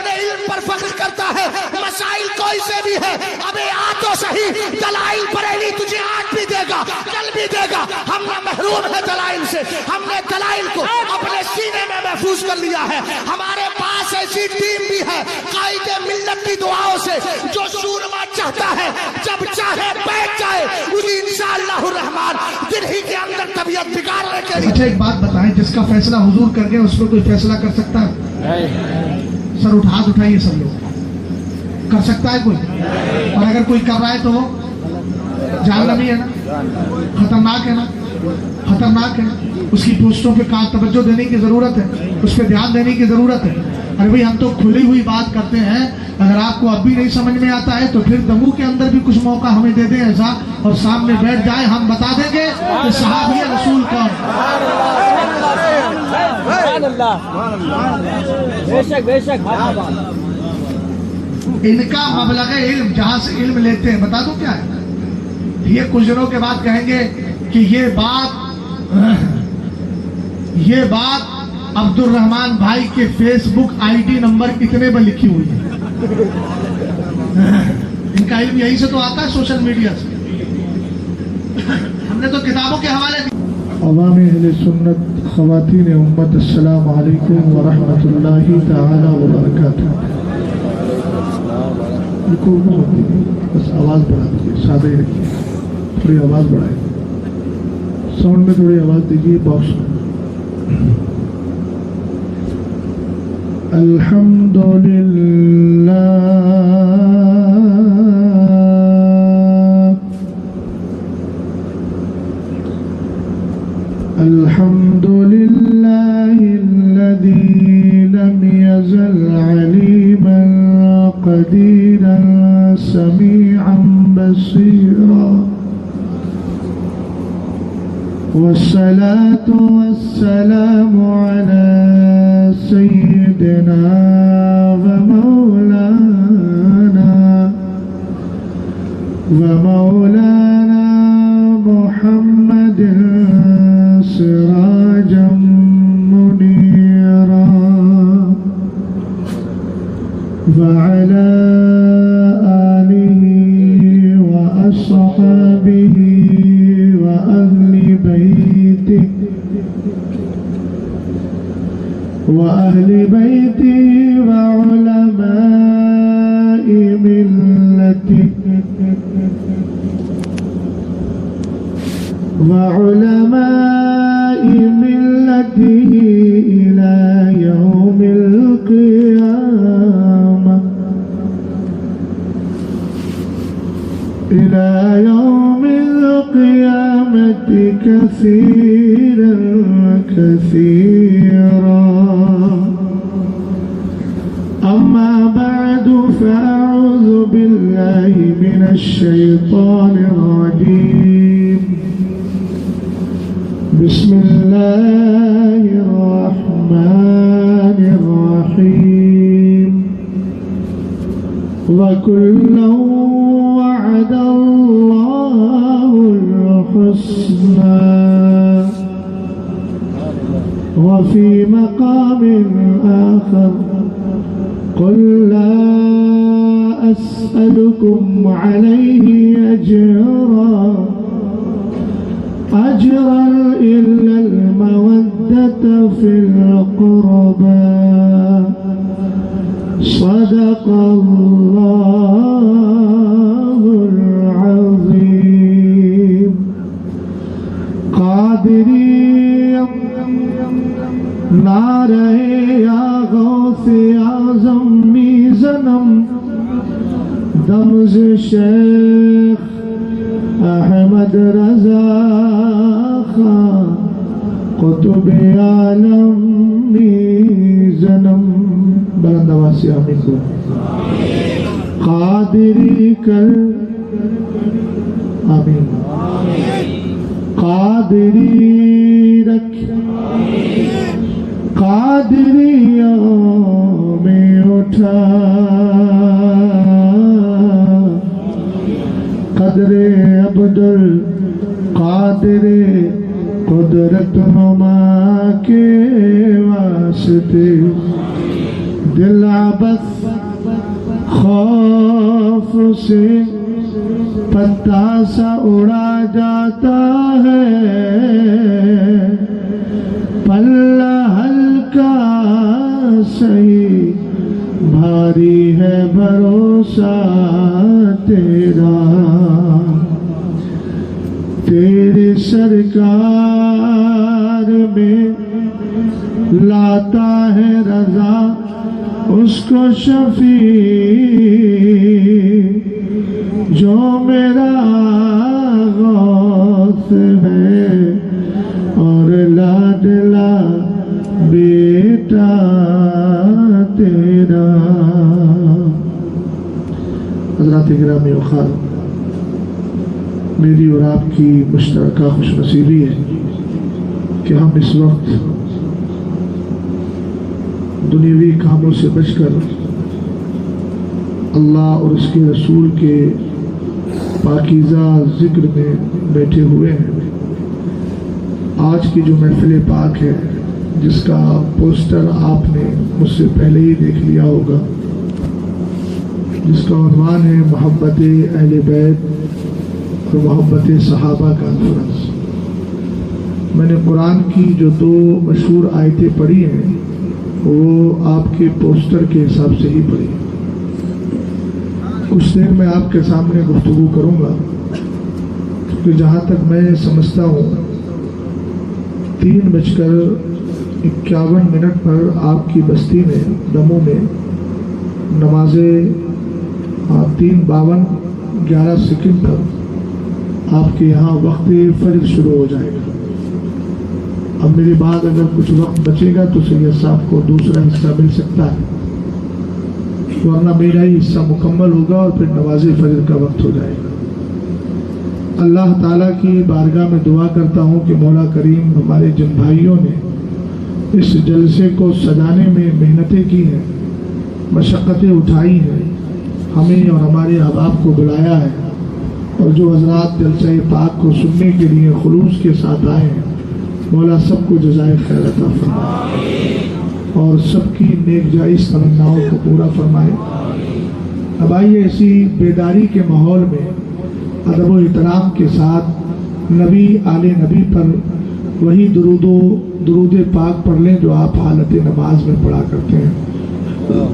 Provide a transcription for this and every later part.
اپنے علم پر فخر کرتا ہے، مسائل کوئی سے بھی ہے، ابے آ تو صحیح، دلائل بریلی تجھے آج بھی دے گا، کل بھی دے گا۔ ہم نے محروم ہے دلائل سے، ہم نے دلائل کو اپنے سینے میں محفوظ کر لیا ہے۔ ہمارے پاس ایسی ٹیم بھی ہے قائد ملت کی دعاؤں سے، جو سورما چاہتا ہے جب چاہے بیٹھ جائے، اسی انشاءاللہ الرحمن دل ہی کے اندر طبیعت بگاڑنے کے لیے۔ اچھا ایک بات بتائیں، جس کا فیصلہ حضور کر گئے اس پہ کوئی فیصلہ کر سکتا ہے؟ سر ہاتھ اٹھائیے سب لوگ، کر سکتا ہے کوئی؟ اور اگر کوئی کر رہا ہے تو وہ جہنمی ہے نا، خطرناک ہے نا، خطرناک ہے۔ اس کی پوسٹوں پہ توجہ دینے کی ضرورت ہے، اس پہ دھیان دینے کی ضرورت ہے۔ ارے بھائی ہم تو کھلی ہوئی بات کرتے ہیں، اگر آپ کو اب بھی نہیں سمجھ میں آتا ہے تو پھر دمو کے اندر بھی کچھ موقع ہمیں دے دیں ایسا، اور سامنے بیٹھ جائے، ہم بتا دیں گے کہ صحابی رسول کون۔ ان کا مبلغ علم جہاں سے علم لیتے ہیں بتا دوں کیا ہے؟ یہ کچھ دنوں کے بعد کہیں گے کہ یہ بات عبد الرحمان بھائی کے Facebook ID number اتنے پر لکھی ہوئی ہے۔ ان کا علم یہی سے تو آتا ہے، سوشل میڈیا سے۔ ہم نے تو کتابوں کے حوالے دی۔ عوام اہل سنت، خواتین امت، السلام علیکم ورحمۃ اللہ تعالی وبرکاتہ۔ بس آواز بڑھا دیجیے، سادہ ہی رکھیے، تھوڑی آواز بڑھائے، ساؤنڈ میں تھوڑی آواز دیجیے باکس میں۔ الحمدللہ الحمدللہ الذی لم یزل علیما قدیرا سمیعا بصیرا، والصلاة والسلام على سيدنا ومولانا محمد سراجا منيرا، وعلى آله وأصحابه وأهل بيته وعلماء ملته إلى يوم القيامة، إلى يوم القيامة كثيرا كثيرا۔ أما بعد فأعوذ بالله من الشيطان الرجيم، بسم الله الرحمن الرحيم، وكلا وعد الله الحسنى، وفي مقام آخر قل لا أسألكم عليه أجرا إلا المودة في القربى، صدق الله العظيم۔ قادری نعرہ یا غوث اعظم میزنم، دمز شیخ احمد رضا خان، قطب عالم میزنم، بلند آواز سے آمین کو۔ قادری کر آمین، قادری رکھ، قادریوں میں اٹھا، قدر عبد القادر قدرت نما کے واسطے، دل बस खौफ से पत्ता सा उड़ा जाता है, पल्ला हल्का सही भारी है भरोसा तेरा। तेरे सरकार में लाता है रजा उसको शफी, जो मेरा गौस है और लाडला बेटा तेरा। हज़रात गिरामी वक़ार, मेरी और आपकी मुश्तरका खुशनसीबी है कि हम इस वक्त दुनियावी कामों से बचकर अल्लाह और उसके रसूल के पाकीज़ा ज़िक्र में बैठे हुए हैं। आज की जो महफिल पाक है, जिसका पोस्टर आपने मुझसे पहले ही देख लिया होगा, जिसका उन्वान है मोहब्बत अहले बैत और मोहब्बत सहाबा कॉन्फ्रेंस। मैंने कुरान की जो 2 मशहूर आयतें पढ़ी हैं वो आपके पोस्टर के हिसाब से ही पढ़ी। कुछ देर में आपके सामने गुफ्तगू करूँगा, क्योंकि जहाँ तक मैं समझता हूँ 3:51 पर आपकी बस्ती में दमों में नमाज़ें 3:52 पर आपके यहाँ वक्त फजर शुरू हो जाएगा। अब मेरे बाद अगर कुछ वक्त बचेगा तो सैयद साहब को दूसरा हिस्सा मिल सकता है, वरना मेरा ही हिस्सा मुकम्मल होगा और फिर नमाज़ फजर का वक्त हो जाएगा। अल्लाह ताला की बारगाह में दुआ करता हूँ कि मौला करीम हमारे जिन भाइयों ने इस जलसे को सजाने में मेहनतें की हैं, मशक्क़तें उठाई हैं, हमें और हमारे अहबाब को बुलाया है, और जो हज़रात जलसे पाक को सुनने के लिए खुलूस के साथ आए हैं, मौला सबको जज़ाए खैर अता फरमाए और सबकी नेक जायज़ तमन्नाओं को पूरा फरमाए। अब आइए इसी बेदारी के माहौल में अदब व एहतराम के साथ नबी आले नबी पर वही दुरूद पाक पढ़ लें जो आप हालत नमाज में पढ़ा करते हैं।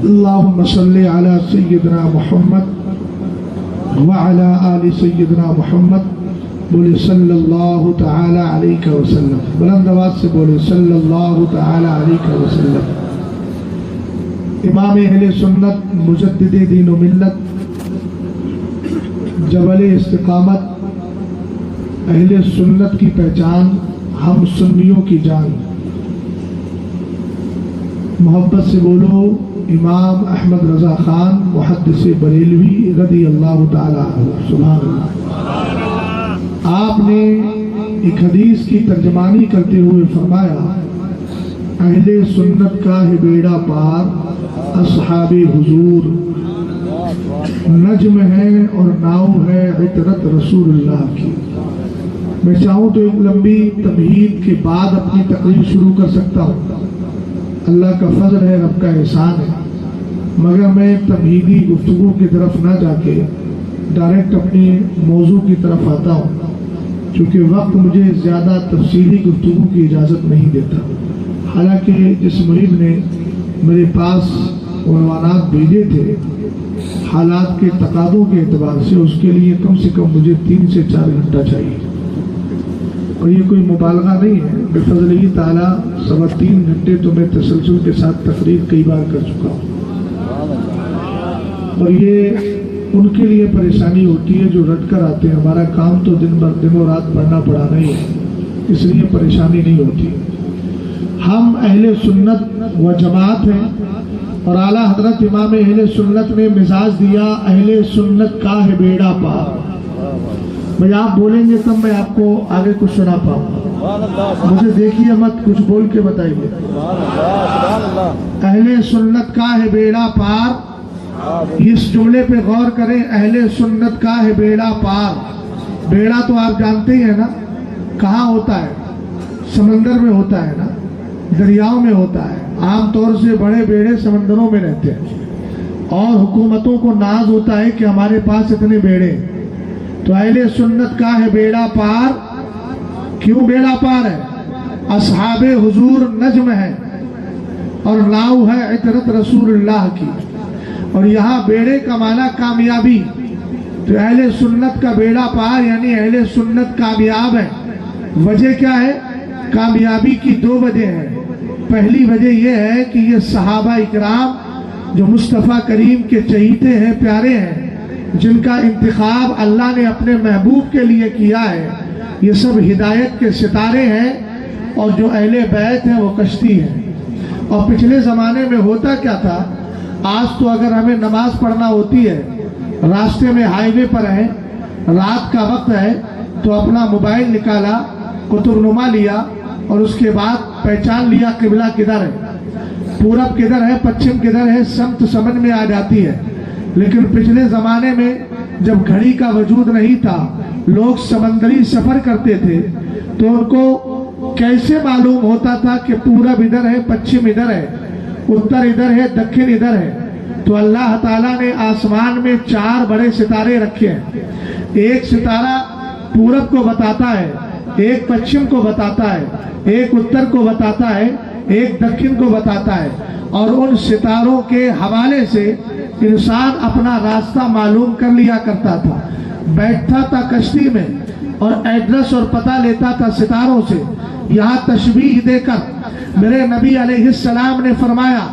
अल्लाहुम्मा सल्ली अला सय्यिदना मुहम्मद व अला आलि सय्यिदना मुहम्मद। बोले सल्लल्लाहु तआला अलैहि वसल्लम। बुलंद आवाज से बोले सल्लल्लाहु तआला अलैहि वसल्लम। इमाम अहले सुन्नत, मुजद्दिद दीन व मिल्लत, जबल इस्तिकामत, अहले सुन्नत की पहचान, हम सुन्नियों की जान। मोहब्बत से बोलो इमाम अहमद रज़ा खान मुहद्दिस बरेलवी रज़ी अल्लाह ताला अन्हु। सुभान अल्लाह। आपने एक हदीस की तर्जमानी करते हुए फरमाया, अहले सुन्नत का है बेड़ा पार, असहाबे हुजूर नज्म है और नाव है इतरत रसूलुल्लाह की। मैं चाहूँ तो एक लंबी तमहीद के बाद अपनी तकरीर शुरू कर सकता हूँ, अल्लाह का फजल है, रब का एहसान है, मगर मैं तमहीदी गुफ्तगू की तरफ ना जाके डायरेक्ट अपनी मौजू की तरफ आता हूँ, क्योंकि वक्त मुझे ज़्यादा तफसीली गुफ्तगू की इजाज़त नहीं देता। हालांकि जिस मुहिम ने मेरे पास उन्वानात भेजे थे हालात के तकादों के एतबार से, उसके लिए कम से कम मुझे 3 से 4 घंटा चाहिए, और ये कोई मुबालगा नहीं है। बेफज़लिही ताला 3.25 घंटे तो मैं तसलसल के साथ तकरीर कई बार कर चुका हूँ, और ये उनके लिए परेशानी होती है जो रट कर आते हैं। हमारा काम तो दिनों रात पढ़ना पढ़ाना ही है, इसलिए परेशानी नहीं होती। हम अहले सुन्नत व जमात हैं, और आला हजरत इमाम अहले सुन्नत ने मिजाज दिया, अहले सुन्नत का है बेड़ा पार। भाई आप बोलेंगे तब मैं आपको आगे कुछ सुना पाऊंगा, मुझे देखिए मत, कुछ बोल के बताइए। अहले सुन्नत का है बेड़ा पार, इस जुमले पे गौर करें, अहले सुन्नत का है बेड़ा पार। बेड़ा तो आप जानते ही है ना, कहाँ होता है, समंदर में होता है ना, दरियाओं में होता है, عام طور سے بڑے بیڑے سمندروں میں رہتے ہیں اور حکومتوں کو ناز ہوتا ہے کہ ہمارے پاس اتنے بیڑے ہیں۔ تو اہل سنت کا ہے بیڑا پار۔ کیوں بیڑا پار ہے؟ اصحاب حضور نجم ہے اور ناؤ ہے عطرت رسول اللہ کی، اور یہاں بیڑے کا معنی کامیابی۔ تو اہل سنت کا بیڑا پار یعنی اہل سنت کامیاب ہے۔ وجہ کیا ہے؟ کامیابی کی دو وجہ ہیں۔ پہلی وجہ یہ ہے کہ یہ صحابہ اکرام جو مصطفیٰ کریم کے چہیتے ہیں، پیارے ہیں، جن کا انتخاب اللہ نے اپنے محبوب کے لیے کیا ہے، یہ سب ہدایت کے ستارے ہیں، اور جو اہل بیت ہیں وہ کشتی ہیں۔ اور پچھلے زمانے میں ہوتا کیا تھا؟ آج تو اگر ہمیں نماز پڑھنا ہوتی ہے، راستے میں ہائی وے پر ہیں، رات کا وقت ہے، تو اپنا موبائل نکالا، کتب نما لیا، اور اس کے بعد پہچان لیا قبلہ کدھر ہے، پورب کدھر ہے، پچھم کدھر ہے، سمت سمجھ میں آ جاتی ہے۔ لیکن پچھلے زمانے میں جب گھڑی کا وجود نہیں تھا، لوگ سمندری سفر کرتے تھے، تو ان کو کیسے معلوم ہوتا تھا کہ پورب ادھر ہے، پچھم ادھر ہے، اتر ادھر ہے، دکھن ادھر ہے؟ تو اللہ تعالیٰ نے آسمان میں 4 بڑے ستارے رکھے ہیں۔ ایک ستارہ پورب کو بتاتا ہے، ایک پچھم کو بتاتا ہے، ایک اتر کو بتاتا ہے، ایک دکھن کو بتاتا ہے، اور ان ستاروں کے حوالے سے انسان اپنا راستہ معلوم کر لیا کرتا تھا۔ بیٹھتا تھا کشتی میں اور ایڈریس اور پتہ لیتا تھا ستاروں سے۔ یہاں تشبیہ دے کر میرے نبی علیہ السلام نے فرمایا،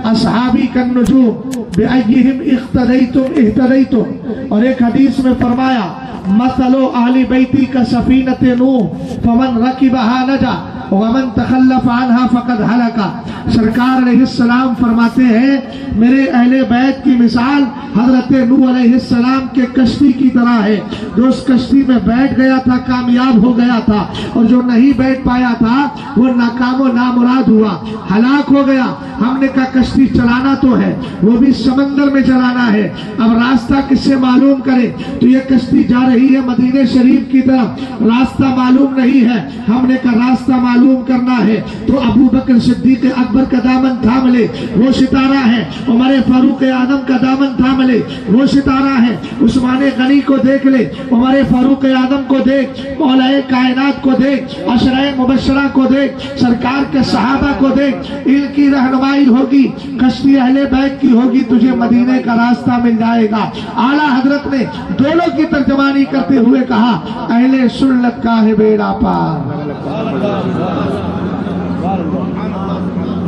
اصحابی کالنجوم بأیہم اقتدیتم اہتدیتم، اور ایک حدیث میں فرمایا، مثل اہل بیتی کا سفینۃ نوح فمن رکبہا نجا ومن تخلف عنہا فقد ہلکا۔ سرکار علیہ السلام فرماتے ہیں، میرے اہل بیت کی مثال حضرت نوح علیہ السلام کے کشتی کی طرح ہے۔ جو اس کشتی میں بیٹھ گیا تھا کامیاب ہو گیا تھا، اور جو نہیں بیٹھ پایا تھا وہ ناکام و نامراد ہوا، ہلاک ہو گیا۔ ہم نے کہا کشتی چلانا تو ہے، وہ بھی سمندر میں چلانا ہے، اب راستہ کس سے معلوم کرے؟ تو یہ کشتی جا رہی ہے مدینہ شریف کی طرف، راستہ معلوم نہیں ہے۔ ہم نے کہا راستہ معلوم کرنا ہے تو ابو بکر صدیق اکبر کا دامن تھام لے، وہ ستارہ ہے۔ عمر فاروق اعظم کا دامن تھام لے، وہ ستارہ ہے۔ عثمان غنی کو دیکھ لے، عمر فاروق اعظم کو دیکھ، مولا کائنات کو دیکھ، عشرہ مبشرہ کو دیکھ، سرکار کے صحابہ کو دیکھ، ان کی رہنمائی ہوگی، کشتی اہل بیت کی ہوگی، تجھے مدینے کا راستہ مل جائے گا۔ اعلیٰ حضرت نے دونوں کی ترجمانی کرتے ہوئے کہا، اہل سنت کا ہے بیڑا پار۔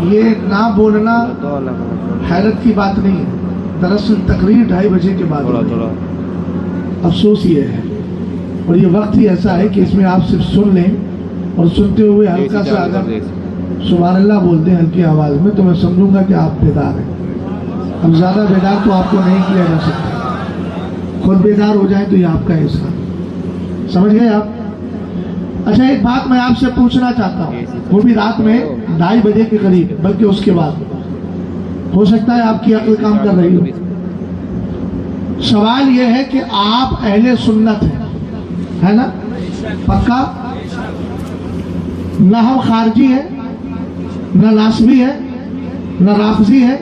یہ نہ بولنا حیرت کی بات نہیں ہے، دراصل تقریر 2:30 بجے کے بعد افسوس یہ ہے، اور یہ وقت ہی ایسا ہے کہ اس میں آپ صرف سن لیں، اور سنتے ہوئے ہلکا سا اگر سبحان اللہ بول دیں ہلکی آواز میں تو میں سمجھوں گا کہ آپ بیدار ہیں۔ اب زیادہ بیدار تو آپ کو نہیں کیا جا سکتا، خود بیدار ہو جائیں تو یہ آپ کا احسان۔ سمجھ گئے آپ؟ اچھا ایک بات میں آپ سے پوچھنا چاہتا ہوں، وہ بھی رات میں 2:30 بجے کے قریب، بلکہ اس کے بعد، ہو سکتا ہے آپ کی عقل کام کر رہی ہو۔ سوال یہ ہے کہ آپ اہل سنت ہیں، ہے نا؟ پکا؟ نہ ہم خارجی ہیں، نہ ناسبی ہے، نہ رافضی ہے،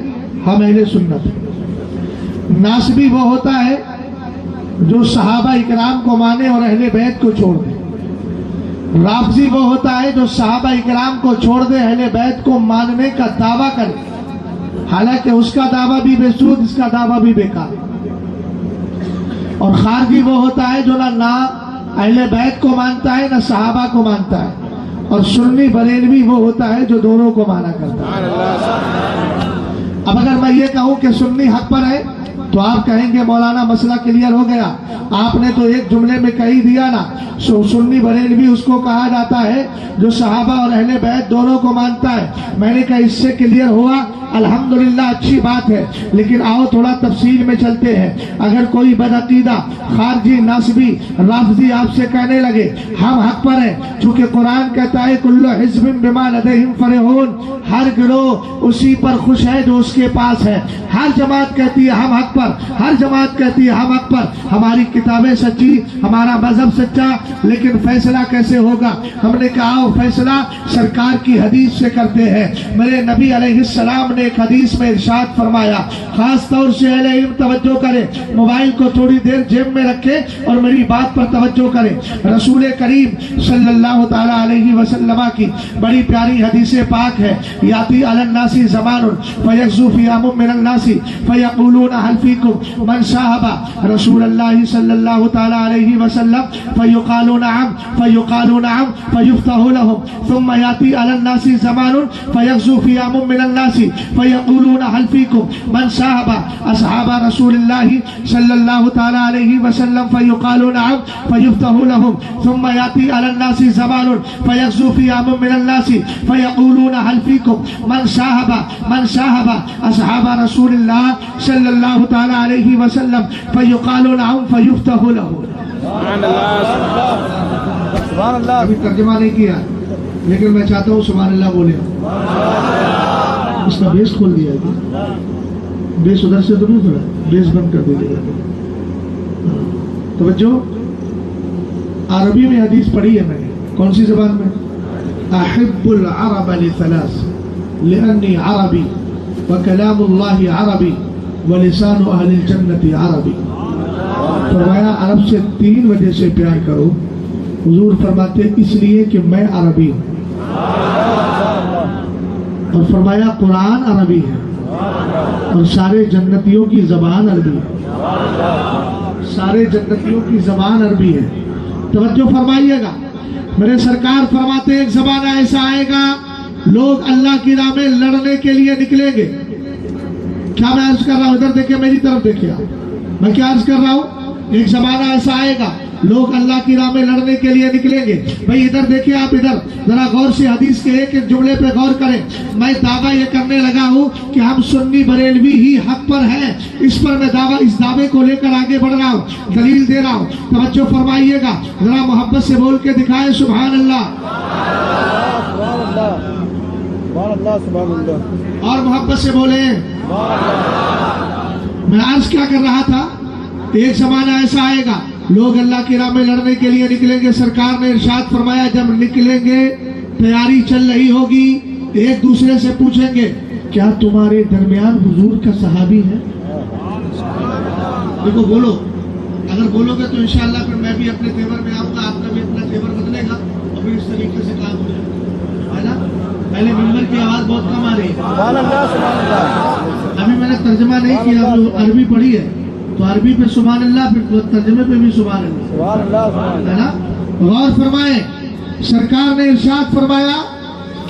ہم اہل سنت ہیں۔ ناسبی وہ ہوتا ہے جو صحابہ اکرام کو مانے اور اہل بیت کو چھوڑ دے، رافضی وہ ہوتا ہے جو صحابہ اکرام کو چھوڑ دے، اہل بیت کو ماننے کا دعویٰ کرے، حالانکہ اس کا دعویٰ بھی بے سود، اس کا دعویٰ بھی بیکار۔ اور خارجی وہ ہوتا ہے جو نہ اہل بیت کو مانتا ہے نہ صحابہ کو مانتا ہے، اور سنی بریلوی وہ ہوتا ہے جو دونوں کو مانا کرتا ہے۔ اب اگر میں یہ کہوں کہ سنی حق پر ہے تو آپ کہیں گے مولانا مسئلہ کلیئر ہو گیا، آپ نے تو ایک جملے میں کہی دیا نا۔ سنی بریلوی اس کو کہا جاتا ہے جو صحابہ اور اہل بیت دونوں کو مانتا ہے۔ میں نے کہا اس سے کلیئر ہوا अल्हम्दुलिल्लाह अच्छी बात है, लेकिन आओ थोड़ा तफसील में चलते हैं। अगर कोई बदअकीदा खारजी नासबी राफजी आपसे कहने लगे हम हक पर हैं, चूंकि कुरान कहता है कुल्लु हिज़्बिन बिमा लदैहिम फरिहून, हर गिरोह उसी पर खुश है जो उसके पास है। हर जमात कहती है हम हक पर, हर जमात कहती है हम हक पर, हमारी किताबें सच्ची, हमारा मजहब सच्चा, लेकिन फैसला कैसे होगा? हमने कहा फैसला सरकार की हदीस से करते हैं। मेरे नबी अलैहिस्सलाम ने एक हदीस में इरशाद फरमाया, खास तौर से अहले इल्म तवज्जो करें, मोबाइल को थोड़ी देर जेब में रखें और मेरी बात पर तवज्जो करें। रसूल करीम सल्लल्लाहु ताला अलैहि वसल्लम की बड़ी प्यारी हदीस पाक है, याती अलन नासी ज़मानुन फयज़ू फ़ियामुम मिनन नासी फयक़ूलूना हल फ़ीकुम मन साहबा रसूलुल्लाह सल्लल्लाहु ताला अलैहि वसल्लम फयुक़ालूना अम फयुफ़्तहु लहुम थुम्मा याती अलन नासी ज़मानुन फयग़ज़ू फ़ियामुम मिनन नासी फयक़ूलूना हल फ़ीकुम मन साहबा असहाबा रसूलुल्लाह सल्लल्लाहु ताला अलैहि वसल्लम फयुक़ालूना अम फयुफ़्तहु लहुम थुम्मा याती अलन नासी ज़मानुन फयग़ज़ू फ़ियामुम मिनन नासी फयक़ूलूना हल फ़ीकुम मन साहबा असहाबा रसूलुल्लाह सल्लल्लाहु ताला अलैहि वसल्लम फयुक़ालूना अम फयुफ़्तहु लहुम। अभी तर्जुमा नहीं किया, लेकिन मैं चाहता हूँ सुभान अल्लाह बोले। इसका बेस खोल दिया है, बेस उधर से तो नहीं, थोड़ा बेस बंद कर दीजिएगा। तवज्जो, अरबी में हदीस पढ़ी है मैंने। कौन सी जबान में? अहिब्बुल अरब लिसलास लिअन्नी अरबी व कलामुल्लाहि अरबी व लिसानु अहलिल जन्नति अरबी। फरमाया अरब से 3 वजह से प्यार करो। हुजूर फरमाते इसलिए कि मैं अरबी हूँ, और फरमाया कुरान अरबी है, और सारे जन्नतियों की जबान अरबी है, सारे जन्नतियों की जबान अरबी है। तवज्जो फरमाइएगा, मेरे सरकार फरमाते एक ज़माना ऐसा आएगा लोग अल्लाह की राह में लड़ने के लिए निकलेंगे। क्या मैं अर्ज कर रहा हूँ? इधर देखिए, मेरी तरफ देखिए, मैं क्या अर्ज कर रहा हूँ? एक ज़माना ऐसा आएगा लोग अल्लाह की राह में लड़ने के लिए निकलेंगे। भाई इधर देखिए, आप इधर जरा गौर से हदीस के एक एक जुमले पे गौर करें। मैं दावा ये करने लगा हूँ कि हम सुन्नी बरेलवी ही हक पर हैं, इस पर मैं दावा, इस दावे को लेकर आगे बढ़ रहा हूँ, दलील दे रहा हूँ। तवज्जो फरमाइएगा, जरा मोहब्बत से बोल के दिखाए सुभान अल्लाह, और मोहब्बत से बोले। मैं आज क्या कर रहा था? एक जमाना ऐसा आएगा लोग अल्लाह की राह में लड़ने के लिए निकलेंगे। सरकार ने इरशाद फरमाया जब निकलेंगे तैयारी चल रही होगी, एक दूसरे से पूछेंगे क्या तुम्हारे दरमियान हुजूर का सहाबी है? देखो बोलो, अगर बोलोगे तो इंशाअल्लाह फिर मैं भी अपने तेवर में आऊंगा, आपका भी अपना तेवर बदलेगा और फिर इस तरीके से काम हो जाएगा, है ना? पहले मिंबर की आवाज बहुत कम आ रही है। अभी मैंने तर्जमा नहीं किया, अरबी पढ़ी है तो अरबी पे सुभान अल्लाह, फिर तर्जमे पे भी सुभान अल्लाह, है ना? गौर फरमाए, सरकार ने इरशाद फरमाया,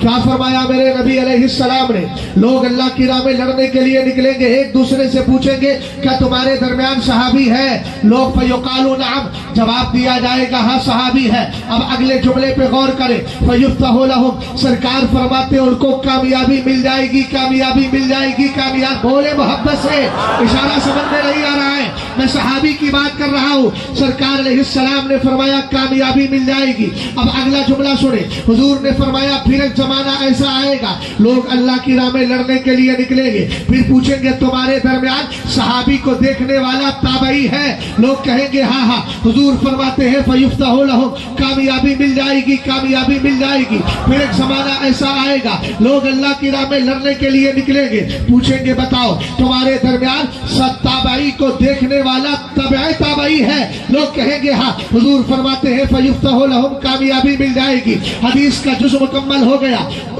क्या फरमाया मेरे नबी अलैहिस्सलाम ने? लोग अल्लाह की राह में लड़ने के लिए निकलेंगे, एक दूसरे से पूछेंगे क्या तुम्हारे दरमियान सहाबी है? लोग फयुक़ालूना नअम, जवाब दिया जाएगा हाँ सहाबी है। अब अगले जुमले पे गौर करें, फयुफ़्तहु लहुम, सरकार फरमाते उनको कामयाबी मिल जाएगी, कामयाबी मिल जाएगी, कामयाब। बोले मोहब्बत से, इशारा समझ में नहीं आ रहा है, मैं सहाबी की बात कर रहा हूँ। सरकार अलैहिस्सलाम ने फरमाया कामयाबी मिल जाएगी। अब अगला जुमला सुने, हुजूर ने फरमाया फिर एक जमाना ऐसा आएगा लोग अल्लाह की राह में लड़ने के लिए निकलेंगे, फिर पूछेंगे तुम्हारे दरमियान सहाबी को देखने वाला ताबई है? लोग कहेंगे हाँ हाँ। हुजूर फरमाते हैं फयुफ़्तहु लहुम, कामयाबी मिल जाएगी, कामयाबी मिल जाएगी। फिर एक जमाना ऐसा आएगा लोग अल्लाह की राह में लड़ने के लिए निकलेंगे, पूछेंगे बताओ तुम्हारे दरमियान ताबई को देखने वाला तबई ताबई है? लोग कहेंगे हाँ। हुजूर फरमाते हैं फयुफ़्तहु लहुम, कामयाबी मिल जाएगी। हदीस का जुज़ मुकम्मल हो गया।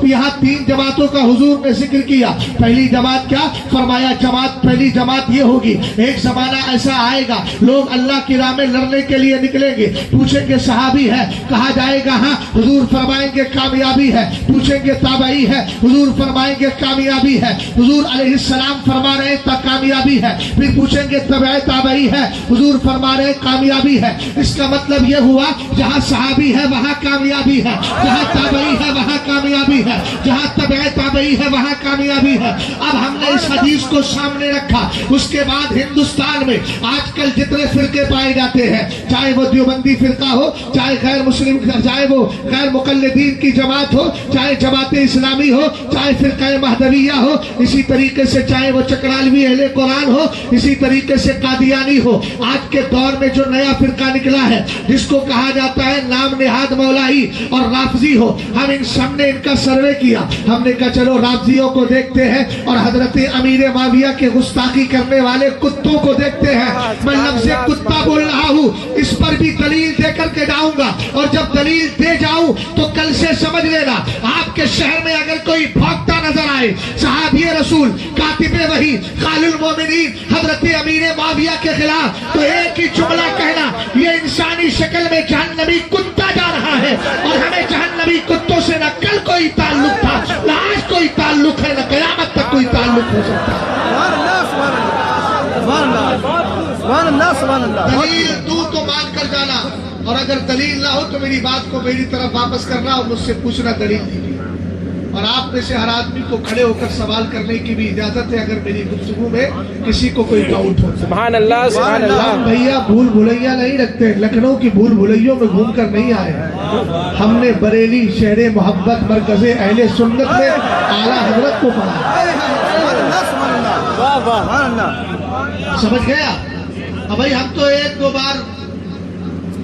यहाँ 3 जमातों का हुजूर ने जिक्र किया। पहली जमात क्या फरमाया? पहली जमात ये होगी, एक जमाना ऐसा आएगा लोग अल्लाह की राह में लड़ने के लिए निकलेंगे, पूछेंगे सहाबी है? कहा जाएगा हाँ। हुजूर फरमाएंगे कामयाबी है। पूछेंगे ताबई है? हुजूर फरमाएंगे कामयाबी है। हुजूर अलैहिस्सलाम फरमा रहे कामयाबी है। फिर पूछेंगे तबई ताबई है? हुजूर फरमा रहे कामयाबी है। इसका मतलब यह हुआ जहाँ सहाबी है वहाँ कामयाबी है, जहाँ ताबई है वहाँ कामयाबी है, जहाँ तबे ताबई है वहाँ कामयाबी है। अब हमने इस हदीस को सामने रखा। उसके बाद हिंदुस्तान में आजकल जितने फिरके पाए जाते हैं, चाहे वो देवबंदी फिरका हो, चाहे गैर मुस्लिम, चाहे वो गैर मुकल्लिदीन की जमात हो, चाहे जमात इस्लामी हो, चाहे फिरका महदविया हो, इसी तरीके से चाहे वो चकरालवी अहले कुरान हो, इसी तरीके से कादियानी हो, आज के दौर में जो नया फिरका निकला है जिसको कहा जाता है नाम निहाद मौलाई और राफजी हो, हम इन सब ने इनका सर्वे किया। हमने कहा चलो राफजियों को देखते हैं और हजरत अमीर माविया के गुस्ताखी करने वाले कुत्तों को देखते हैं। मैं लफ्ज़ कुत्ता बोल रहा हूँ, इस पर भी दलील दे करके जाऊंगा, और जब दलील दे जाऊं तो कल से समझ लेना, आपके शहर में अगर कोई भौंकता नजर आए सहाबी रसूल कातिबे वही खालिल मोमिनीन हजरत अमीर माविया के खिलाफ, तो एक ही जुमला कहना, ये इंसानी शक्ल में जहन्नमी कुत्ता जा रहा है, और हमें जहन्नमी कुत्तों से न कल कोई ताल्लुक था, न आज कोई ताल्लुक है, न कयामत तक कोई ताल्लुक हो सकता है। दलील तू तो मान कर जाना, और अगर दलील ना हो तो मेरी बात को मेरी तरफ वापस करना और मुझसे पूछना दलील दीजिए। और आप में से हर आदमी को खड़े होकर सवाल करने की भी इजाजत है अगर मेरी गुफ्तगू में किसी को कोई डाउट हो। सुभान अल्लाह, सुभान अल्लाह। भैया भूल भुलैया नहीं रखते, लखनऊ की भूल भुलैयों में घूम कर नहीं आए। हमने बरेली शहर मोहब्बत मरकज़े अहले सुन्नत में आला हजरत को पढ़ा। समझ गया? अब भाई हम तो एक दो बार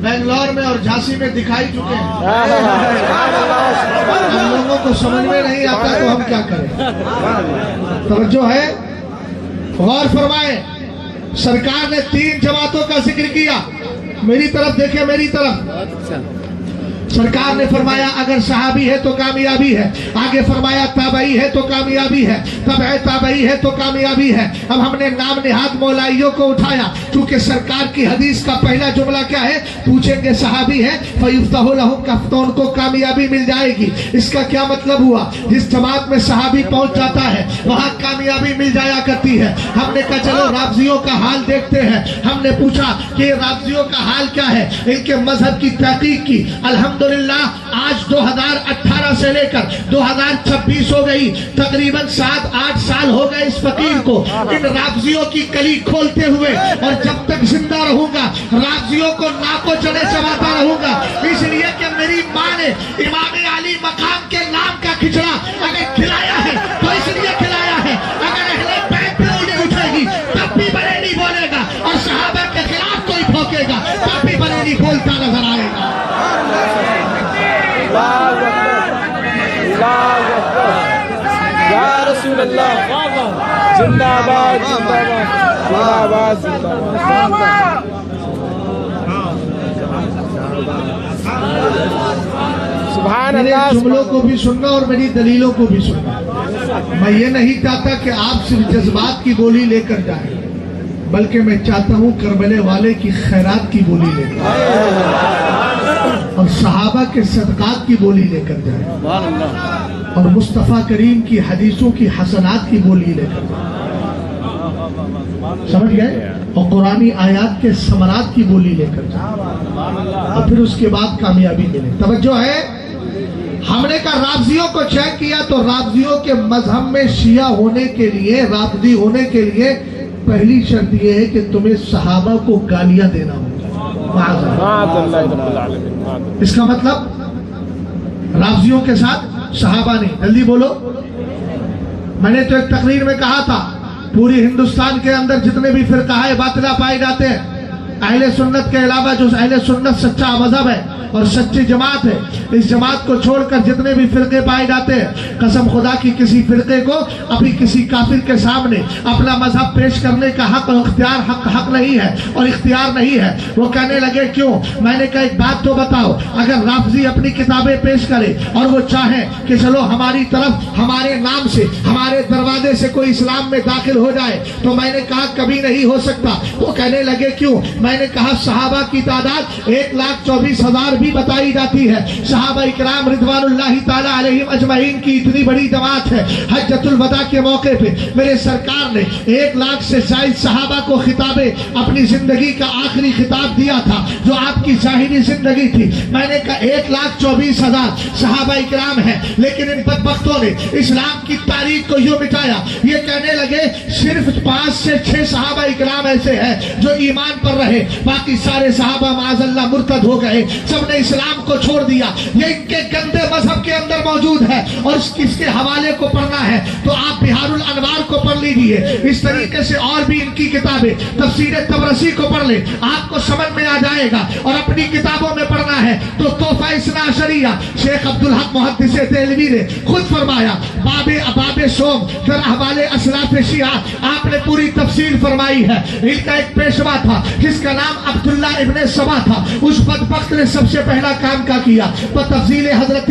बेंगलोर में और झांसी में दिखाई चुके हैं, हम लोगों को समझ में नहीं आता तो हम क्या करें। तवज्जो है, गौर फरमाए। सरकार ने 3 जमातों का जिक्र किया, मेरी तरफ देखे, मेरी तरफ। सरकार ने फरमाया अगर सहाबी है तो कामयाबी है, आगे फरमाया ताबई है तो कामयाबी है, तबे ताबई है तो कामयाबी है। अब हमने नाम निहाद मौलाइयों को उठाया, क्योंकि सरकार की हदीस का पहला जुमला क्या है, पूछेंगे सहाबी है फयुफ्तहु लहुम कफ, तो उनको कामयाबी मिल जाएगी। इसका क्या मतलब हुआ, जिस जमात में सहाबी पहुंच जाता है वहां कामयाबी मिल जाया करती है। हमने कहा चलो राफजियों का हाल देखते हैं। हमने पूछा कि राफजियों का हाल क्या है, इनके मजहब की तहकीक की। अल्हम्दुलिल्लाह आज 2018 से लेकर 2026 हो गई, तकरीबन 7-8 साल हो गए इस फकीर को इन राफजियों की कली खोलते हुए, और जब तक जिंदा रहूंगा राफजियों को नाको चले चबाता रहूंगा। इसलिए कि मेरी माँ ने इमाम अली मकाम के नाम का खिचड़ा अगर खिलाया है तो इसलिए खिलाया है, अगर अहले बैत पे उंगली उठेगी तब भी बरेली बोलेगा, और सहाबा के खिलाफ कोई भौंकेगा तब भी बरेली बोलता नजर आएगा। या रसूल अल्लाह, जिंदाबाद जिंदाबाद जिंदाबाद। सुभान अल्लाह। जुमलों को भी सुनना और मेरी दलीलों को भी सुनना। मैं ये नहीं चाहता कि आप सिर्फ जज्बात की बोली लेकर जाएं, बल्कि मैं चाहता हूँ करबले वाले की खैरात की बोली लेकर और सहाबा के सदकात की बोली लेकर जाएं, और मुस्तफ़ा करीम की हदीसों की हसनात की बोली लेकर जाएं। समझ गए? और कुरानी आयात के समरात की बोली लेकर जाएं, और फिर उसके बाद कामयाबी मिले। तवज्जो है, हमने कहा राफजियों को चेक किया तो राफजियों के मजहब में शिया होने के लिए, राफजी होने के लिए पहली शर्त यह है कि तुम्हें सहाबा को गालियां देना होगा। इसका मतलब राफजियों के साथ सहाबा नहीं। जल्दी बोलो। मैंने तो एक तकरीर में कहा था, पूरी हिंदुस्तान के अंदर जितने भी फिरकाए बातिला पाए जाते हैं, अहले सुन्नत के अलावा जो अहले सुन्नत सच्चा मजहब है और सच्ची जमात है, इस जमात को छोड़कर जितने भी फिरके पाए जाते हैं, कसम खुदा की किसी फिरके को अभी किसी काफिर के सामने अपना मजहब पेश करने का हक और इख्तियार हक नहीं है और इख्तियार नहीं है। वो कहने लगे क्यों? मैंने कहा एक बात तो बताओ, अगर राफजी अपनी किताबें पेश करे और वो चाहे कि चलो हमारी तरफ हमारे नाम से हमारे दरवाजे से कोई इस्लाम में दाखिल हो जाए, तो मैंने कहा कभी नहीं हो सकता। वो कहने लगे क्यों? मैंने कहा सहाबा की तादाद 1,24,000 भी बताई जाती है। सहाबा इकराम रिदवानुल्लाहि ताला अलैहिम अजमईन की इतनी बड़ी जमात है, हज्जतुल वदा के मौके पे मेरे सरकार ने 1 लाख से जायद सहाबा को खिताबे अपनी जिंदगी का आखिरी खिताब दिया था, जो आपकी जाहिरी जिंदगी थी। मैंने कहा 1,24,000 सहाबा इकराम है, लेकिन इन बदबख्तों ने इस्लाम की तारीख को यूं मिटाया। ये कहने लगे सिर्फ 5 से 6 सहाबा इकराम ऐसे हैं जो ईमान पर रहे, बाकी सारे सहाबा माज़अल्लाह मुर्तद हो गए, सबने इस्लाम को छोड़ दिया। ये इनके गंदे मजहब के अंदर मौजूद है और इसके हवाले को पढ़ना है तो आप बिहारुल अनवार को पढ़ लीजिए। इस तरीके से और भी इनकी किताबें, तफसीर तबरसी को पढ़ ले, आपको समझ में आ जाएगा। और अपनी किताबों में पढ़ना है तो तोहफा इस्ना अशरिया शेख अब्दुल हक मुहद्दिस देहलवी ने खुद फरमाया, बाबे सोम फिर हवाले असलाफ शिया, आपने पूरी तफसील फरमाई है। इनका एक पेशवा था जिसका नाम अब्दुल्ला इब्ने सबा था, उस बदबख्त ने सबसे पहला काम क्या किया, तफसील हजरत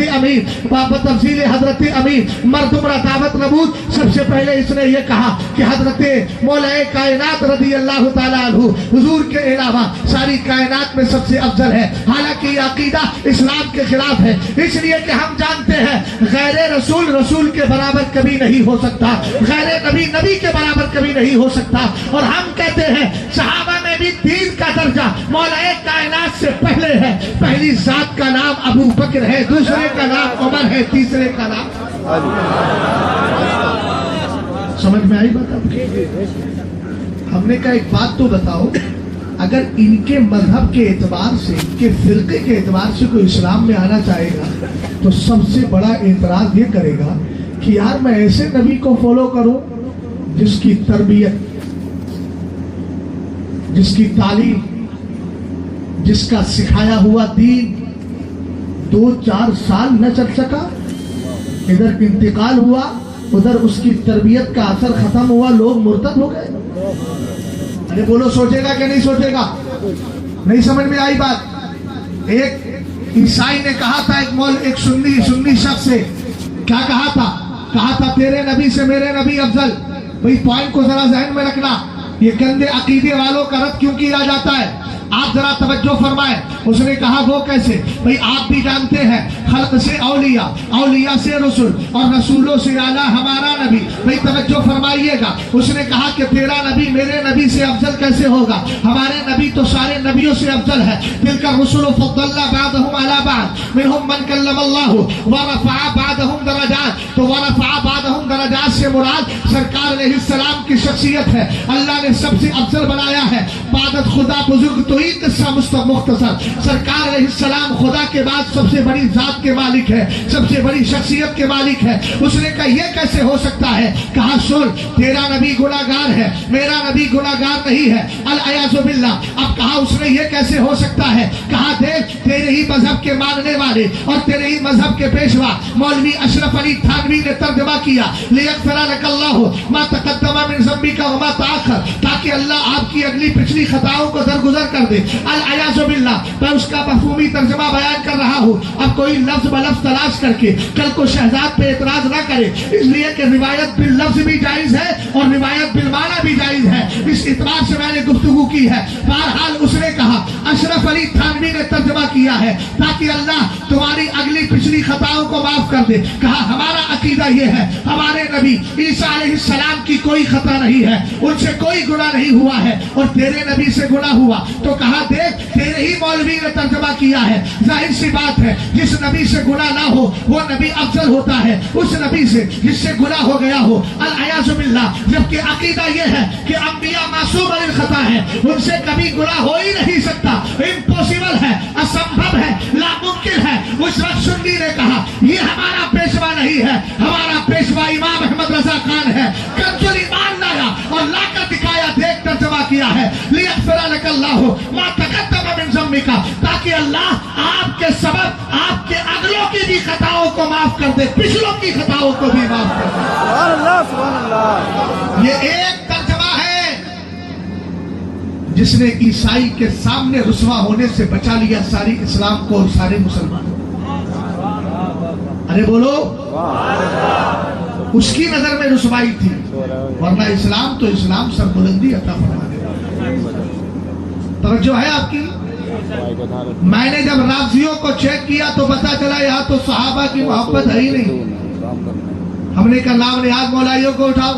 अमीर मर्दुमरा दावत नबूद, सबसे पहले इसने ये कहा कि हजरत मौलाए कायनात रज़ी अल्लाह ताला अन्हु हुजूर के अलावा सारी कायनात में सबसे अफजल है। हालांकि ये अकीदा इस्लाम के खिलाफ है, इसलिए कि हम जानते हैं गैर रसूल रसूल के बराबर कभी नहीं हो सकता, गैर नबी नबी के बराबर कभी नहीं हो सकता। और हम कहते हैं सहाबा में भी दीन का दर्जा मौलाए कायनात से पहले है। पहली जात का नाम अबू बकर है, दूसरे का नाम उमर है, तीसरे का नाम। समझ में आई बात आपकी? हमने कहा एक बात तो बताओ, अगर इनके मजहब के एतबार से, इनके फिरके के एतबार से कोई इस्लाम में आना चाहेगा तो सबसे बड़ा एतराज ये करेगा कि यार मैं ऐसे नबी को फॉलो करूं जिसकी तरबियत, जिसकी तालीम, जिसका सिखाया हुआ दीन 2-4 साल न चल सका, इधर इंतकाल हुआ, उधर उसकी तरबियत का असर खत्म हुआ, लोग मुर्तद हो गए। अरे बोलो, सोचेगा कि नहीं सोचेगा? नहीं समझ में आई बात? एक ईसाई ने कहा था एक सुन्नी शख्स से, क्या कहा था तेरे नबी से मेरे नबी अफजल। भाई पॉइंट को जरा जहन में रखना, ये गंदे अकीदे वालों का रद्द क्यों किया जाता है, आप जरा तवज्जो फरमाएं। उसने कहा वो कैसे? भाई आप भी जानते हैं खल्क से औलिया, औलिया से रसूल और रसूलों से आला हमारा नबी। भाई तवज्जो फरमाइएगा। उसने कहा कि तेरा नबी मेरे नबी से अफजल कैसे होगा, हमारे नबी तो सारे नबियों से अफजल है। तिलका रसूल फद्दलना बादहुम अला बाद मिनहुम मन कल्लमल्लाहु व रफ़अ बादहुम दरजात। तो व रफ़अ बादहुम दरजात से मुराद सरकार अलैहिस्सलाम की शख्सियत है, अल्लाह ने सबसे अफजल बनाया है। बादत खुदा बुजुर्ग तो ही किस्सा मुख्तसर, सरकार अलैहिस्सलाम खुदा के बाद सबसे बड़ी जात के मालिक है, सबसे बड़ी शख्सियत के मालिक है। उसने कहा यह कैसे हो सकता है? कहा सुन, तेरा नबी गुनाहगार है, मेरा नबी गुनाहगार नहीं है, अल-अयाज़ु बिल्लाह। अब कहा उसने ये कैसे हो सकता है? कहा देख, तेरे ही मजहब के मानने वाले और तेरे ही मजहब के पेशवा मौलवी अशरफ अली थानवी ने तर्जुमा किया, लियग़फ़िरा लकल्लाहु मा तक़द्दम मिन ज़म्बिका व मा तअख़्ख़र, ताकि अल्लाह आपकी अगली पिछली खताओं को दरगुजर कर दे। अल-अयाज़ु बिल्लाह। मैं उसका मफ़हूमी तर्जुमा बयान कर रहा हूँ, अब कोई लफ्ज ब लफ्ज तलाश करके कल को शहजाद पे एतराज ना करे, इसलिए कि रिवायत बिल लफ्ज भी जायज है और रिवायत बिल माना भी जायज है। इस इतबार से मैंने गुफ्तगू की है। बहरहाल उसने कहा, अशरफ अली थानवी ने तर्जुमा किया है ताकि अल्लाह तुम्हारी अगली पिछली खताओं को माफ कर दे। कहा हमारा अकीदा यह है, हमारे नबी ईसा अलैहिस्सलाम की कोई खता नहीं है, उनसे कोई गुनाह नहीं हुआ है और तेरे नबी से गुनाह हुआ। तो कहा देख, तेरे ही मौलवी ने तर्जुमा किया है, जाहिर सी बात है जिस नबी से गुनाह ना हो वो नबी अफजल होता है उस नबी से जिससे गुनाह हो गया हो। अल-अयाज़ु बिल्लाह। जबकि अकीदा यह है कि अंबिया मासूम अनिल खता है, उनसे कभी गुनाह हो ही नहीं सकता, इम्पॉसिबल है, असंभव है, नामुमकिन है। उस वक्त सुन्नी ने कहा ये हमारा पेशवा नहीं है, हमारा पेशवा इमाम अहमद रजा खान है। कंजुल ईमान लाया और लाकर दिखाया, देख तर्जुमा किया है, लियग़फ़िरा लकल्लाहु मा तक़द्दम मिन ज़म्बिका, ताकि अल्लाह आपके सबब आपके अगलों की भी खताओं को माफ कर दे, पिछलों की खताओं को भी माफ कर दे। सुभान अल्लाह। ये एक तर्जुमा है जिसने ईसाई के सामने रुसवा होने से बचा लिया सारी इस्लाम को और सारे मुसलमानों। अरे बोलो, उसकी नजर में रुसवाई थी, वरना इस्लाम तो इस्लाम सरबुलंदी अता फरमाने वाला। तवज्जो है आपकी? मैंने जब राफजियों को चेक किया तो पता चला यहाँ तो सहाबा की मोहब्बत है ही नहीं। हमने कहा नाम निहाद मौलाइयों को उठाओ।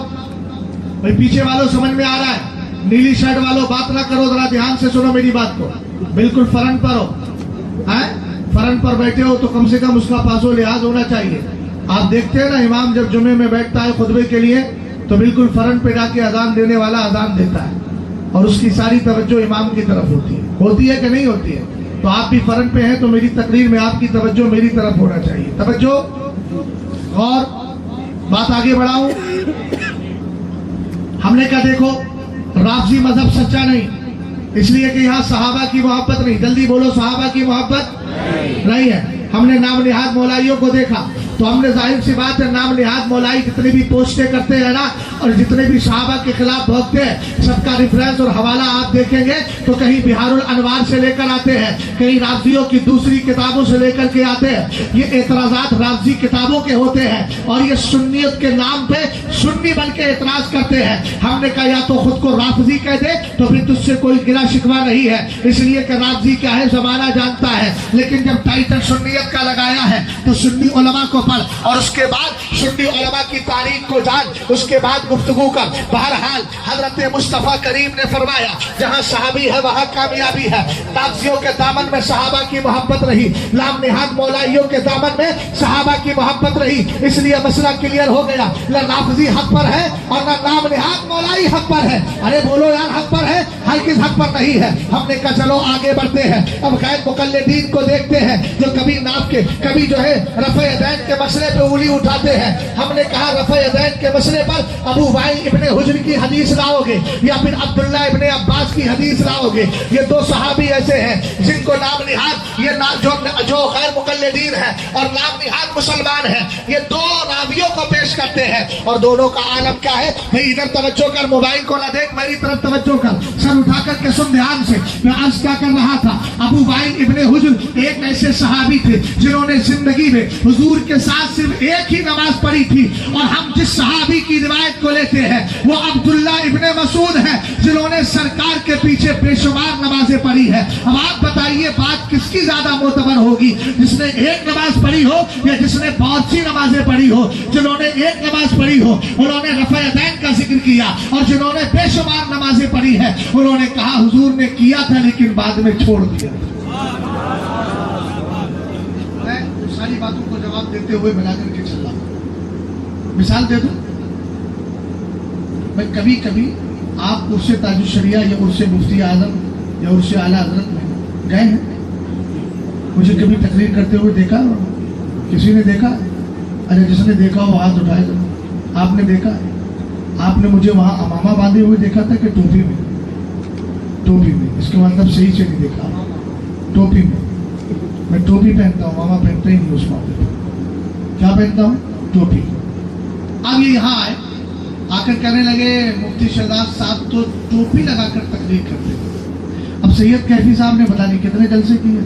भाई पीछे वालों समझ में आ रहा है, नीली शर्ट वालों बात ना करो, जरा ध्यान से सुनो मेरी बात को। बिल्कुल फरन पर हो, फरन पर बैठे हो तो कम से कम उसका पासो लिहाज होना चाहिए। आप देखते हैं ना, इमाम जब जुमे में बैठता है खुतबे के लिए तो बिल्कुल फरन पे जाके अजान देने वाला अजान देता है और उसकी सारी तवज्जो इमाम की तरफ होती है कि नहीं होती है? तो आप भी फरन पे हैं तो मेरी तकरीर में आपकी तवज्जो मेरी तरफ होना चाहिए। तवज्जो और बात आगे बढ़ाऊं। हमने कहा देखो राफजी मजहब सच्चा नहीं, इसलिए कि यहाँ सहाबा की मोहब्बत नहीं। जल्दी बोलो, सहाबा की मोहब्बत नहीं है। हमने नाम निहाद मौलाइयों को देखा तो हमने जाहिर सी बात है नाम निहाद मौलाई जितने भी पोस्टें करते हैं ना और जितने भी सहाबा के खिलाफ भोगते हैं, सबका रेफरेंस और हवाला आप देखेंगे तो कहीं बिहारुल अनवार से लेकर आते हैं, कहीं राफजियों की दूसरी किताबों से लेकर के आते हैं। ये एतराजात राफजी किताबों के होते हैं और ये सुन्नियत के नाम पे सुन्नी बन के एतराज करते हैं। हमने कहा या तो खुद को राफजी कह दे तो फिर तुझसे कोई गिला शिकवा नहीं है, इसलिए कि राफजी क्या है जमाना जानता है। लेकिन जब टाइटल सुन्नियत का लगाया है तो सुन्नी उलमा को पढ़ और उसके बाद सुन्नी उलमा की तारीख को जान, उसके बाद गुफ्तगू कर। बहरहाल हजरत मुस्तफा करीम ने फरमाया जहां सहाबी है वहां कामयाबी है। राफजियों के दामन में सहाबा की मोहब्बत रही, नाम निहाद मौलाइयों के दामन में सहाबा की मोहब्बत रही, इसलिए मसला क्लियर हो गया। न राफजी हक पर है और न नाम निहाद मौलाई हक पर है। अरे बोलो यार, हक पर है, हर किस हक पर नहीं है। हमने कहा चलो आगे बढ़ते हैं। अब गैर मुकल्लिदीन को देखते हैं जो कभी नाप के कभी जो है रफ़े यदैन के मसले पे उंगली उठाते हैं। हमने कहा रफ़े यदैन के मसले पर अबू वाइल इब्ने हुज्र की हदीस लाओगे या फिर अब्दुल्ला इब्ने अब्बास की हदीस लाओगे। ये दो सहाबी ऐसे हैं जिनको नाम निहाद ये जो गैर मुकल्लिदीन है और नाम निहाद मुसलमान है, ये दो रावियों को पेश करते हैं और दोनों का आलम क्या है। भाई इधर तवज्जो कर, मोबाइल को ना देख, मेरी तरफ तवज्जो कर, सर उठा करके सुन ध्यान से। मैं आज क्या कर रहा था, अबू वाइल इब्ने हुज्र एक ऐसे सहाबी थे जिन्होंने जिंदगी में हुजूर के साथ सिर्फ एक ही नमाज पढ़ी थी और हम जिस सहाबी की रिवायत को लेते हैं वो अब्दुल्ला इब्ने मसूद है जिन्होंने सरकार के पीछे बेशुमार नमाजें पढ़ी है। अब आप बताइए बात किसकी ज्यादा मोतबर होगी, जिसने एक नमाज पढ़ी हो या जिसने बहुत सी नमाजें पढ़ी हो। जिन्होंने एक नमाज पढ़ी हो उन्होंने रफ़े यदैन का जिक्र किया और जिन्होंने बेशुमार नमाजें पढ़ी है उन्होंने कहा हुजूर ने किया था लेकिन बाद में छोड़ दिया। सारी बातों को जवाब देते हुए मिला करके चल रहा हूं। मिसाल दे दूं, मैं कभी कभी आप उर्से ताजुल शरिया या उर्से मुफ्ती आजम या उर्से आला हजरत में गए हैं? मुझे कभी तकरीर करते हुए देखा? किसी ने देखा? अरे जिसने देखा वो हाथ उठाए। आपने देखा? आपने मुझे वहां अमामा बांधे हुए देखा था कि टोपी में? टोपी में, इसके मतलब सही से नहीं देखा। टोपी में, मैं टोपी पहनता हूँ, मामा पहनते ही नहीं उस मौके पर। क्या पहनता हूँ? टोपी। अब ये यहाँ आए, आकर कहने लगे मुफ्ती शहजाद साहब तो टोपी लगाकर तकरीर करते थे। अब सैयद कैफी साहब ने पता नहीं कितने जलसे किए,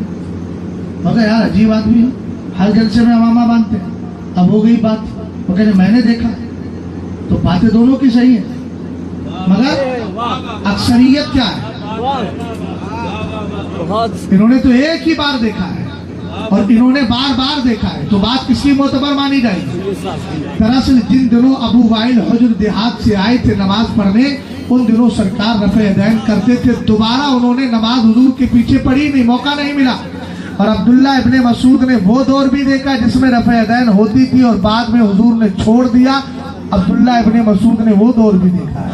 मगर यार अजीब आदमी है, हर जलसे में मामा बांधते हैं। अब हो गई बात, वो कहने मैंने देखा, तो बातें दोनों की सही है मगर अक्सरियत क्या है? इन्होंने तो एक ही बार देखा है और इन्होंने बार बार देखा है, तो बात किसकी मोतबर मानी जाएगी? दरअसल जिन दिनों अबू वाइल हुज्र देहात से आए थे नमाज पढ़ने, उन दिनों सरकार रफ़े यदैन करते थे। दोबारा उन्होंने नमाज हुजूर के पीछे पढ़ी नहीं, मौका नहीं मिला। और अब्दुल्ला इब्ने मसूद ने वो दौर भी देखा जिसमें रफ़े यदैन होती थी और बाद में हुजूर ने छोड़ दिया। अब्दुल्ला इब्ने मसूद ने वो दौर भी देखा है।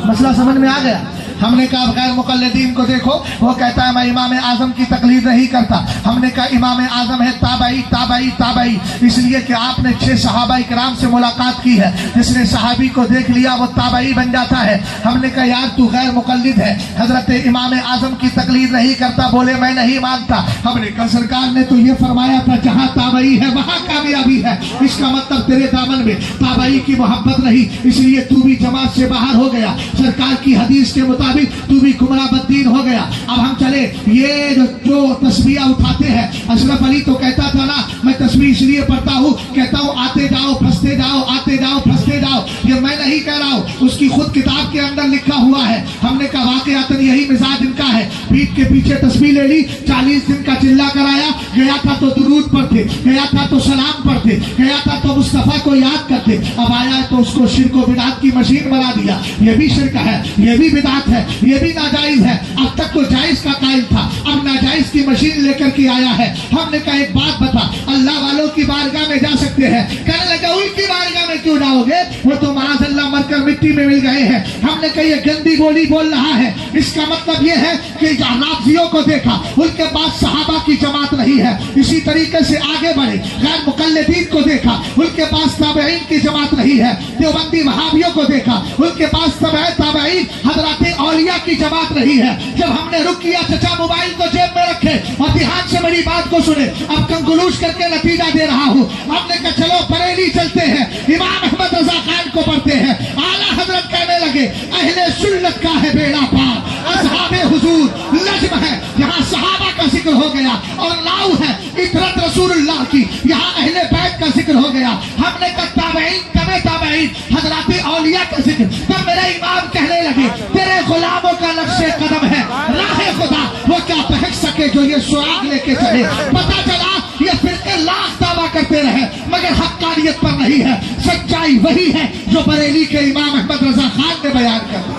मसला समझ में आ गया? हमने कहा गैर मुकल्लिदीन को देखो, वो कहता है मैं इमाम आजम की तकलीद नहीं करता। हमने कहा इमाम आजम है ताबई ताबई ताबई, इसलिए कि आपने 6 सहाबा इकराम से मुलाकात की है, जिसने सहाबी को देख लिया वो ताबई बन जाता है। हमने कहा यार तू गैर मुकल्लिद है, हजरत इमाम आजम की तकलीद नहीं करता। बोले मैं नहीं मानता। हमने कहा सरकार ने तो ये फरमाया था जहाँ ताबई है वहाँ कामयाबी है, इसका मतलब तेरे दामन में ताबई की मोहब्बत रही, इसलिए तू भी जमात से बाहर हो गया। सरकार की हदीस के मुताबिक मुताबिक तू भी गुमराह बद्दीन हो गया। अब हम चले, ये जो तस्बीह उठाते हैं, अशरफ अली तो कहता था ना, मैं तस्बीह इसलिए पढ़ता हूँ, कहता हूँ आते जाओ फंसते जाओ, आते जाओ फंसते जाओ। ये मैं नहीं कह रहा हूँ, उसकी खुद किताब के अंदर लिखा हुआ है। हमने कहा वाकयातन यही मिजाज इनका है, पीठ के पीछे तस्बीह ले ली, 40 दिन का चिल्ला कराया, गया था तो दुरूद पढ़ते, गया था तो सलाम पढ़ते, गया था तो मुस्तफा को याद करते, अब आया तो उसको शिर्क व बिदात की मशीन बना दिया। ये भी शिर्क है, ये भी बिदात है, ये भी नाजायज है। अब तक तो जायज का कायल था, अब नाजायज की मशीन लेकर के आया है। हमने कहा एक बात बता, अल्लाह वालों की बारगाह में जा सकते हैं? कहने लगा उनकी बारगाह में क्यों जाओगे, वो तो माज़अल्लाह मरकर मिट्टी में मिल गए हैं। हमने कहा ये गंदी बोली बोल रहा है, इसका मतलब ये है कि नाज़ियों को देखा, उनके पास सहाबा की जमात नहीं है। इसी तरीके से आगे बढ़े, गैर मुकल्लिदीन को देखा, उनके पास ताबईन की जमात नहीं है। देवबंदी वहाबियों को देखा, उनके पास ताबईन हजरत औलिया की जमात नहीं है। जब हमने रुक किया, चचा मोबाइल को जेब में रखे और ध्यान से मेरी बात को सुने, अब कंक्लूज करके नतीजा दे रहा हूँ। हमने कहा चलो बरेली चलते हैं, इमाम अहमद रजा खान को पढ़ते हैं। आला हजरत कहने लगे अहले सुन्नत का है बेड़ा पार, असहाबे हुजूर लज्म है, यहाँ सहाबा का जिक्र हो गया, और लाऊ है इतरत रसूलुल्लाह की, यहाँ अहले बैत का जिक्र हो गया। हमने कहा ताबईन तबे ताबईन हजरत औलिया का जिक्र। तब मेरे इमाम कहने लगे तेरे गुलामों का नक्शे कदम है राहे खुदा, वो क्या पहच सके जो ये सुराग लेके चले। पता चला ये फिरके लाख दावा करते रहे मगर हक्कानियत पर नहीं है। सच्चाई वही है जो बरेली के इमाम अहमद रजा खान ने बयान कर दी।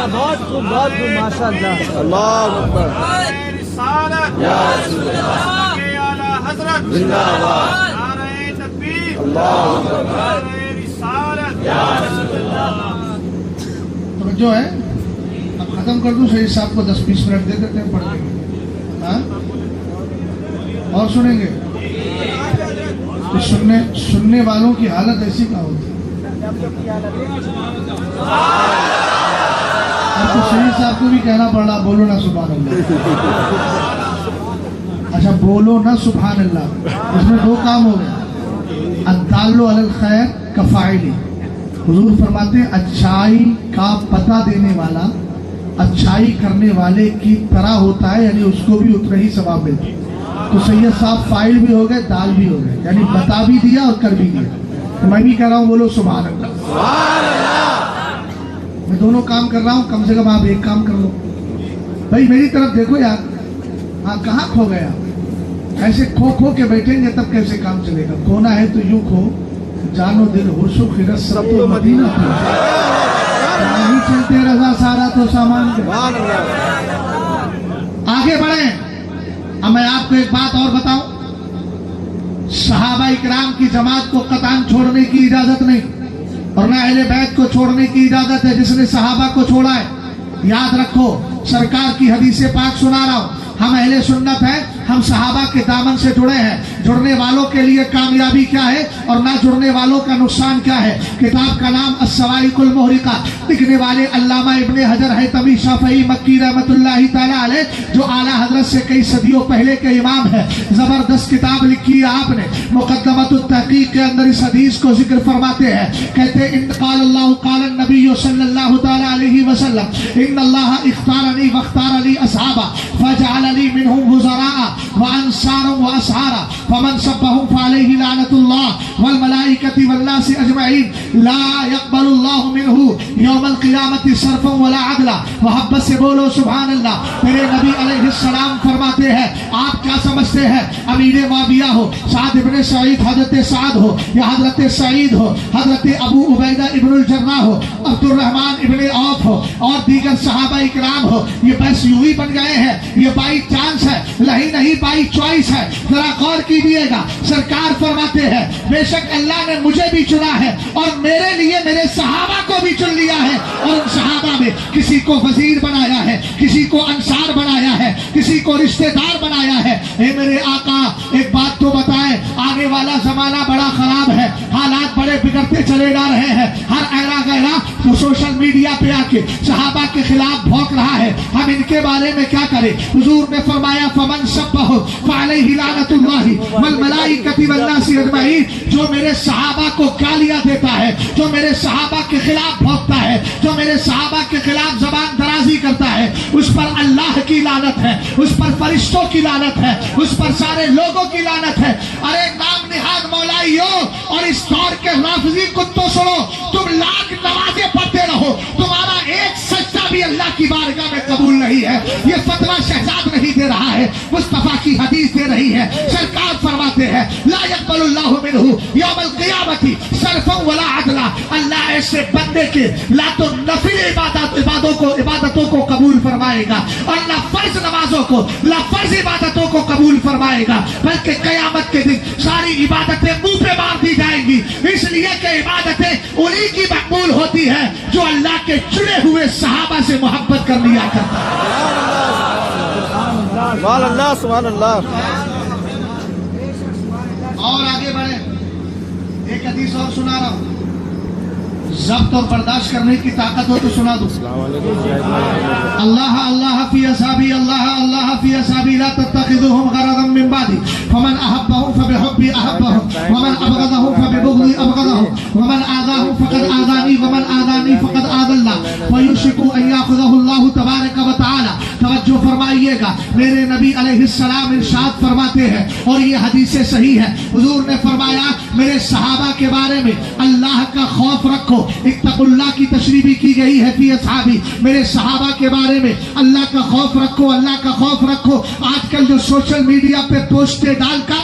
बहुत खूब माशाअल्लाह। अल्लाहु अकबर। रिसालत या रसूल अल्लाह के आला हजरत जिंदाबाद। नारे तकबीर अल्लाहु अकबर। नारे रिसालत या रसूल अल्लाह। तो जो है अब खत्म कर दूं, शहीद साहब को 10-20 मिनट दे देते हैं पढ़ के, हाँ? और सुनेंगे तो सुनने वालों की हालत ऐसी क्या होती है। अब तो शहीद साहब को भी कहना पड़ रहा बोलो ना सुभान अल्लाह। अच्छा बोलो ना सुभान अल्लाह, इसमें दो काम हो गए, अद्दाल्लु अलल खैर कफ़ाइली। हुजूर फरमाते हैं अच्छाई का पता देने वाला अच्छाई करने वाले की तरह होता है, यानी उसको भी उतना ही सवाब मिलता है। तो सैयद साहब फाइल भी हो गए, दाल भी हो गए, यानी बता भी दिया और कर भी दिया। तो मैं भी कह रहा हूँ बोलो सुभान अल्लाह। मैं दोनों काम कर रहा हूँ, कम से कम आप एक काम कर लो। भाई मेरी तरफ देखो यार, हाँ कहाँ खो गया? ऐसे खो खो के बैठेंगे तब कैसे काम चलेगा? खोना है तो यूं खो, जानो दिल हुर्शु खिरत सब तो मदीना नहीं चलते रजा सारा तो सामान। आगे बढ़े। अब मैं आपको एक बात और बताऊं, सहाबा इकराम की जमात को कतान छोड़ने की इजाजत नहीं, और न अहले बैत को छोड़ने की इजाजत है। जिसने सहाबा को छोड़ा है, याद रखो सरकार की हदीसे पाक सुना रहा हूं, हम अहले सुन्नत हैं, हम सहाबा के दामन से जुड़े हैं। जुड़ने वालों के लिए कामयाबी क्या है और ना जुड़ने वालों का नुकसान क्या है। किताब का नाम अस्सवाइकुल मुहरिका, लिखने वाले अल्लामा इब्ने हजर हैतमी शाफई मक्की रहमतुल्लाहि तआला अलैह, जो आला हजरत से कई सदियों पहले के इमाम है। जबरदस्त किताब लिखी है आपने। मुक़द्दमतुत तहक़ीक़ के अंदर इस हदीस को जिक्र फरमाते हैं, कहते इन क़ाल अल्लाहु क़ाल नबी सल्लल्लाहु तआला अलैहि वसल्लम इन्नल्लाह इख्तारनी वख्तारली असहाबा फजअलनी मिनहुम वज़रा'a व अंसारा व असहारा फमन सब्बहुम फअलैहि लानतुल्लाह वल मलाइकति वल नास अजमईन ला यक़बलुल्लाहु मिनहु यौमल क़ियामति सर्फ़न वला अदला। मोहब्बत से बोलो सुभान अल्लाह। मेरे नबी अलैहिस्सलाम फरमाते हैं, आप क्या समझते हैं अमीर मुआविया हो, साद इब्ने सईद हजरत साद हो, या हजरत सईद हो, हजरत अबू उबैदा इब्नुल जर्राह हो, अब्दुर्रहमान इब्ने औफ हो और दीगर सहाबा इकराम हो, ये बस यूं ही बन गए हैं। ये बाई चांस है, नहीं नहीं बाई चॉइस है। जरा गौर कीजिएगा, सरकार फरमाते हैं बेशक अल्लाह ने मुझे भी चुना है और मेरे लिए मेरे सहाबा को भी चुन लिया है, और उन सहाबा में किसी को वजीर बनाया है, किसी को अंसार बनाया है, किसी को रिश्तेदार बनाया है। ए मेरे आका एक बात तो बताएं, आने वाला जमाना बड़ा खराब है, हालात बड़े बिगड़ते चले जा रहे हैं। हर ऐरा गैरा तो सोशल मीडिया पे आके सहाबा के खिलाफ भौंक रहा है, हम इनके बारे में क्या करें? हुजूर ने फरमाया फमन सब्बहु फअलैहि लानतुल्लाहि वल मलाइकति वल नासि अजमईन, जो मेरे सहाबा को गालियां देता है, जो मेरे सहाबा کے خلاف بھونکتا ہے, جو میرے صحابہ کے خلاف زبان درازی کرتا ہے, اس پر اللہ کی لعنت ہے, اس پر فرشتوں کی لعنت ہے, اس پر سارے لوگوں کی لعنت ہے. ارے نام نہاد مولائیوں اور اس دور کے رافضی کتوں سنو, تم لاکھ نمازیں پڑھتے رہو, تمہارا ایک سجدہ بھی اللہ کی بارگاہ میں قبول نہیں ہے. یہ فتویٰ شہزاد نہیں دے رہا ہے, مصطفیٰ کی حدیث دے رہی ہے. سرکار فرماتے ہیں لا يقبل اللہ منہ یوم القیامت صرفا ولا عدلا. اللہ ایسے بندے کے لا تو نفل عبادتوں کو قبول فرمائے گا, اور نہ فرض نمازوں کو, نہ فرض عبادتوں کو قبول فرمائے گا, بلکہ قیامت کے دن ساری عبادتیں منہ پہ مار دی جائیں گی. اس لیے کہ عبادتیں انہی کی مقبول ہوتی ہے جو اللہ کے چنے ہوئے صحابہ سے محبت کر لیا کرتا ہے. سبحان اللہ سبحان اللہ. اور آگے بڑھے, ایک حدیث اور سنا رہا ہوں, ضبط اور برداشت کرنے کی طاقت ہو تو سنا دو. اللہ اللہ فی اصحابی, اللہ اللہ فی اصحابی, لا تتخذوهم غرضا من بعدی, فمن احبهم فبحبی احبهم, ومن ابغضهم فببغضی ابغضهم, ومن آذاهم فقد آذانی, ومن آذانی فقد آذى الله, فیوشک ان یاخذه اللہ تبارک و تعالی. توجہ فرمائیے گا, میرے نبی علیہ السلام ارشاد فرماتے ہیں, اور یہ حدیث صحیح ہے, حضور نے فرمایا میرے صحابہ کے بارے میں اللہ کا خوف رکھو. اتقوا اللہ کی تشریح بھی کی گئی ہے فی اصحابی, میرے صحابہ کے بارے میں اللہ کا خوف رکھو, اللہ کا خوف رکھو. آج کل جو سوشل میڈیا پہ پوسٹیں ڈال کر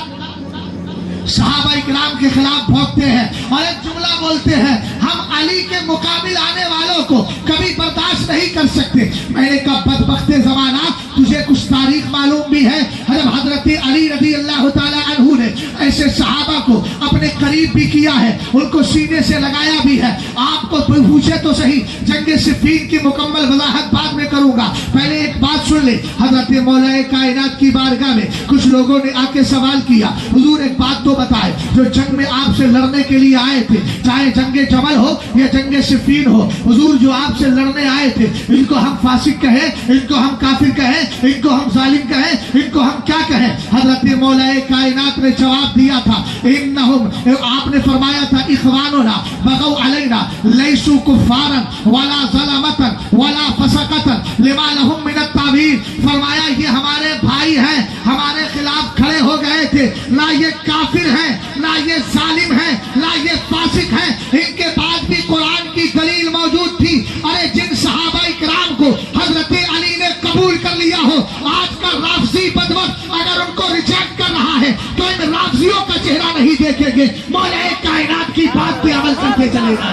صحابہ اکرام کے خلاف بھونکتے ہیں اور ایک جملہ بولتے ہیں, ہم علی کے مقابل آنے والوں کو کبھی برداشت نہیں کر سکتے. میں نے کہا بدبخت زمانہ, تجھے کچھ تاریخ معلوم بھی ہے؟ حضرت علی رضی اللہ تعالی عنہ نے ایسے صحابہ کو اپنے قریب بھی کیا ہے, ان کو سینے سے لگایا بھی ہے. آپ کو پوچھے تو صحیح, جنگ صفین کی مکمل وضاحت بعد میں کروں گا, پہلے ایک بات سن لے. حضرت مولا کائنات کی بارگاہ میں کچھ لوگوں نے آ کے سوال کیا, حضور ایک بات تو بتائے, جو جنگ میں آپ سے لڑنے کے لیے آئے تھے, چاہے جنگ جمل ہو یا جنگ صفین ہو, حضور جو آپ سے لڑنے آئے تھے, ان کو ہم فاسق کہیں, ان کو ہم کافر کہیں, ان کو ہم ظالم کہیں, ان کو ہم کیا کہیں؟ حضرت مولا کائنات نے جواب دیا تھا, انہم, آپ نے فرمایا تھا اخواننا بغوا علینا لیسوا کفارا ولا ظلمتا ولا فسقتا لما لهم من التعبیر. فرمایا یہ ہمارے بھائی ہیں, ہمارے خلاف کھڑے ہو گئے تھے, نہ یہ کافر ہیں, نہ یہ ظالم ہیں, نہ یہ فاسق ہیں. ان کے بعد بھی قرآن کی دلیل موجود تھی. ارے جن صحابہ اکرام کو حضرت علی نے قبول کر لیا ہو, آج کا رافضی بدبخت اگر ان کو ریجیکٹ کر رہا ہے تو ان رافضیوں کا چہرہ نہیں دیکھیں گے, مولا کائنات کی بات پہ عمل کرتے چلے گا.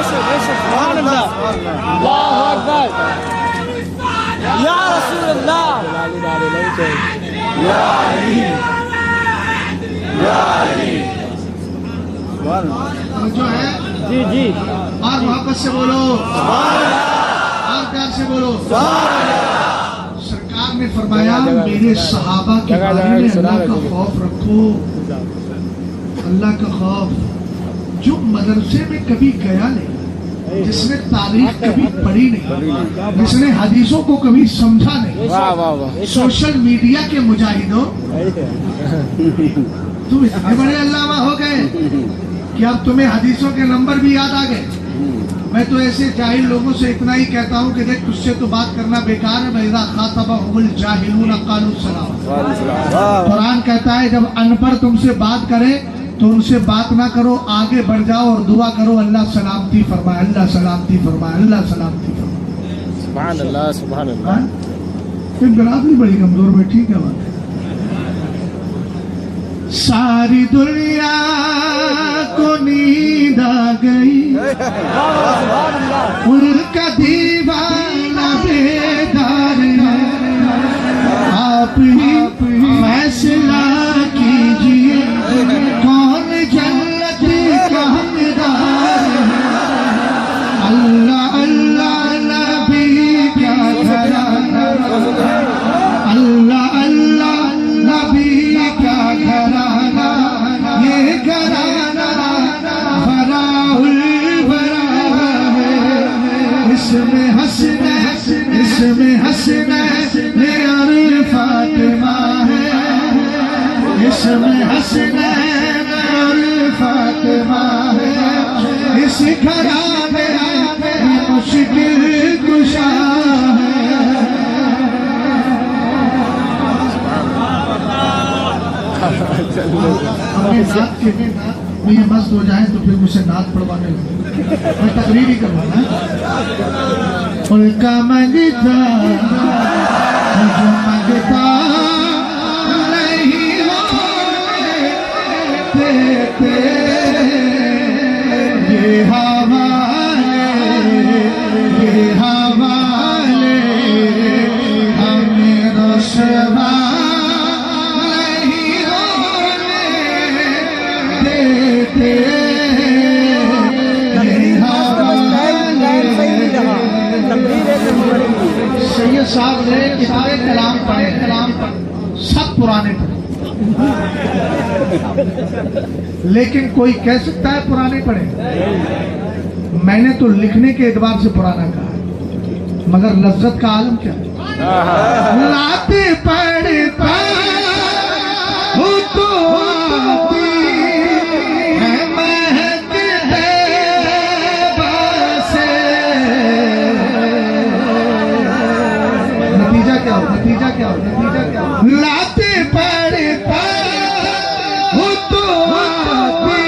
سبحان اللہ. اللہ اکبر. یا رسول اللہ. یا علی یا علی. جو ہے جی جی, اور محبت سے بولو, اور پیار سے بولو. سرکار نے فرمایا میرے صحابہ کے بارے میں اللہ کا خوف رکھو, اللہ کا خوف. جو مدرسے میں کبھی گیا نہیں, جس نے تاریخ کبھی پڑھی نہیں, جس نے حدیثوں کو کبھی سمجھا نہیں, سوشل میڈیا کے مجاہدوں, تم اتنے بڑے علامہ ہو گئے کہ اب تمہیں حدیثوں کے نمبر بھی یاد آ گئے. میں تو ایسے جاہل لوگوں سے اتنا ہی کہتا ہوں کہ دیکھ, تجھ سے تو بات کرنا بیکار ہے. وَإِذَا خَاطَبَهُمُ الْجَاهِلُونَ قَالُوا سَلَامًا. قرآن کہتا ہے جب ان پڑھ تم سے بات کرے تو ان سے بات نہ کرو, آگے بڑھ جاؤ اور دعا کرو اللہ سلامتی فرمائے, اللہ سلامتی فرمائے, اللہ سلامتی فرمائے. سبحان اللہ سبحان اللہ. پھر برادری بڑی کمزور بیٹھی, کیا بات ہے؟ ساری دنیا کو نیند آ گئی, ان کا دیوانہ بیدار ہے, آپ ہی فیصلہ کیجئے کون جنت کا حقدار ہے. اللہ اللہ نبی کا گھرانہ, اللہ اللہ نبی کا گھرانہ, یہ گھرانہ براء البراء ہے. اس میں حسنین, اس میں حسنین اور فاطمہ ہے, اس میں حسنین اور فاطمہ ہے, اس اس گھرانے میں مشکل کشا ہے. اپنی نعت کے میں یہ مست ہو جائیں تو پھر مجھ سے نعت پڑھوانے لگے. میں تقریر ہی کروانا ہے. ان کا منگتا جو منگتا نہیں ہونے دیتے یہ حوالے ہمیں رسوا نہیں ہونے دیتے یہ حوالے. سید صاحب نے اتنے کلام پڑھے سب پرانے پڑھے لیکن کوئی کہہ سکتا ہے پرانے پڑھے؟ میں نے تو لکھنے کے اعتبار سے پرانا کہا ہے مگر لذت کا عالم کیا ہے؟ لاتے پڑھتا ہوں تو آتی ہے مہک طیبہ سے. نتیجہ کیا ہو؟ لاتے پڑھتا ہوں تو آتی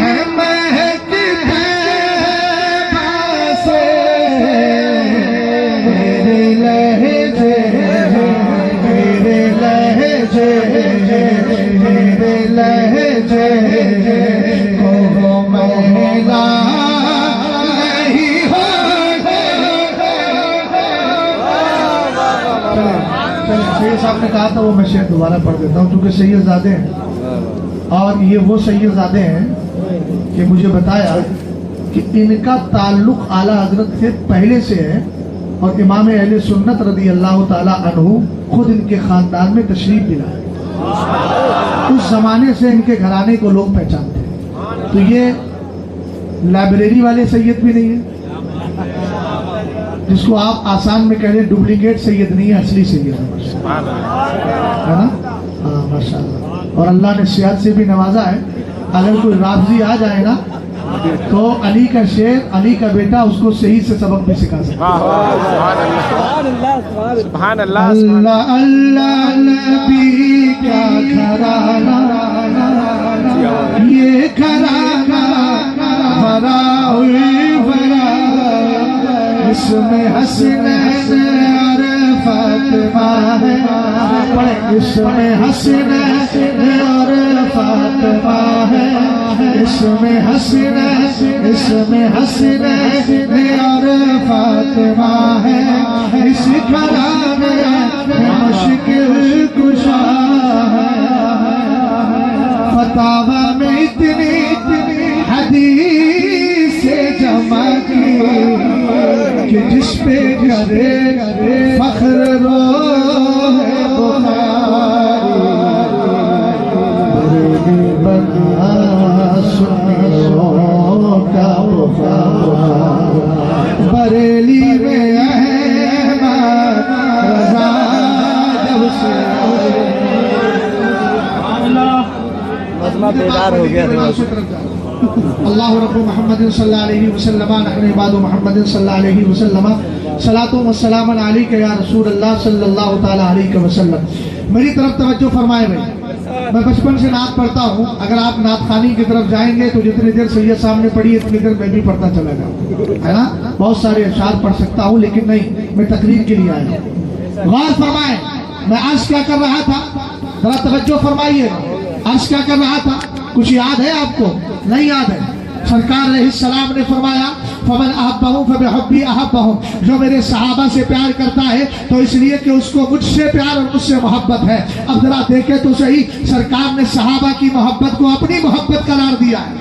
ہے مہک طیبہ سے. میرے لہجے کو میلا نہیں ہو. سید صاحب نے کہا تھا وہ میں شعر دوبارہ پڑھ دیتا ہوں کیونکہ سید زادے ہیں اور یہ وہ سید زادے ہیں کہ مجھے بتایا کہ ان کا تعلق اعلیٰ حضرت سے پہلے سے ہے اور امام اہل سنت رضی اللہ تعالیٰ عنہ خود ان کے خاندان میں تشریف بھی لائے. اس زمانے سے ان کے گھرانے کو لوگ پہچانتے ہیں. تو یہ لائبریری والے سید بھی نہیں ہے جس کو آپ آسان میں کہہ لیں ڈپلیکیٹ سید نہیں ہے, اصلی سید ہے نا. ہاں ماشاء اللہ. اور اللہ نے صحت سے بھی نوازا ہے. اگر کوئی رافضی آ جائے نا تو علی کا شعر, علی کا بیٹا اس کو صحیح سے سبق بھی سکھا سکتا ہے. سبحان اللہ. اللہ اللہ نبی کا گھرانہ یہ گھرانہ برا اس میں حسنین اور فاطمہ ہے. اس میں حسنین اور فاطمہ ہے. اس میں حسنین اور فاطمہ ہے. اس گھرانے میں مشکل کشا ہے. فتاوی میں اتنی حدیث جمع کی کہ جس پہ کرے فخر رو ہے بخاری. بنا سنیوں کا بخاری بریلی میں احمد رضا جب سے بیدار ہو گیا. اللہ رب محمد صلی اللہ علیہ وسلم نحن عباد محمد صلی اللہ علیہ وسلم صلاۃ و سلام علیک یا رسول اللہ صلی اللہ تعالی علیہ وسلم. میری طرف توجہ فرمائے بھائی. میں بچپن سے نعت پڑھتا ہوں. اگر آپ نعت خوانی کی طرف جائیں گے تو جتنی دیر سید صاحب نے پڑھی اتنی دیر میں بھی پڑھتا چلا جاؤں ہے نا. بہت سارے اشعار پڑھ سکتا ہوں لیکن نہیں, میں تقریر کے لیے آیا ہوں. غور فرمائیں میں عرض کیا کر رہا تھا, ذرا توجہ فرمائیے. عرض کیا کر رہا تھا کچھ یاد ہے آپ کو؟ نہیں یاد ہے. سرکار علیہ السلام نے فرمایا فمن احبہم فبحبی احبہم. جو میرے صحابہ سے پیار کرتا ہے تو اس لیے کہ اس کو مجھ سے پیار اور مجھ سے محبت ہے. اب ذرا دیکھیں تو صحیح, سرکار نے صحابہ کی محبت کو اپنی محبت قرار دیا ہے.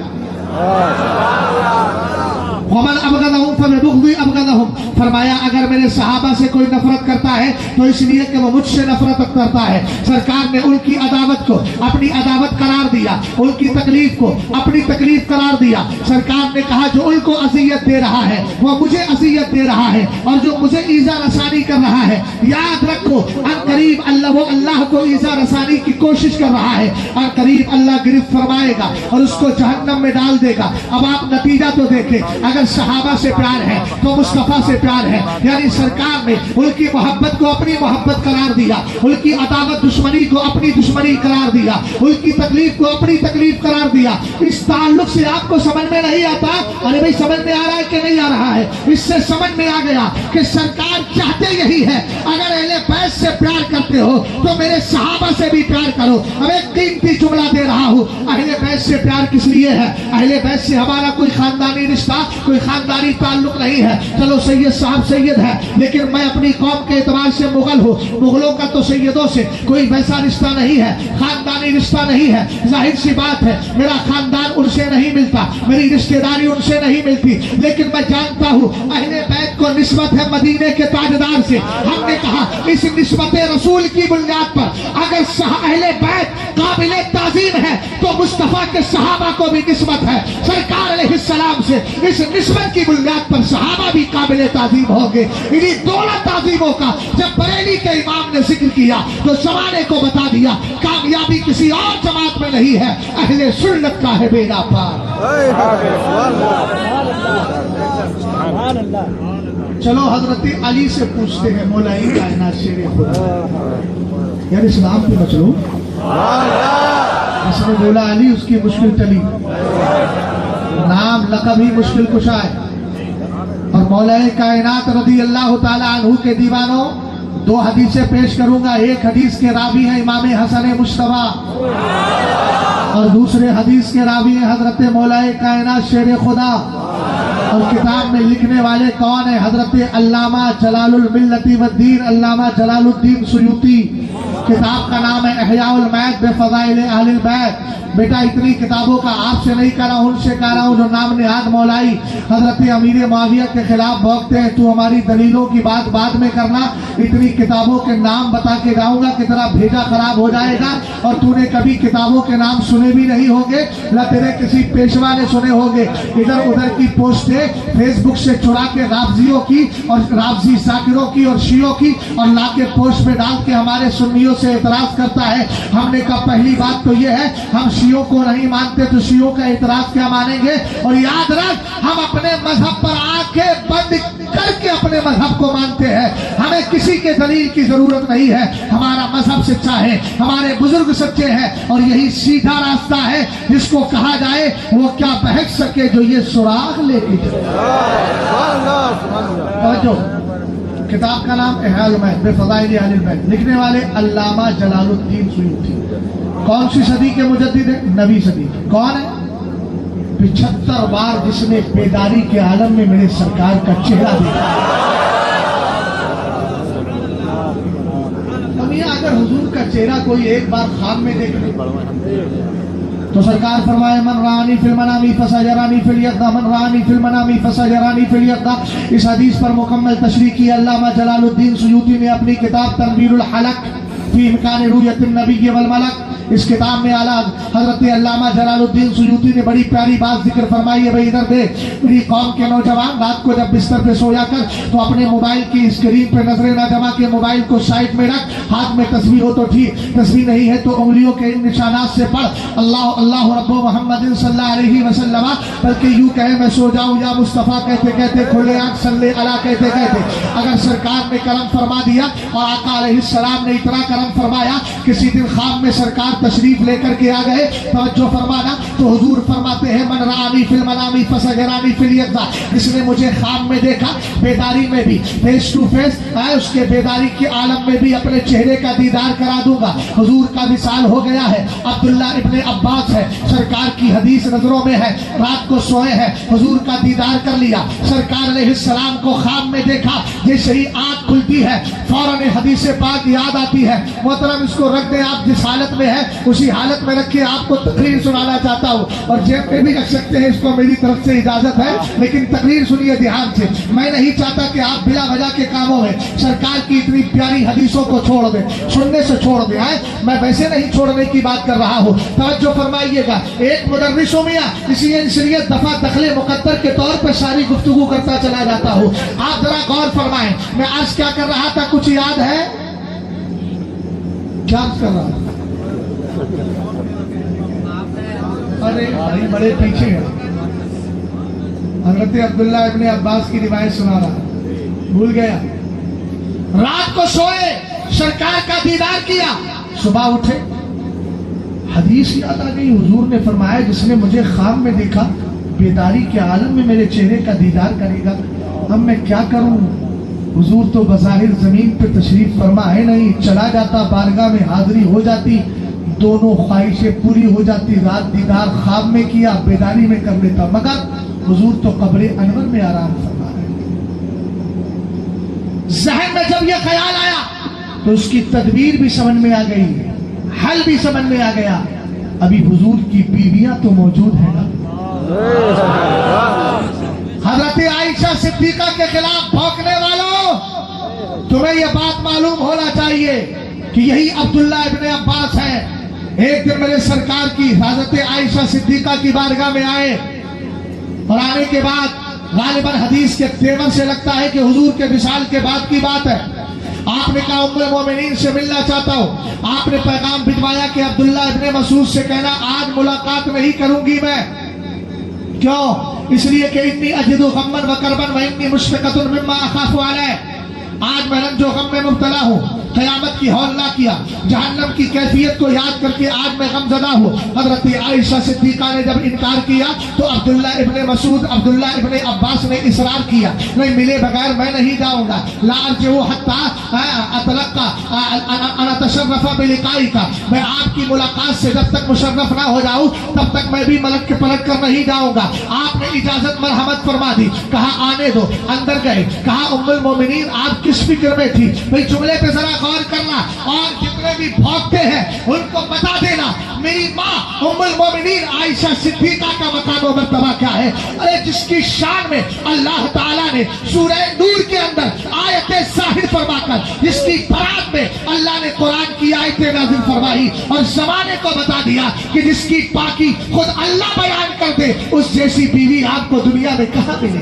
ومن ابغضہم फबिबुग़्ज़ी अबग़ज़हुम, फरमाया अगर मेरे सहाबा से कोई नफरत करता है तो इसलिए कि वो मुझसे नफरत करता है। सरकार ने उनकी अदावत को अपनी अदावत करार दिया, उनकी तकलीफ को अपनी तकलीफ करार दिया। सरकार ने कहा जो उनको अज़ियत दे रहा है वो मुझे अज़ियत दे रहा है, और जो मुझे ईज़ा रसानी कर रहा है, याद रखो अनकरीब अल्लाह को ईज़ा रसानी की कोशिश कर रहा है, और करीब अल्लाह गिरफ्त फरमाएगा और उसको जहन्नम में डाल देगा। अब आप नतीजा तो देखें, अगर सहाबा से प्यार है तो मुस्तफा से प्यार है, यानी सरकार ने उनकी मोहब्बत को अपनी मोहब्बत करार दिया, उनकी अदावत दुश्मनी को अपनी दुश्मनी करार दिया, उनकी तकलीफ को अपनी तकलीफ करार दिया। इस ताल्लुक से आपको समझ में नहीं आता, अरे भाई समझ में आ रहा है कि नहीं आ रहा है? इससे समझ में आ गया कि सरकार चाहते यही है, अगर अहले बैत से प्यार करते हो तो मेरे सहाबा से भी प्यार करो। अब एक कीमती जुमला दे रहा हूँ, अहले बैत से प्यार किस लिए है? अहले बैत से हमारा कोई खानदानी रिश्ता, कोई खानदानी ताल्लुक नहीं है। चलो सैयद साहब सैयद है, लेकिन मैं अपनी कौम के एतबार से मुगल हूँ, मुगलों का तो सैयदों से कोई वैसा रिश्ता नहीं है, खानदानी रिश्ता नहीं है। जाहिर सी बात है मेरा खानदान उनसे नहीं मिलता, मेरी रिश्तेदारी उनसे नहीं मिलती, लेकिन मैं जानता हूँ अहले बैत को निस्बत है मदीने के ताजदार से। हमने कहा इस निस्बत रसूल की बुनियाद पर अगर अहले बैत काबिले ताज़ीम है तो मुस्तफा के सहाबा को भी निस्बत है सरकार अलैहिस्सलाम से। इस निस्बत की बुनियाद पर सहाबा भी काबिले ताज़ीम होंगे। इन्हीं दोनों ताज़ीमों का जब बरेली के इमाम ने जिक्र किया तो ज़माने को बता दिया कामयाबी किसी और जमात में नहीं है, अहले सुन्नत का है बेड़ा पार। चलो हजरत अली से पूछते हैं, मौलाई कायनात शेर खुदा, यार इस्लाम की मसलूम इसने बोला अली, उसकी मुश्किल टली, नाम लक़ब ही मुश्किल कुशा है। और मौलाई कायनात रज़ी अल्लाह ताला अन्हु के दीवानों, दो हदीसें पेश करूंगा। एक हदीस के रावी हैं इमाम हसन मुश्तबा, और दूसरे हदीस के रावी हैं हजरत मौलाई कायनात शेर खुदा। और किताब में लिखने वाले कौन है? हजरत अल्लामा जलालुल मिल्लती वद्दीन अल्लामा जलालुद्दीन सुयूती। किताब का नाम है इहयाउल मौत बिफ़ज़ाइल अहलिल बैत। बेटा इतनी किताबों का आपसे नहीं कह रहा हूं, उनसे कह रहा हूं जो नाम निहाद मौलाई हजरत अमीर मुआविया के खिलाफ भौंकते हैं। तू हमारी दलीलों की बात बाद में करना, इतनी किताबों के नाम बता के जाऊंगा कि तेरा भेजा खराब हो जाएगा, और तूने कभी किताबों के नाम सुने भी नहीं होंगे, न तेरे किसी पेशवा ने सुने होंगे। इधर उधर की पोस्टें फेसबुक से चुरा के राफजियों की और राफजी जाकिरों की और शियों की और लाके पोस्ट में डाल के हमारे सुन्नियों से एतराज करता है। हमने कहा पहली बात तो यह है हम शियों को नहीं मानते तो शियों का एतराज क्या मानेंगे। और याद रख हम अपने मजहब पर आंखें बंद करके अपने मजहब को मानते हैं, हमें किसी के दलील की जरूरत नहीं है। हमारा मजहब सच्चा है, हमारे बुजुर्ग सच्चे हैं, और यही सीधा रास्ता है जिसको कहा जाए वो क्या बहक सके जो ये सुराग लेके जाए। किताब का नाम इहयाउल मौत बिफ़ज़ाइल अहलिल बैत, लिखने वाले अल्लामा जलालुद्दीन सुयूती। कौन सी सदी के मुजद्दिद है? नबी सदी। कौन है? 75 बार जिसने बेदारी के आलम में मेरे सरकार का चेहरा देखा। अगर हुजूर का चेहरा कोई एक बार ख्वाब में देख ले तो सरकार फरमाए मन रानी फिल मनामी फसजरानी फिल यक़ज़ा, मन रानी फिल मनामी फसजरानी फिल यक़ज़ा। इस हदीस पर मुकम्मल तशरीह की अल्लामा जलालुद्दीन सुयूती ने अपनी किताब तनवीरुल हलक फी इम्कान रुयतिन नबी वल मलक। इस किताब में आला हजरत अल्लामा जलालुद्दीन सुयूती ने बड़ी प्यारी बात जिक्र फरमाई है। भाई इधर देख, मेरी कौम के नौजवान रात को जब बिस्तर पे सोया कर तो अपने मोबाइल की स्क्रीन पे नजरें ना जमा के मोबाइल को साइड में रख, हाथ में तस्बीह हो तो ठीक, तस्बीह नहीं है तो उंगलियों के इन निशानात से पढ़ अल्लाह अल्लाह रब्बु मुहम्मदिन सल्लल्लाहु अलैहि वसल्लम, बल्कि यूं कहे मैं सो जाऊं या मुस्तफ़ा कहते कहते खुले आंख सल्ले अला कहते कहते। अगर सरकार ने करम फरमा दिया और आका अलैहिस्सलाम ने इतना करम फरमाया किसी दिन ख्वाब में सरकार तशरीफ लेकर के आ गए, तवज्जो फरमाना, तो हुजूर फरमाते हैं मन रानी फिल मनामी फसजरानी फिल यक़ज़ा। जिसने मुझे ख्वाब में देखा, बेदारी में भी, फेस टू फेस है, उसके बेदारी के आलम में भी अपने चेहरे का दीदार करा दूंगा। हुजूर का विसाल हो गया है। अब्दुल्ला इब्ने अब्बास है, सरकार की हदीस नजरों में है, रात को सोए हैं, हुजूर का दीदार कर लिया, सरकार अलैहिस्सलाम को ख्वाब में देखा। जैसे ही आंख खुलती है फौरन हदीस पाक याद आती है। मोहतरम इसको रख दे, आप जिस हालत में है उसी हालत में रखे आपको तकरीर सुनाना चाहता हूँ, और जेब में भी रख सकते हैं, इसको मेरी तरफ से इजाजत है, लेकिन तकरीर सुनिए ध्यान से। मैं नहीं चाहता कि आप बिला वजह के कामों में सरकार की इतनी प्यारी हदीसों को छोड़ दें, सुनने से छोड़ दें। मैं वैसे नहीं छोड़ने की बात कर रहा हूँ, तवज्जो फरमाइएगा। एक मुदर्रिस हूँ मियाँ, इसलिए दफा दखले मुकद्दर के तौर पर सारी गुफ्तगू करता चला जाता हूँ। आप जरा गौर फरमाएं, मैं आज क्या कर रहा था, कुछ याद है? क्या कर रहा था? अरे भाई बड़े पीछे हैं। हज़रत अब्दुल्ला इब्ने अब्बास की रिवायत सुना रहा, भूल गया। रात को सोए, सरकार का दीदार किया, सुबह उठे, हदीस याद आ गई। हुजूर ने फरमाया, जिसने मुझे ख्वाब में देखा, बेदारी के आलम में मेरे चेहरे का दीदार करेगा। अब मैं क्या करूं? हुजूर तो बज़ाहिर जमीन पे तशरीफ फरमा है नहीं, चला जाता, बारगाह में हाजिरी हो जाती, दोनों ख्वाहिशें पूरी हो जाती। रात दीदार ख्वाब में किया, बेदारी में कर लेता, मगर हुजूर तो कब्र अनवर में आराम फरमा रहे। जहन में जब यह ख्याल आया तो उसकी तदबीर भी समझ में आ गई, हल भी समझ में आ गया। अभी हुजूर की बीवियां तो मौजूद है ना। हजरत आयशा सिद्दीका के खिलाफ भौंकने वालों, तुम्हें यह बात मालूम होना चाहिए कि यही अब्दुल्ला इब्ने अब्बास है। एक दिन मेरे सरकार की हजरत आयशा सिद्दीका की बारगाह में आए, और आने के बाद गालिबन हदीस के तेवर से लगता है कि हुजूर के विशाल के बाद की बात है। आपने कहा उम्मुल मोमिनीन से मिलना चाहता हूं। आपने पैगाम भिजवाया कि अब्दुल्ला इब्ने मसूद से कहना आज मुलाकात नहीं करूंगी मैं। क्यों? इसलिए कि इतनी अजिदु गम्मन व करबन व इन्नी मुश्फिकतुन मिम्मा अखाफु अलैह, आज मैं रंजो गम में मुब्तला हूँ। क़यामत की हौल ना किया, जहन्नम की कैफियत को याद करके आज मैं गमज़दा हूँ। हज़रत आयशा सिद्दीक़ा ने जब इनकार किया तो अब्दुल्ला इब्ने मसूद, अब्दुल्ला इब्ने अब्बास ने इसरार किया, नहीं मिले बगैर मैं नहीं जाऊँगा। ला अर्जिउ हत्ता अतलक्का अना तशर्रफ़ा बिलिक़ाइका, मैं आपकी मुलाकात से जब तक मुशर्रफ ना हो जाऊँ तब तक मैं भी मलक के पलट कर नहीं जाऊँगा। आपने इजाज़त मरहमत फरमा दी, कहा आने दो। अंदर गए, कहा उम्मुल मोमिनीन आप किस फिक्र में थी? भाई जुमले पे जरा गौर करना, और जितने भी भौंकते हैं उनको बता देना मेरी माँ उम्मुल मोमिनीन आयशा सिद्दीका का मकाम व मर्तबा क्या है। अरे जिसकी शान में अल्लाह ताला ने सूरह नूर के अंदर आयतें ज़ाहिर फरमाकर, जिसकी बरात में अल्लाह ने कुरान की आयतें नाज़िल फरमाई, और ज़माने को बता दिया कि जिसकी पाकी खुद अल्लाह बयान कर दे, उस जैसी बीवी आपको दुनिया में कहाँ मिलेगी?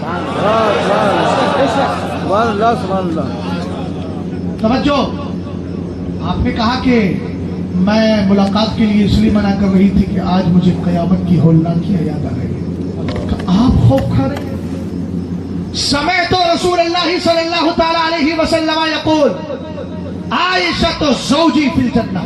तवज्जो। आपने कहा कि मैं मुलाकात के लिए इसलिए मना कर रही थी कि आज मुझे क़यामत की हौलनाकियां याद आ रही है। आप खौफ खा रहे हैं। समय तो रसूलुल्लाह सल्लल्लाहु तआला अलैहि वसल्लम यक़ूल आयशा तो ज़ौजी फिल जन्नह।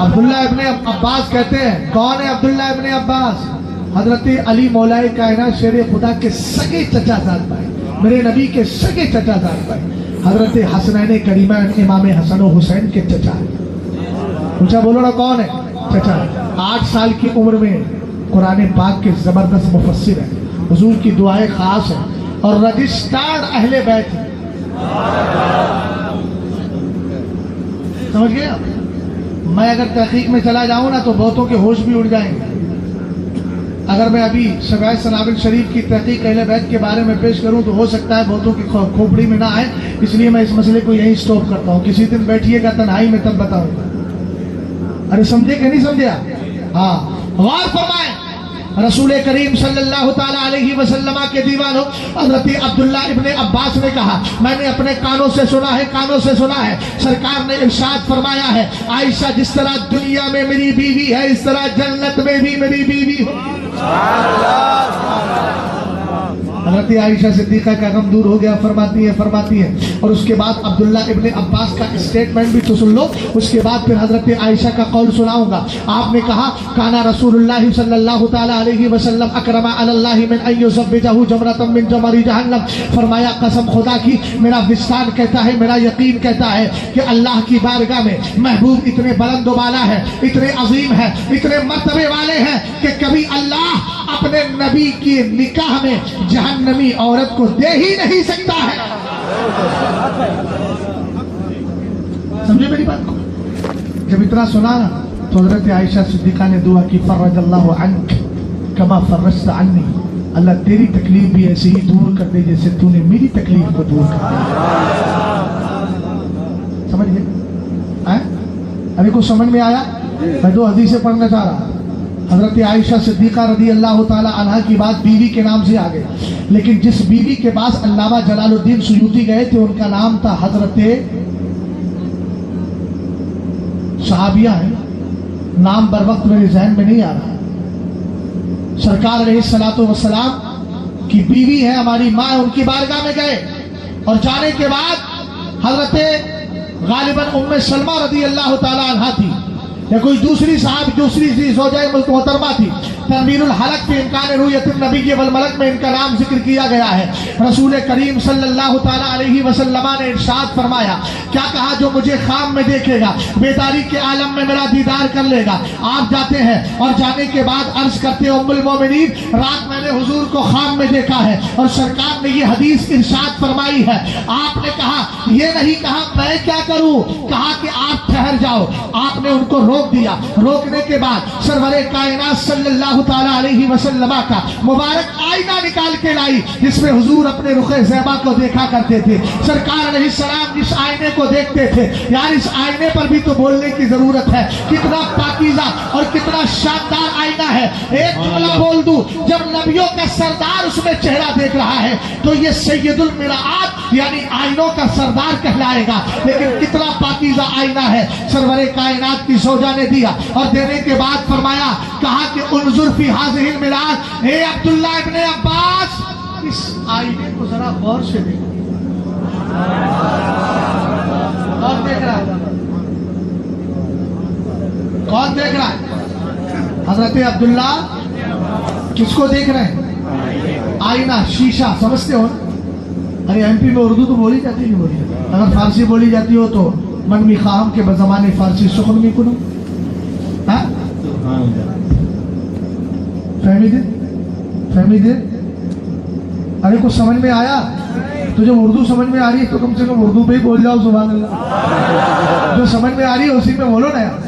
अब्दुल्ला इब्ने अब्बास कहते हैं, कौन है अब्दुल्ला इब्ने अब्बास? हजरत अली मौलाए कायनात शेर खुदा के सगे चचाजाद भाई, मेरे नबी के सगे चचाजाद भाई, हजरत हसनैन करीमैन इमाम हसन और हुसैन के चचा। पूछा बोलो ना कौन है चचा? 8 साल की उम्र में कुरान पाक के जबरदस्त मुफस्सिर है, हुजूर की दुआएं खास है, और रजिस्टर्ड अहले बैत है। समझ गए? मैं अगर तहकीक में चला जाऊं ना तो बहुतों के होश भी उड़ जाएंगे। अगर मैं अभी शवाइद सनाबिल शरीफ की तहकीक अहले बैत के बारे में पेश करूं तो हो सकता है बहुतों की खोपड़ी में ना आए, इसलिए मैं इस मसले को यहीं स्टॉप करता हूं। किसी दिन बैठिएगा तन्हाई में तब बताऊंगा। अरे समझे कि नहीं समझे? हाँ, गौर फरमाएं। रसूल करीम सल्लल्लाहु ताला अलैहि वसल्लम के दीवानों हज़रत अब्दुल्ला इब्ने अब्बास ने कहा, मैंने अपने कानों से सुना है, कानों से सुना है, सरकार ने इरशाद फरमाया है, आयशा जिस तरह दुनिया में मेरी बीवी है, इस तरह जन्नत में भी मेरी बीवी हो। हज़रत आयशा सिद्दीका का गम दूर हो गया, फरमाती है। और उसके बाद अब्दुल्ला इब्ने अब्बास का स्टेटमेंट भी तो सुन लो, उसके बाद फिर हज़रत आयशा का कौल सुनाऊंगा। आपने कहा, काना रसूलुल्लाह सल्लल्लाहु ताला अलैहि वसल्लम अकरमा अलल्लाहि मिन अन युज़व्विजहु जमरतन मिन जमरी जहन्नम। फरमाया कसम खुदा की, मेरा विस्तार कहता है, मेरा यकीन कहता है कि अल्लाह की बारगाह में महबूब इतने बुलंद वाला है, इतने अजीम है, इतने मर्तबे वाले हैं कि कभी अल्लाह अपने नबी की निकाह में जहन्नमी औरत को दे ही नहीं सकता है। समझे मेरी बात को? जब इतना सुना ना तो हजरत आयशा सिद्दीका ने दुआ की, फर्रजल्लाहु अन्क कमा फर्रजत अन्नी, अल्लाह तेरी तकलीफ भी ऐसे ही दूर कर दे जैसे तूने मेरी तकलीफ को दूर कर दिया। समझ गए? अभी कुछ समझ में आया? मैं दो हदीसें पढ़ना चाह रहा। हजरत आयशा सिद्दीका रदी अल्लाह ताला अन्हा की बात बीवी के नाम से आ गई, लेकिन जिस बीवी के पास अल्लामा जलालुद्दीन सुयूती गए थे उनका नाम था हजरत, सहाबिया है, नाम बर वक्त मेरे जहन में नहीं आ रहा। सरकार अलैहिस्सलातु वस्सलाम की बीवी है, हमारी माँ, उनकी बारगाह में गए और जाने के बाद हजरत गालिबन उम्मे सलमा रदी अल्लाह ताला अन्हा थी या कोई दूसरी साहब दूसरी ज़ौजाए मुल्क मोहतरमा थी। तनवीरुल हलक पे इम्कान रुयतुन नबी वल मलक में इनका नाम जिक्र किया गया है। रसूल करीम सल्लल्लाहु ताला अलैहि वसल्लम ने इरशाद फरमाया, क्या कहा, जो मुझे ख्वाब में देखेगा बेदारी के आलम में मेरा दीदार कर लेगा। आप जाते हैं और जाने के बाद अर्ज करते हैं, उम्मुल मोमिनीन, रात मैंने हुजूर को ख्वाब में देखा है और सरकार ने ये हदीस इरशाद फरमाई है। आपने कहा, ये नहीं कहा मैं क्या करूं, कहा कि आप ठहर जाओ। आपने उनको रोक दिया। रोकने के बाद सरवरे कायनात सल्लल्लाहु ताला अलैहि वसल्लम का मुबारक आईना निकाल के लाई, जिसमें हुजूर अपने रुखे ज़ैबा को देखा करते थे। सरकार अलैहिस्सलाम इस आईने को देखते थे, यार इस आईने पर भी तो बोलने की जरूरत है, कितना पाकीज़ा और कितना शानदार आईना है। एक जुमला बोल दूं, जब नबियों का सरदार उसमें चेहरा देख रहा है तो ये सैयदुल मिराआत यानी आईनों का सरदार कहलाएगा। लेकिन कितना पाकीज़ा आईना है, सरवरे कायनात की ज़ौजा ने दिया और देने के बाद फरमाया, कहा कि उन्जुर फी हाज़िहिल मिरात, हे अब्दुल्ला इब्ने अब्बास, इस आईने को जरा गौर से देखो। कौन देख रहा है? कौन देख रहा है? हजरत अब्दुल्ला किसको देख रहे हैं? आईना, शीशा, समझते हो? अरे एमपी में उर्दू तो बोली जाती नहीं बोली जाती, अगर फारसी बोली जाती हो तो मन में खाम के बज़माने फारसी सुखन में कुनो फहमी दे। अरे कुछ समझ में आया? तो जब उर्दू समझ में आ रही है तो कम से कम उर्दू पे ही बोल जाओ, सुभान अल्लाह। जो समझ में आ रही है उसी में बोलो ना यार,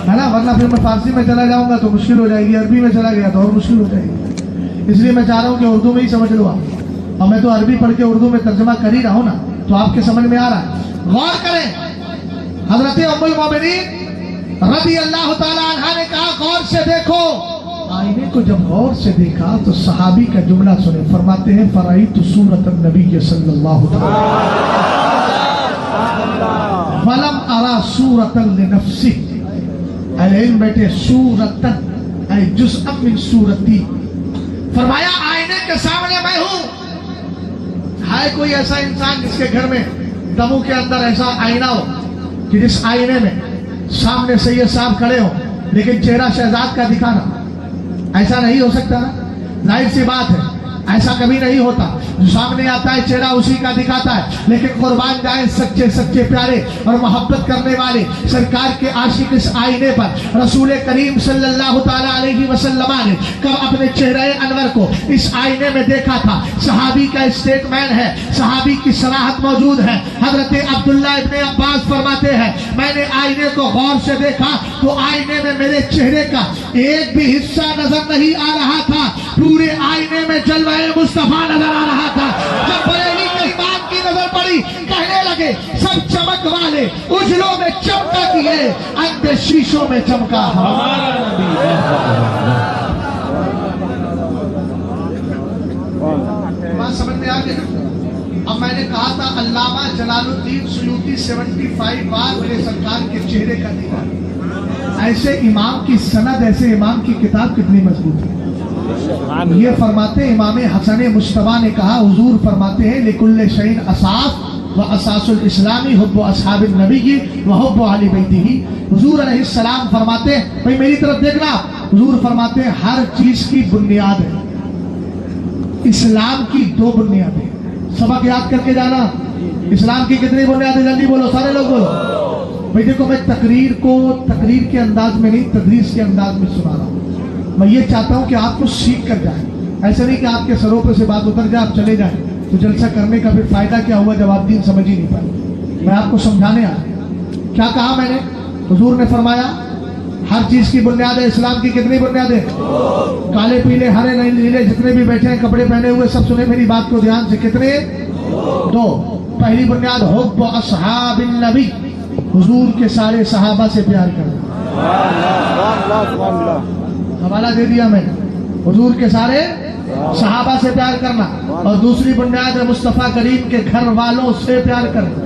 है ना, वरना फिर मैं फारसी में चला जाऊंगा तो मुश्किल हो जाएगी, अरबी में चला गया तो और मुश्किल हो जाएगी। इसलिए मैं चाह रहा हूँ कि उर्दू में ही समझ लो आप, और मैं तो अरबी पढ़ के उर्दू में तर्जमा कर ही रहा हूँ ना, तो आपके समझ में आ रहा है। गौर करें, हजरत उम्मुल मोमिनीन रज़ी अल्लाह ताला अन्हा ने कहा, गौर से देखो। आईने को जब गौर से देखा तो सहाबी का जुमला सुने, फरमाते हैं, फराइतु सूरतन नबी सल्लल्लाहु अलैहि वसल्लम वलम अरा सूरतन लिनफ्सी। अहले इल्म बैठे, सूरतन ऐ जुज़अम मिन सूरती। फरमाया आईने के सामने मैं हूं। है कोई ऐसा इंसान जिसके घर में दमू के अंदर ऐसा आईना हो कि जिस आईने में सामने सैयद साहब खड़े हो लेकिन चेहरा शहजाद का दिखाना? ऐसा नहीं हो सकता ना, जाहिर सी बात है, ऐसा कभी नहीं होता। जो सामने आता है चेहरा उसी का दिखाता है, लेकिन कुर्बान जाए सच्चे सच्चे प्यारे और मोहब्बत करने वाले सरकार के आशिक इस आईने पर रसूल करीम सल्लल्लाहु ताला अलैहि वसल्लम ने कब अपने चेहरे अनवर को इस आईने में देखा था। सहाबी का स्टेटमेंट है, सहाबी की सराहत मौजूद है। हजरत अब्दुल्ला इब्ने अब्बास फरमाते हैं, मैंने आईने को गौर से देखा तो आईने में मेरे चेहरे का एक भी हिस्सा नजर नहीं आ रहा था, पूरे आईने में जलवा मुस्तफा नजर आ रहा था। जब बरेली के इमाम की नजर पड़ी, कहने लगे, सब चमक वाले उजलों में चमका किए, अंधे शीशों में चमका हमारा नबी। बात समझ में आ गई? अब मैंने कहा था अल्लामा जलालुद्दीन सुयूती 75 बार मेरे सरकार के चेहरे का देखा। ऐसे इमाम की सनद, ऐसे इमाम की किताब कितनी मजबूत है। ये फरमाते इमाम हसन मुश्तबा ने कहा, हुजूर फरमाते हैं, लिकुल्ले शैइन असास व असासुल इस्लामी हुब्बु अस्हाबिन नबी व हुब्बु अहली बैतिही। हुजूर अलैहिस्सलाम फरमाते हैं, भाई मेरी तरफ देखना, हुजूर फरमाते हैं हर चीज की बुनियाद है, इस्लाम की 2 बुनियादें। सबक याद करके जाना, इस्लाम की कितनी बुनियादें? जल्दी बोलो, सारे लोग बोलो। भाई देखो, मैं तकरीर को तकरीर के अंदाज में नहीं, तदरीस के अंदाज में सुना रहा हूँ। मैं ये चाहता हूं कि आप कुछ सीख कर जाएं, ऐसा नहीं कि आपके सरों पर से बात उतर जाए, आप चले जाएं, तो जलसा करने का फिर फायदा क्या हुआ जब आप दीन समझ ही नहीं पाए। मैं आपको समझाने आया। क्या कहा मैंने? हुजूर ने फरमाया हर चीज की बुनियाद है इस्लाम की कितनी बुनियादें? काले पीले हरे नीले जितने भी बैठे हैं कपड़े पहने हुए सब सुने मेरी बात को ध्यान से। कितने? 2। पहली बुनियाद हुब्ब अस्हाबिन नबी, हुजूर के सारे सहाबा से प्यार करना। हवाला दे दिया मैंने, हुजूर के सारे सहाबा से प्यार करना। और दूसरी बुनियाद है मुस्तफा करीम के घर वालों से प्यार करना।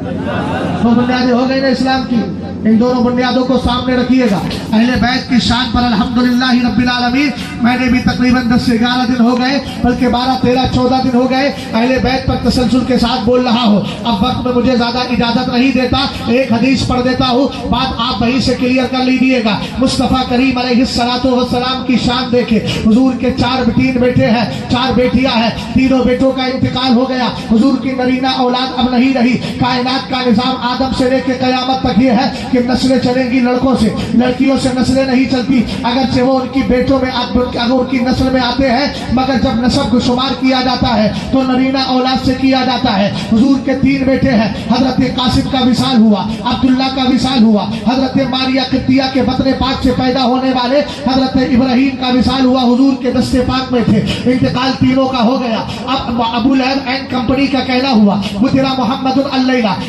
तो बुनियादें हो गई ना इस्लाम की। इन दोनों बुनियादों को सामने रखिएगा। अहले बैत की शान पर अल्हम्दुलिल्लाह रब्बिल आलमीन, मैंने भी तकरीबन 10 से 11 दिन हो गए, बल्कि 12, 13, 14 दिन हो गए अहले बैत पर तसलसल के साथ बोल रहा हूँ। अब वक्त में मुझे ज्यादा इजाजत नहीं देता, एक हदीस पढ़ देता हूँ, बात आप वहीं से क्लियर कर लीजिएगा। मुस्तफा करीम अलैहिस्सलातु वस्सलाम की शान देखे। हुजूर के 3 बेटे हैं, 4 बेटियां हैं। तीनों बेटों का इंतकाल हो गया। हुजूर की नरीना औलाद अब नहीं रही। कायनात का निजाम आदम से लेकर कयामत तक ये है कि नस्लें चलेंगी लड़कों से, लड़कियों से नस्लें नहीं चलती। अगर से वो उनकी बेटों में अगर उनकी नस्ल में आते हैं, मगर जब नस्ब को शुमार किया जाता है तो नरीना औलाद से किया जाता है। हुजूर के 3 बेटे हैं। हजरत कासिम का विसाल हुआ, अब्दुल्ला का विसाल हुआ, हजरत मारिया कित्तिया के बतने पाक से पैदा होने वाले हजरत इब्राहिम का विसाल हुआ। हुजूर के दस्ते पाक में थे। इंतकाल तीनों का हो गया। अब अबू लहब एंड कंपनी का कहना हुआ वो तेरा मोहम्मद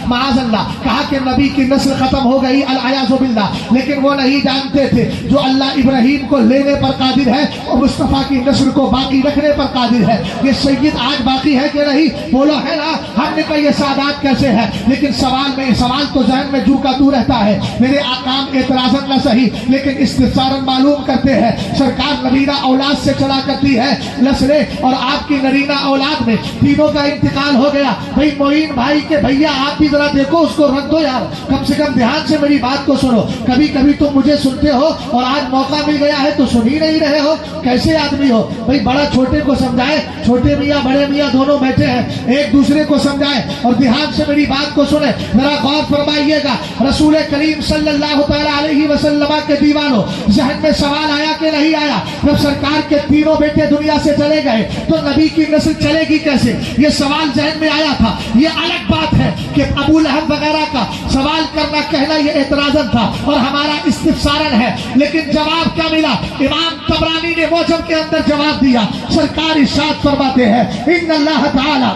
माअज़ल्लाह, कहा कि नबी की नस्ल खत्म हो गई अल-अयाज़ुबिल्लाह। लेकिन वो नहीं जानते थे जो अल्लाह इब्राहिम को लेने पर कादिर है और मुस्तफा की नस्ल को बाकी रखने पर कादिर है। ये सैयद आज बाकी है कि नहीं? बोलो है ना। हमने कहा ये सादात कैसे है, लेकिन सवाल तो जहन में जू का तू रहता है। मेरे आकाम एतराज़न न सही, लेकिन इस्तिफ़सारन मालूम करते हैं सरकार नबीना औलाद से चला करती है नस्लें, और आपकी नरीना औलाद में तीनों का इंतकाल हो गया। भाई मोइन भाई के भैया आप भी जरा देखो, उसको रख दो यार, कम से कम ध्यान से मेरी बात को सुनो। कभी कभी तुम मुझे सुनते हो और आज मौका मिल गया है तो सुन ही नहीं रहे हो। कैसे आदमी हो भाई? बड़ा छोटे को समझाए, छोटे मियाँ बड़े मियाँ दोनों बैठे हैं, एक दूसरे को समझाए और ध्यान से मेरी बात को सुने। जरा गौर फरमाइएगा। रसूल करीम सल्लल्लाहु तआला अलैहि वसल्लम के दीवानों, जहन में सवाल आया कि नहीं आया? जब सरकार के तीनों बेटे दुनिया से चले गए तो नबी की नस्ल चलेगी कैसे? ये सवाल जहन में आया था। ये अलग बात है कि अबू लहब वगैरह का सवाल करना, कहना ये एतराज़न था और हमारा इस्तिफ़सारन है। लेकिन जवाब क्या मिला? इमाम तबरानी ने मौजम के अंदर जवाब दिया। सरकार इरशाद फरमाते हैं इन्नल्लाह ताला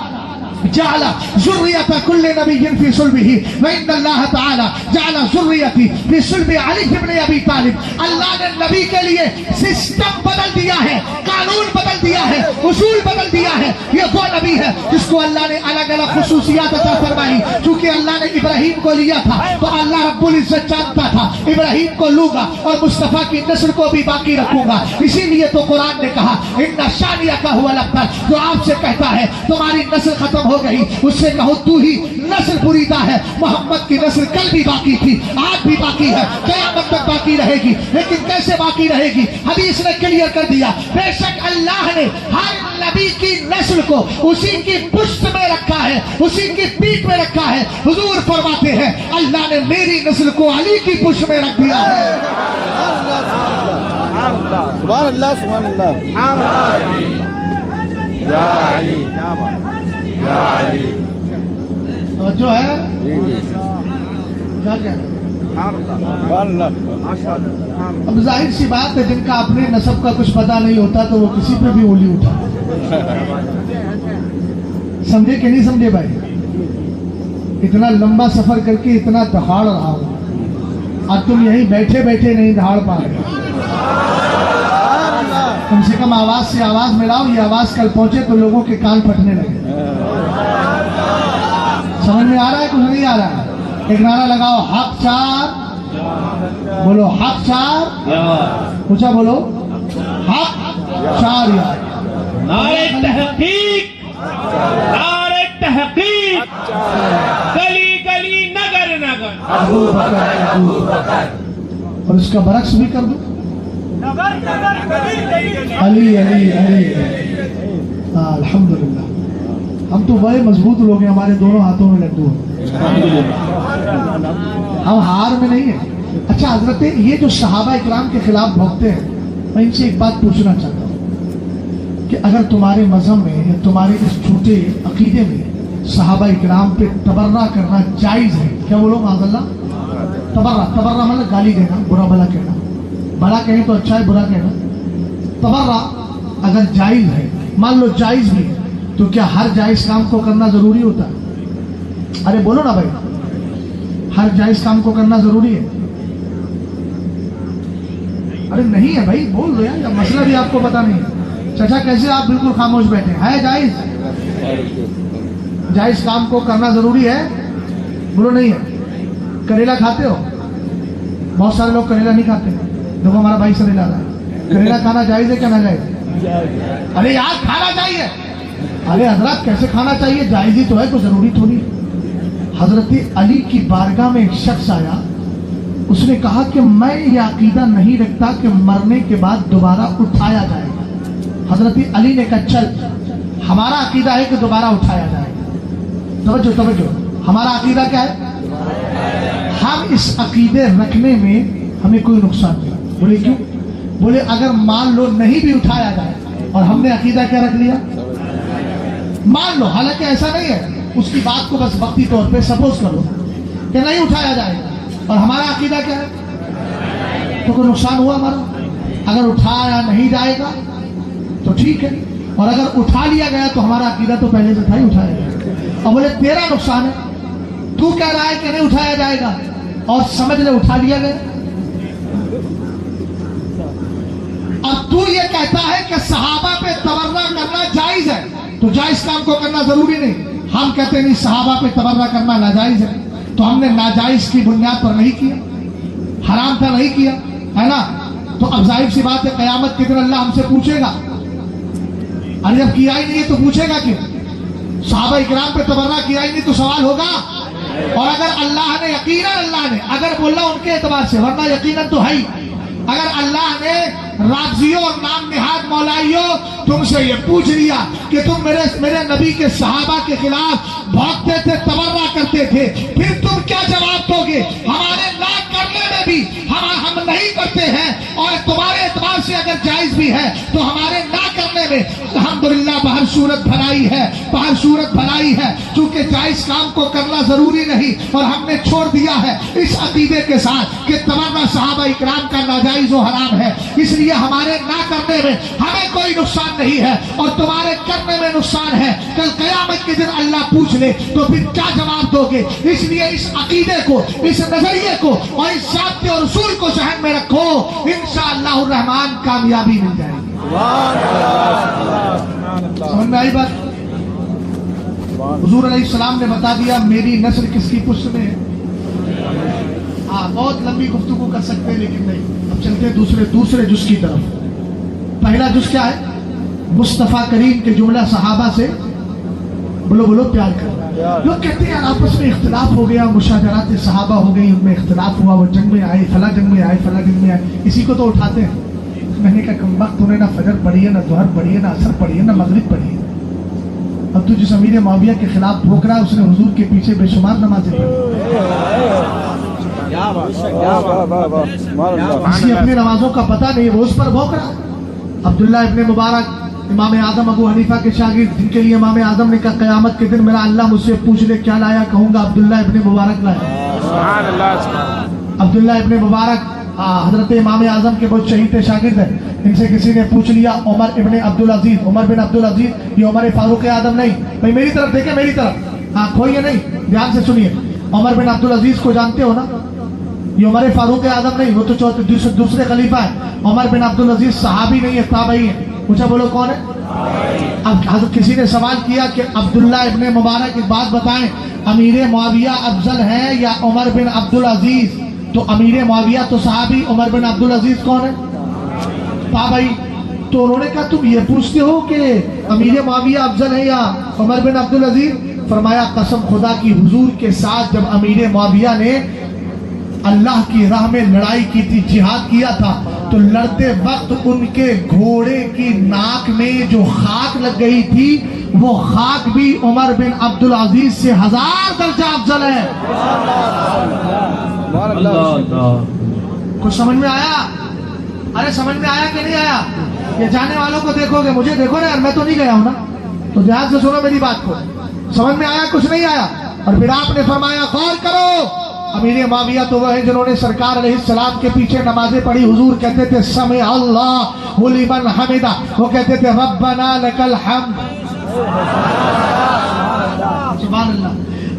जअल ज़ुर्रियत कुल्लि नबिय्यिन फी सुल्बिही व इन्नल्लाह ताला जअल ज़ुर्रियती फी सुल्बि अली इब्न अबी तालिब। अल्लाह ने नबी के लिए सिस्टम बदल दिया है, कानून बदल दिया है, उसूल बदल दिया है। ये वो नबी है जिसको अल्लाह ने अलग अलग खुसूसियात अता फरमाई। चूंकि अल्लाह ने इब्राहिम को लिया था तो अल्लाह रब्बुल इज्जत जानता था इब्राहिम को लूंगा और मुस्तफा की नस्ल को भी बाकी रखूंगा। इसीलिए तो कुरान ने कहा इन्ना शानियका हुवल अब्तर। जो आपसे कहता है तुम्हारी नस्ल खत्म हो गई, उससे कहो तू ही नस्ल बुरीदा है। मोहम्मद की नस्ल कल भी बाकी थी, आज भी बाकी है, क़यामत तक बाकी रहेगी। लेकिन कैसे बाकी रहेगी? हदीस ने क्लियर कर दिया। बेशक अल्लाह ने हर नबी की नस्ल को उसी की पुष्ट में रखा है, उसी की पीठ में रखा है। हुजूर फरमाते हैं अल्लाह ने मेरी नस्ल को अली की पुष्ट में रख दिया है। सुभान अल्लाह, सुभान अल्लाह। या अली, या अली। और जो है क्या अब जाहिर सी बात है, जिनका अपने नस्ब का कुछ पता नहीं होता तो वो किसी पे भी उंगली उठा। समझे कि नहीं समझे भाई? इतना लंबा सफर करके इतना दहाड़ रहा हूं और तुम यहीं बैठे बैठे नहीं दहाड़ पा रहे। कम से कम आवाज से आवाज मिलाओ। ये आवाज कल पहुंचे तो लोगों के कान फटने लगे। समझ में आ रहा है कुछ नहीं आ रहा है? एक नारा लगाओ, हक चार। बोलो हक चार। ऊंचा बोलो, हक चार यार। नारे तहकीक, नारे तहकीक, गली गली नगर नगर अबू बकर। और इसका बरक्स भी कर दो, अली अली अली। अल्हम्दुलिल्लाह, हम तो बड़े मजबूत लोग हैं, हमारे दोनों हाथों में लड्डू हैं, हम हार में नहीं है। अच्छा हजरत, ये जो सहाबा इकराम के खिलाफ भौंकते हैं, मैं इनसे एक बात पूछना चाहता हूँ कि अगर तुम्हारे मजहब में या तुम्हारे इस झूठे अकीदे में सहाबा इकराम पे तबर्रा करना जायज है क्या? बोलो माज़अल्लाह। तबर्रा मतलब गाली देना, बुरा भला कहना, भला कहें तो अच्छा है, बुरा कहना। तबर्रा अगर जायज है, मान लो जायज भी है, तो क्या हर जायज काम को करना जरूरी होता है? अरे बोलो ना भाई, हर जायज काम को करना जरूरी है? अरे नहीं है भाई, बोल दो यार, मसला भी आपको पता नहीं है। चाचा कैसे आप बिल्कुल खामोश बैठे हैं? जायज, जायज काम को करना जरूरी है? बोलो नहीं है। करेला खाते हो? बहुत सारे लोग करेला नहीं खाते। देखो हमारा भाई करेला रहा है। करेला खाना जायज है क्या ना जायज? अरे यार खाना चाहिए। अरे हजरत कैसे खाना चाहिए? जायज ही तो है, तो जरूरी थोड़ी। हजरत अली की बारगाह में एक शख्स आया, उसने कहा कि मैं ये अकीदा नहीं रखता कि मरने के बाद दोबारा उठाया जाएगा। हजरत अली ने कहा चल, हमारा अकीदा है कि दोबारा उठाया जाएगा। तवज्जो तवज्जो, हमारा अकीदा क्या है? हम इस अकीदे रखने में हमें कोई नुकसान नहीं। बोले क्यों? बोले अगर मान लो नहीं भी उठाया जाए और हमने अकीदा क्या रख लिया, मान लो, हालांकि ऐसा नहीं है, उसकी बात को बस वक्ती तौर पे सपोज कर लो कि नहीं उठाया जाएगा और हमारा अकीदा क्या है, तो कोई नुकसान हुआ हमारा? अगर उठाया नहीं जाएगा तो ठीक है, और अगर उठा लिया गया तो हमारा अकीदा तो पहले से था ही उठाया गया। और बोले तेरा नुकसान है, तू कह रहा है कि नहीं उठाया जाएगा और समझ ले उठा लिया गया। अब तू ये कहता है कि सहाबा पे तबर्रा करना जायज है, तो जायज काम को करना जरूरी नहीं। हम कहते नहीं सहाबा पे तबर्रा करना नाजायज है, तो हमने नाजायज की बुनियाद पर नहीं किया, हराम था नहीं किया, है ना? तो अब जाहिर सी बात है कयामत के दिन अल्लाह हमसे पूछेगा। अरे जब किया ही नहीं है तो पूछेगा क्यों? सहाबा इकराम पे तबर्रा किया ही नहीं तो सवाल होगा। और अगर अल्लाह ने यकीनन अल्लाह ने अगर बोला उनके एतबार से, वरना यकीनन तो है ही, अगर अल्लाह ने राजियों और नाम निहाद मौलाइयों तुमसे ये पूछ लिया कि तुम मेरे नबी के सहाबा के खिलाफ भागते थे, तबर्रा करते थे, फिर तुम क्या जवाब दोगे? हमारे ना करने में भी हम नहीं करते हैं, और तुम्हारे एतबार से अगर जायज भी है तो हमारे ना करने में अल्हम्दुलिल्लाह बाहर सूरत भलाई है, बाहर सूरत भलाई है। चूंकि जायज काम को करना जरूरी नहीं और हमने छोड़ दिया है इस अकीदे के साथ कि तबर्रा सहाबा इकराम का नाजायज और हराम है, इसलिए हमारे ना करने में हमें कोई नुकसान नहीं है और तुम्हारे करने में नुकसान है। कल क़यामत के दिन अल्लाह पूछ ले तो फिर क्या जवाब दोगे? इसलिए इस अकीदे को, इस नजरिए को और इस ज़ाब्ते और उसूल को ज़हन में रखो, इंशाअल्लाह रहमान कामयाबी मिल जाएगी। समझ में आई बात? हुजूर अलैहिस्सलाम ने बता दिया मेरी नस्ल किसकी पुष्ट में है। हाँ, बहुत लंबी गुफ्तगू कर सकते हैं लेकिन नहीं। अब चलते हैं दूसरे जुज़ की तरफ। पहला जुज़ क्या है? मुस्तफ़ा करीम के जुमला सहाबा से बोलो बोलो प्यार कर। लोग कहते हैं आपस में इख्तिलाफ हो गया, मुशाजरात सहाबा हो गई, उनमें इख्तिलाफ हुआ, वो जंग में आए, फला जंग में आए, फला जंग में आए, इसी को तो उठाते हैं। मैंने कहा कम वक्त तूने ना फजर पढ़ी है, ना दुहर पढ़ी है, ना असर पढ़ी है, ना मगरिब पढ़ी है। अब तू जिस अमीर मुआविया के खिलाफ भोग रहा है उसने हुजूर के पीछे बेशुमार नमाजें पढ़ी, इसकी अपनी नमाजों का पता नहीं, वो उस पर भोग रहा। अब्दुल्ला इब्ने मुबारक इमाम आजम अबू हनीफा के शागिर्द, जिनके लिए इमाम आजम ने कहा क़यामत के दिन मेरा अल्लाह मुझसे पूछ ले क्या लाया, कहूंगा अब्दुल्ला इब्ने मुबारक लाया। अब्दुल्ला इब्ने मुबारक हजरत इमाम आजम के बहुत शहीद शागिर्द है। इनसे किसी ने पूछ लिया उमर इब्ने अब्दुल अजीज, उमर बिन अब्दुल अजीज, ये उमर फारूक आदम नहीं, भाई मेरी तरफ देखे, मेरी तरफ, हाँ खोइए नहीं, ध्यान से सुनिए। उमर बिन अब्दुल अजीज को जानते हो ना? ये उमर फारूक आदम नहीं, वो तो दूसरे खलीफा है। उमर बिन अब्दुल अजीज सहाबी नहीं है, ताबई है। पूछा बोलो कौन है? अब किसी ने सवाल किया कि अब्दुल्ला इब्ने मुबारक एक बात बताएं, अमीर मुआविया अफजल है या उमर बिन अब्दुल अजीज? तो अमीर मुआविया तो सहाबी, उमर बिन अब्दुल अजीज कौन है? ताबई। तो उन्होंने कहा तुम ये पूछते हो कि अमीर मुआविया अफजल है या उमर बिन अब्दुल अजीज? फरमाया कसम खुदा की, हुजूर के साथ जब अमीर मुआविया ने अल्लाह की राह में लड़ाई की थी, जिहाद किया था, तो लड़ते वक्त उनके घोड़े की नाक में जो खाक लग गई थी, वो खाक भी उमर बिन अब्दुल अजीज से 1000 दर्जा अफजल है। कुछ समझ में आया? अरे समझ में आया कि नहीं आया? ये जाने वालों को देखोगे, मुझे देखो ना यार, मैं तो नहीं गया हूं ना, तो ध्यान से सुनो मेरी बात को। समझ में आया? कुछ नहीं आया? और फिर आपने फरमाया गौर करो, अमीर माविया तो वह है जिन्होंने सरकार अलैहिस्सलाम के पीछे नमाजें पढ़ी। हुजूर कहते थे समी अल्लाहु लिमन हमिदा, वो कहते थे रब्बना लकल हम्द। सुभान अल्लाह।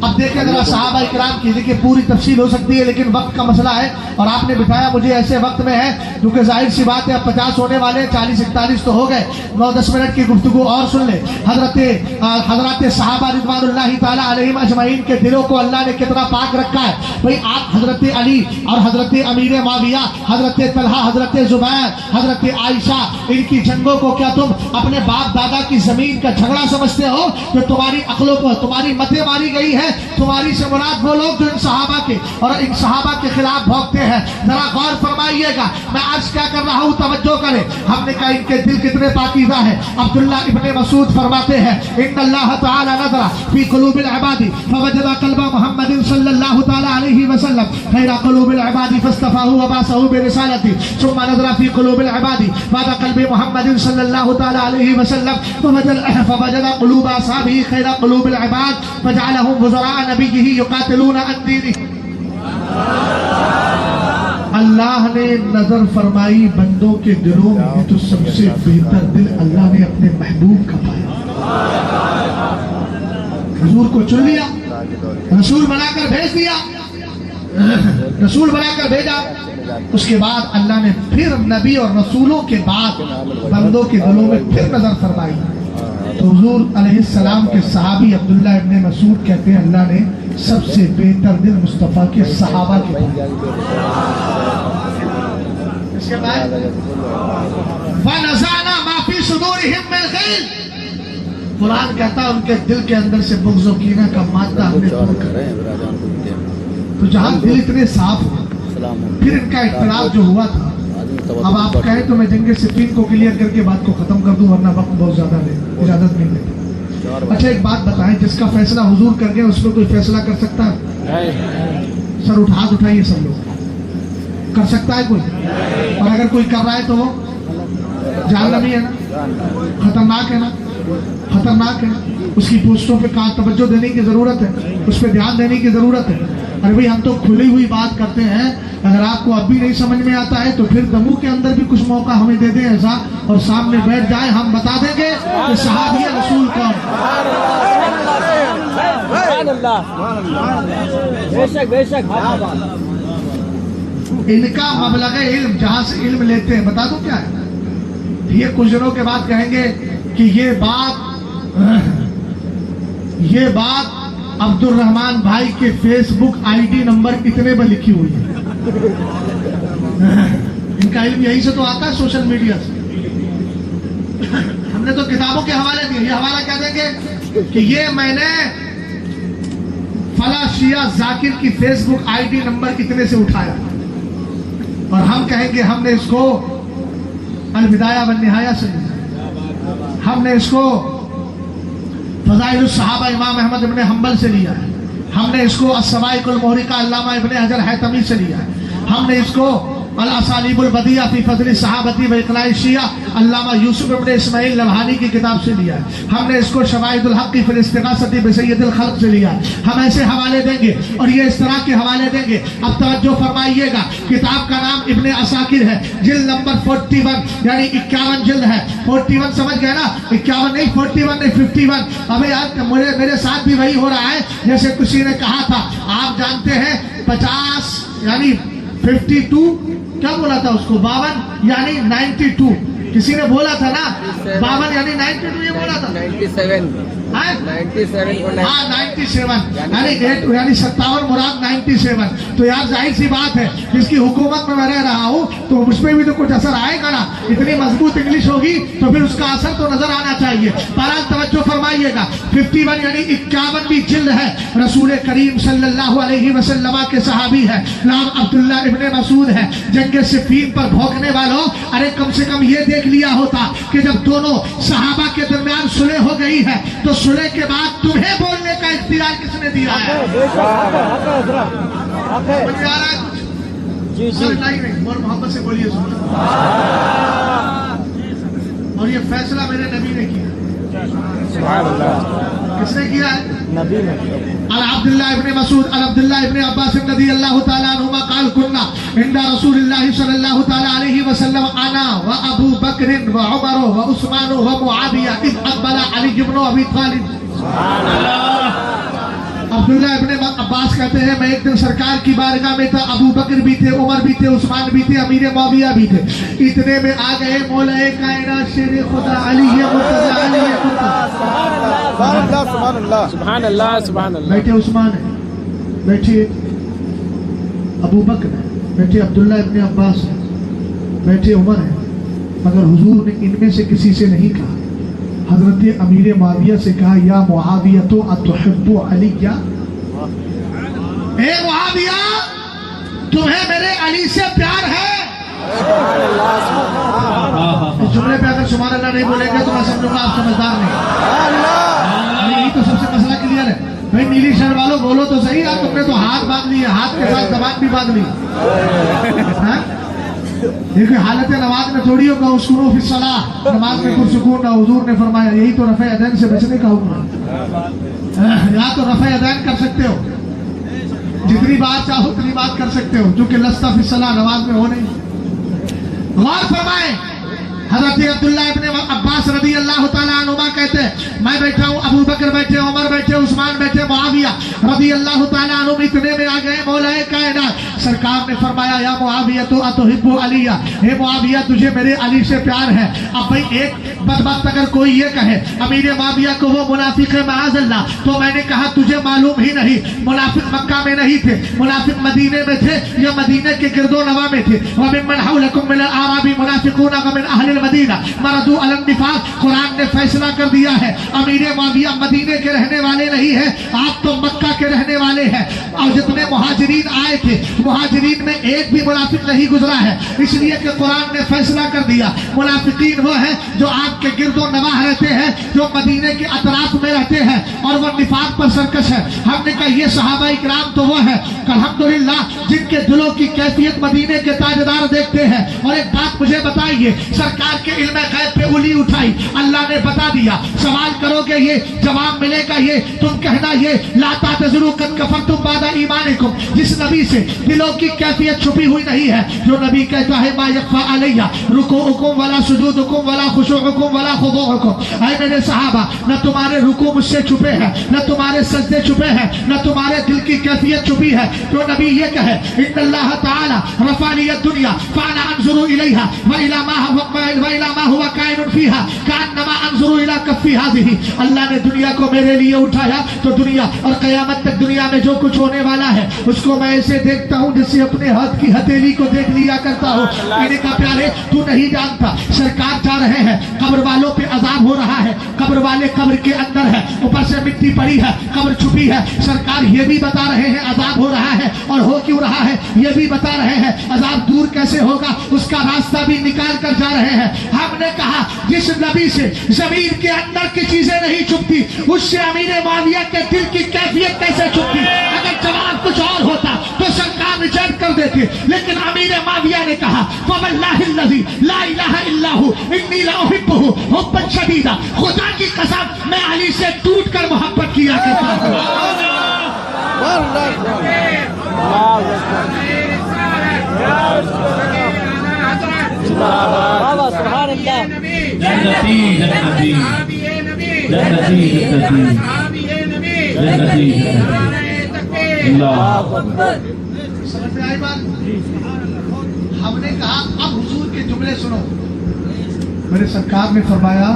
अब देखें जरा सहाबा इकराम की, देखिए पूरी तफसील हो सकती है लेकिन वक्त का मसला है और आपने बिठाया मुझे ऐसे वक्त में है क्योंकि जाहिर सी बात है अब 50 होने वाले, 40-41 तो हो गए, 9-10 मिनट की गुफ्तगू और सुन ले। हजरत सहाबा रिज़वानुल्लाहि ताला अलैहिम अजमईन के दिलों को अल्लाह ने कितना पाक रखा है भाई। आप हजरत अली और हजरत अमीर माविया, हजरत तलहा, हजरत जुबैर, हजरत आयशा, इनकी जंगों को क्या तुम अपने बाप दादा की जमीन का झगड़ा समझते हो? जो तुम्हारी अक्लों पर तुम्हारी मतें मारी गई है, तुम्हारी से मुराद वो लोग जो इन सहाबा के और इन सहाबा के खिलाफ भौंकते हैं। जरा गौर फरमाइएगा, मैं आज क्या कर रहा हूँ, तवज्जो करें। हमने कहा इनके दिल कितने पाकीज़ा है। अब्दुल्ला इब्ने मसूद फरमाते हैं इन्नल्लाह तआला नज़रा फी क़ुलूबिल इबादी फवजदा क़ल्बा मुहम्मदिन सल्लल्लाहु तआला अलैहि वसल्लम खैरा क़ुलूबिल इबादी फस्तफ़ाहु व बासहु बिरिसालती सुम्मा नज़रा फी क़ुलूबिल इबादी बाद क़ल्बि मुहम्मदिन सल्लल्लाहु तआला अलैहि वसल्लम फवजदा क़ुलूब असहाबिही खैरा क़ुलूबिल इबाद फजअलहुम वज़रा नबीही युक़ातिलूना अन दीनिही। अल्लाह ने नजर फरमाई बंदों के दिलों में तो सबसे बेहतर दिल अल्लाह ने अपने महबूब का पाया। हुजूर को चुन लिया, रसूल बनाकर भेज दिया, रसूल बनाकर भेजा। उसके बाद अल्लाह ने फिर नबी और रसूलों के बाद बंदों के दिलों में फिर नजर फरमाई। तो हुजूर अलैहिस्सलाम के सहाबी अब्दुल्ला इब्ने मसूद कहते हैं अल्लाह ने सबसे बेहतर दिल मुस्तफ़ा के सहाबा के पाया। इसके बाद वनज़अना मा फी सुदूरिहिम मिन ग़िल, कुरान कहता है उनके दिल के अंदर से बुग़्ज़ और कीना का मादा हमने दूर कर दिया। तो जहाँ दिल इतने साफ हो फिर इनका इख्तिलाफ जो हुआ था, अब आप कहें तो मैं जंग सिफ़ीन को क्लियर करके बात को खत्म कर दूं वरना वक्त बहुत ज्यादा ले, इजाजत नहीं देता। अच्छा एक बात बताएं, जिसका फैसला हुजूर कर गए उसमें कोई फैसला कर सकता है? सर हाथ उठाइए सब लोग, कर सकता है कोई? और अगर कोई कर रहा है तो वो जहन्नमी है ना, खतरनाक है ना, खतरनाक है। उसकी पोस्टों पे कहाँ तवज्जो देने की जरूरत है, उस पर ध्यान देने की जरूरत है। अरे भाई हम तो खुली हुई बात करते हैं, अगर आपको अब भी नहीं समझ में आता है तो फिर दमू के अंदर भी कुछ मौका हमें दे दें ऐसा और सामने बैठ जाए, हम बता देंगे कि सहाबी रसूल कौन। इनका मबलग इल्म जहां से इल्म लेते हैं बता दो क्या है। ये कुछ दिनों के बाद कहेंगे कि ये बात अब्दुल रहमान भाई के फेसबुक आईडी नंबर इतने पर लिखी हुई है। इनका इल्म यहीं से तो आता है, सोशल मीडिया से। हमने तो किताबों के हवाले दिए, ये हवाला क्या देंगे कि ये मैंने फला शिया जाकिर की फेसबुक आईडी नंबर इतने से उठाया, और हम कहेंगे हमने इसको अल-बिदाया वन-निहाया से लिया, हमने इसको फ़ज़ाइलुस सहाबा इमाम अहमद इब्ने हम्बल से लिया है, हमने इसको अस-सवाइकुल मुहरिका अल्लामा इब्ने हजर हैतमी से लिया है, हमने इसको अल-असालीबुल बदिया फी फ़ज़्ल सहाबती व इक़नाई शिया अल्लामा यूसुफ इब्ने इस्माइल लबहानी की किताब से लिया है, हमने इसको शवाहिदुल हक़ फ़िल इस्तिग़ासती बिसय्यदिल ख़ल्क़ से लिया है। हम ऐसे हवाले देंगे और ये इस तरह के हवाले देंगे। अब तवज्जो फरमाइएगा, किताब का नाम इब्ने असाकिर है, जिल्द नंबर 41 यानी 51 जिल्द है। 41 समझ गए ना, 51 नहीं, 41 नहीं, 51। अबे यार मेरे साथ भी वही हो रहा है जैसे किसी ने कहा था, आप जानते हैं 50 यानी 52 क्या बोला था उसको, 52 यानी 92, किसी ने बोला था ना 52 यानी 92, ये बोला था 97 हाँ 97 यानी 57 मुराद 97। तो यार जाहिर सी बात है जिसकी हुकूमत में मैं रह रहा हूँ तो उसमें भी तो कुछ असर आएगा ना, इतनी मजबूत इंग्लिश होगी तो फिर उसका असर तो नजर आना चाहिए। बहरहाल तवज्जो फरमाइएगा, 51 यानी 51 भी जिल्द है, रसूल करीम सल्लल्लाहु अलैहि वसल्लम के सहाबी है, नाम अब्दुल्ला इब्ने मसूद है। जंग सिफ़ीन पर भौंकने वालों, अरे कम से कम ये देख लिया होता कि जब दोनों सहाबा के दरमियान सुलह हो गई है तो सुलह के बाद तुम्हें बोलने का इख्तियार किसने दिया है? नहीं, और मोहब्बत से बोलिए और ये फैसला मेरे नबी ने किया। کس نے کیا ہے؟ عبداللہ ابن مسعود عبداللہ ابن عباس رضی اللہ تعالیٰ عنہما قال كنا عند رسول اللہ صلی اللہ تعالیٰ علیہ وسلم انا و ابو بکر و عمر و عثمان و معاویہ اذ اقبل علی بن ابی طالب. عبداللہ ابن عباس کہتے ہیں میں ایک دن سرکار کی بارگاہ میں تھا, ابو بکر بھی تھے, عمر بھی تھے, عثمان بھی تھے, امیر معاویہ بھی تھے. اتنے میں آ گئے مولا کائنات شیر خدا علی مرتضی علی سبحان اللہ سبحان اللہ. بیٹھے عثمان ہیں, بیٹھے ابو بکر ہیں, بیٹھے عبداللہ ابن عباس ہیں, بیٹھے عمر ہیں, مگر حضور نے ان میں سے کسی سے نہیں کہا. حضرت امیر معاویہ سے کہا یا معاویہ تو اتحب علی, کیا اے معاویہ تمہیں میرے علی سے پیار ہے؟ اس جملے پہ اگر سبحان اللہ نہیں بولیں گے تو میں سمجھوں گا آپ سمجھدار نہیں. یہی تو سب سے مسئلہ کلیئر ہے. بھائی نیلی شرٹ والوں بولو تو صحیح, آپ تم نے تو ہاتھ باندھ لی ہے, ہاتھ کے ساتھ زبان بھی باندھ لی. دیکھیں حالت نماز میں تھوڑی ہوگا اسکونو فی الصلاۃ, نماز میں پرسکون نہ. حضور نے فرمایا یہی تو رفع یدین سے بچنے کا حکم ہے. یا تو رفع یدین کر سکتے ہو, جتنی بات چاہو اتنی بات کر سکتے ہو, جو کہ لستہ فی الصلاۃ نماز میں ہو نہیں. غور فرمائیں, حضرت عبداللہ ابن عباس رضی اللہ تعالیٰ عنہما کہتے ہیں میں بیٹھا ہوں, ابو بکر بیٹھے, عمر بیٹھے, عثمان بیٹھے, معاویہ رضی اللہ تعالیٰ عنہ. اتنے میں آ گئے مولا کائنات, سرکار نے فرمایا یا معاویہ تو اتحب علی, اے معاویہ تجھے میرے علی سے پیار ہے. اب بھائی ایک بدبخت اگر کوئی یہ کہے امیر معاویہ کو وہ منافق ہے معاذ اللہ, تو میں نے کہا تجھے معلوم ہی نہیں منافق مکہ میں نہیں تھے, منافق مدینے میں تھے یا مدینے کے گرد و نواح میں تھے. وَمِمَّنْ حَوْلَكُمْ مِنَ الْأَعْرَابِ مُنَافِقُونَ وَمِنْ أَهْلِ الْمَدِينَةِ مَرَدُوا عَلَى النِّفَاقِ. قرآن نے فیصلہ کر دیا ہے امیر معاویہ مدینے کے رہنے والے نہیں ہیں, آپ تو مکہ کے رہنے والے ہیں. اور جتنے مہاجرین آئے تھے مہاجرین میں ایک بھی منافق نہیں گزرا ہے, اس لیے کہ قرآن نے فیصلہ کر دیا منافقین وہ ہیں جو آپ کے گرد و نواح رہتے ہیں, جو مدینے کے اطراف میں رہتے ہیں اور وہ نفاق پر سرکش ہے. ہم نے کہا یہ صحابہ اکرام تو وہ ہیں الحمدللہ جن کے دلوں کی کیفیت مدینے کے تاجدار دیکھتے ہیں. اور ایک بات مجھے بتائیے, سرکار کے علم غیب پہ انگلی اٹھائی, اللہ نے بتا دیا. سوال کرو گے یہ جواب ملے گا یہ, تم کہنا یہ لا تعتذروا قد کفرتم بعد ایمانکم. جس نبی سے دلوں کی کیفیت چھپی ہوئی نہیں ہے, جو نبی کہتا ہے ما یخفی علی رکوعکم ولا سجودکم ولا خشوعکم ولا خضوعکم. اے میرے صحابہ نہ تمہارے رکوع مجھ سے چھپے ہیں, نہ تمہارے سجدے چھپے ہیں, نہ تمہارے دل کی کیفیت چھپی ہے. جو نبی یہ کہے ان اللہ تعالی رفع لی الدنیا فانا انظر الیہا وإلى ما هو كائن فيها كأنما انظر الى كف هذه. اللہ نے دنیا کو میرے لیے اٹھایا تو دنیا اور قیامت تک دنیا میں جو کچھ ہونے والا ہے اس کو میں ایسے دیکھتا ہوں جیسے اپنے ہاتھ کی ہتھیلی کو دیکھ لیا کرتا ہوں. میں نے کہا پیارے تو نہیں جانتا, سرکار جا رہے ہیں, قبر والوں پہ عذاب ہو رہا ہے, قبر والے قبر کے اندر ہے, اوپر سے مٹی پڑی ہے, قبر چھپی ہے. سرکار یہ بھی بتا رہے ہیں عذاب ہو رہا ہے, اور ہو کیوں رہا ہے یہ بھی بتا رہے ہیں. عذاب دور کیسے ہوگا اس کا راستہ بھی نکال کر جا رہے ہیں. ہم نے کہا جس نبی سے زمین کے اندر کی چیزیں نہیں چھپتی اس سے امیر معاویہ کے دل کی کیفیت کیسے چھپتی؟ اگر جواب کچھ اور ہوتا تو سرکار ریجیکٹ کر دیتے, لیکن امیر معاویہ نے کہا فواللہ الذی لا الہ الا ہو انی لاحبہ حبا شدیدا, خدا کی قسم میں علی سے ٹوٹ کر محبت کیا کرتا ہوں. سبحان اللہ. جنتی جنتی جنتی جنتی اللہ. سمجھ میں آئی بات؟ ہم نے کہا اب حضور کے جملے سنو. میرے سرکار نے فرمایا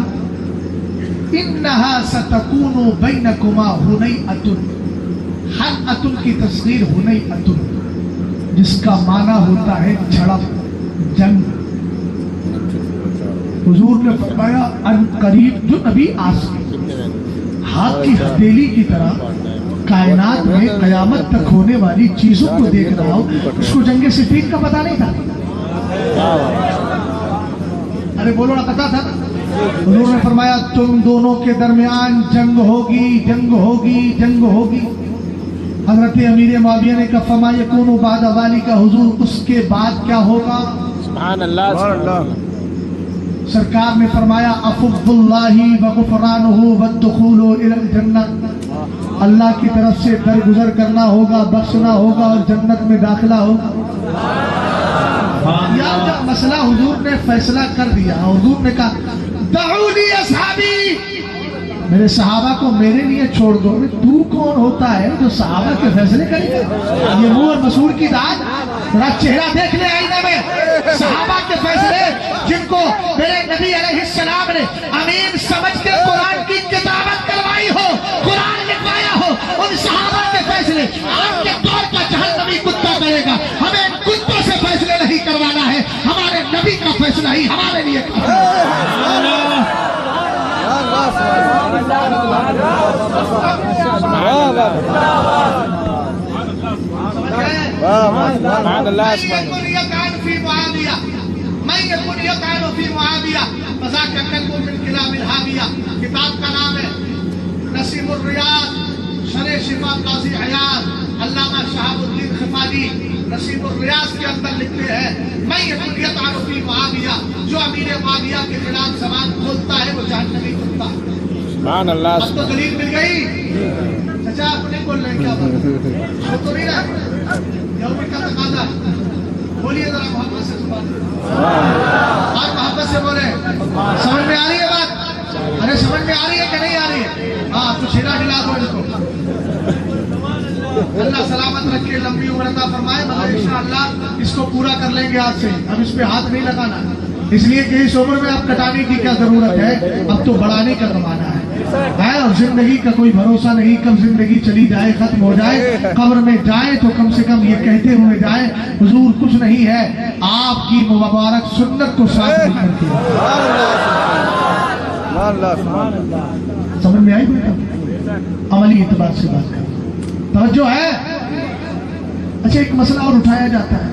انہا ستکون بینکما ہنیئۃ. حنعۃ کی تصغیر ہنیئۃ جس کا معنی ہوتا ہے جھڑپ, جنگ. حضور نے فرمایا ان قریب جو نبی ہاتھ کی ہتھیلی کی طرح کائنات میں قیامت تک ہونے والی چیزوں کو دیکھ رہا ہو, اس کو جنگ صفین کا پتہ نہیں تھا. ارے بولو نا, پتا تھا. حضور نے فرمایا تم دونوں کے درمیان جنگ ہوگی, جنگ ہوگی, جنگ ہوگی. حضرت امیر معاویہ نے کہا فما یکون بعد ذالک, حضور اس کے بعد کیا ہوگا؟ سبحان اللہ. सरकार ने फरमाया अफ़ुज़्ज़ुल्लाहि व गुफ़रानुहु व दुख़ूलु इलल जन्नत, अल्लाह की तरफ से दरगुजर करना होगा, बख्शना होगा और जन्नत में दाखिला होगा। यार जब मसला हुजूर ने फैसला कर दिया, हुजूर ने कहा दऊली असहाबी, मेरे सहाबा को मेरे लिए छोड़ दो। तू कौन होता है जो सहाबा के फैसले करेगा? ये मुंह और मसूर की दाद, तेरा चेहरा देख ले आईने में। सहाबा के फैसले जिनको मेरे नबी अलैहिस्सलाम ने अमीन समझ के कुरान की किताबत करवाई हो, कुरान लिखवाया हो, उन सहाबा के फैसले आज के दौर का जहन्नमी कुत्ता करेगा। हमें इन कुत्तों से फैसले नहीं करवाना है, हमारे नबी का फैसला ही हमारे लिए किताब का नाम है नसीमुर रियाद शरह शिफा काजी हयात अल्लामा शहाबुद्दीन खिफाजी नसीमुर रियाद के अंदर लिखते हैं मैं यकुनियत आरोपी मुआविया, जो अमीर मुआविया के खिलाफ जबान खोलता है वो जहन्नमी कुत्ता। सुभान अल्लाह। अब तो दलील मिल गई। चाचा आप नहीं बोल रहे क्या बात? वो तो नहीं रहा, यौम का तकाजा। बोलिए जरा मोहब्बत से सुभान अल्लाह, और मोहब्बत से बोले। समझ में आ रही है बात? अरे समझ में आ रही है कि नहीं आ रही है? हाँ तो छिला हिला दो इसको। अल्लाह सलामत रखे, लंबी उम्र अता फरमाए, मगर इंशाअल्लाह इसको पूरा कर लेंगे आज से। अब इस पे हाथ नहीं लगाना, इसलिए कि इस उम्र में अब कटाने की क्या जरूरत है, अब तो बढ़ाने का जमाना है। और जिंदगी का कोई भरोसा नहीं, कब जिंदगी चली जाए, खत्म हो जाए, कब्र में जाए तो कम से कम ये कहते हुए जाए हुजूर कुछ नहीं है, आपकी मुबारक सुन्नत को साथ लेकर के। समझ में आई बेटा? अमली एतबार से बात कर, तवज्जो है। अच्छा एक मसला और उठाया जाता है,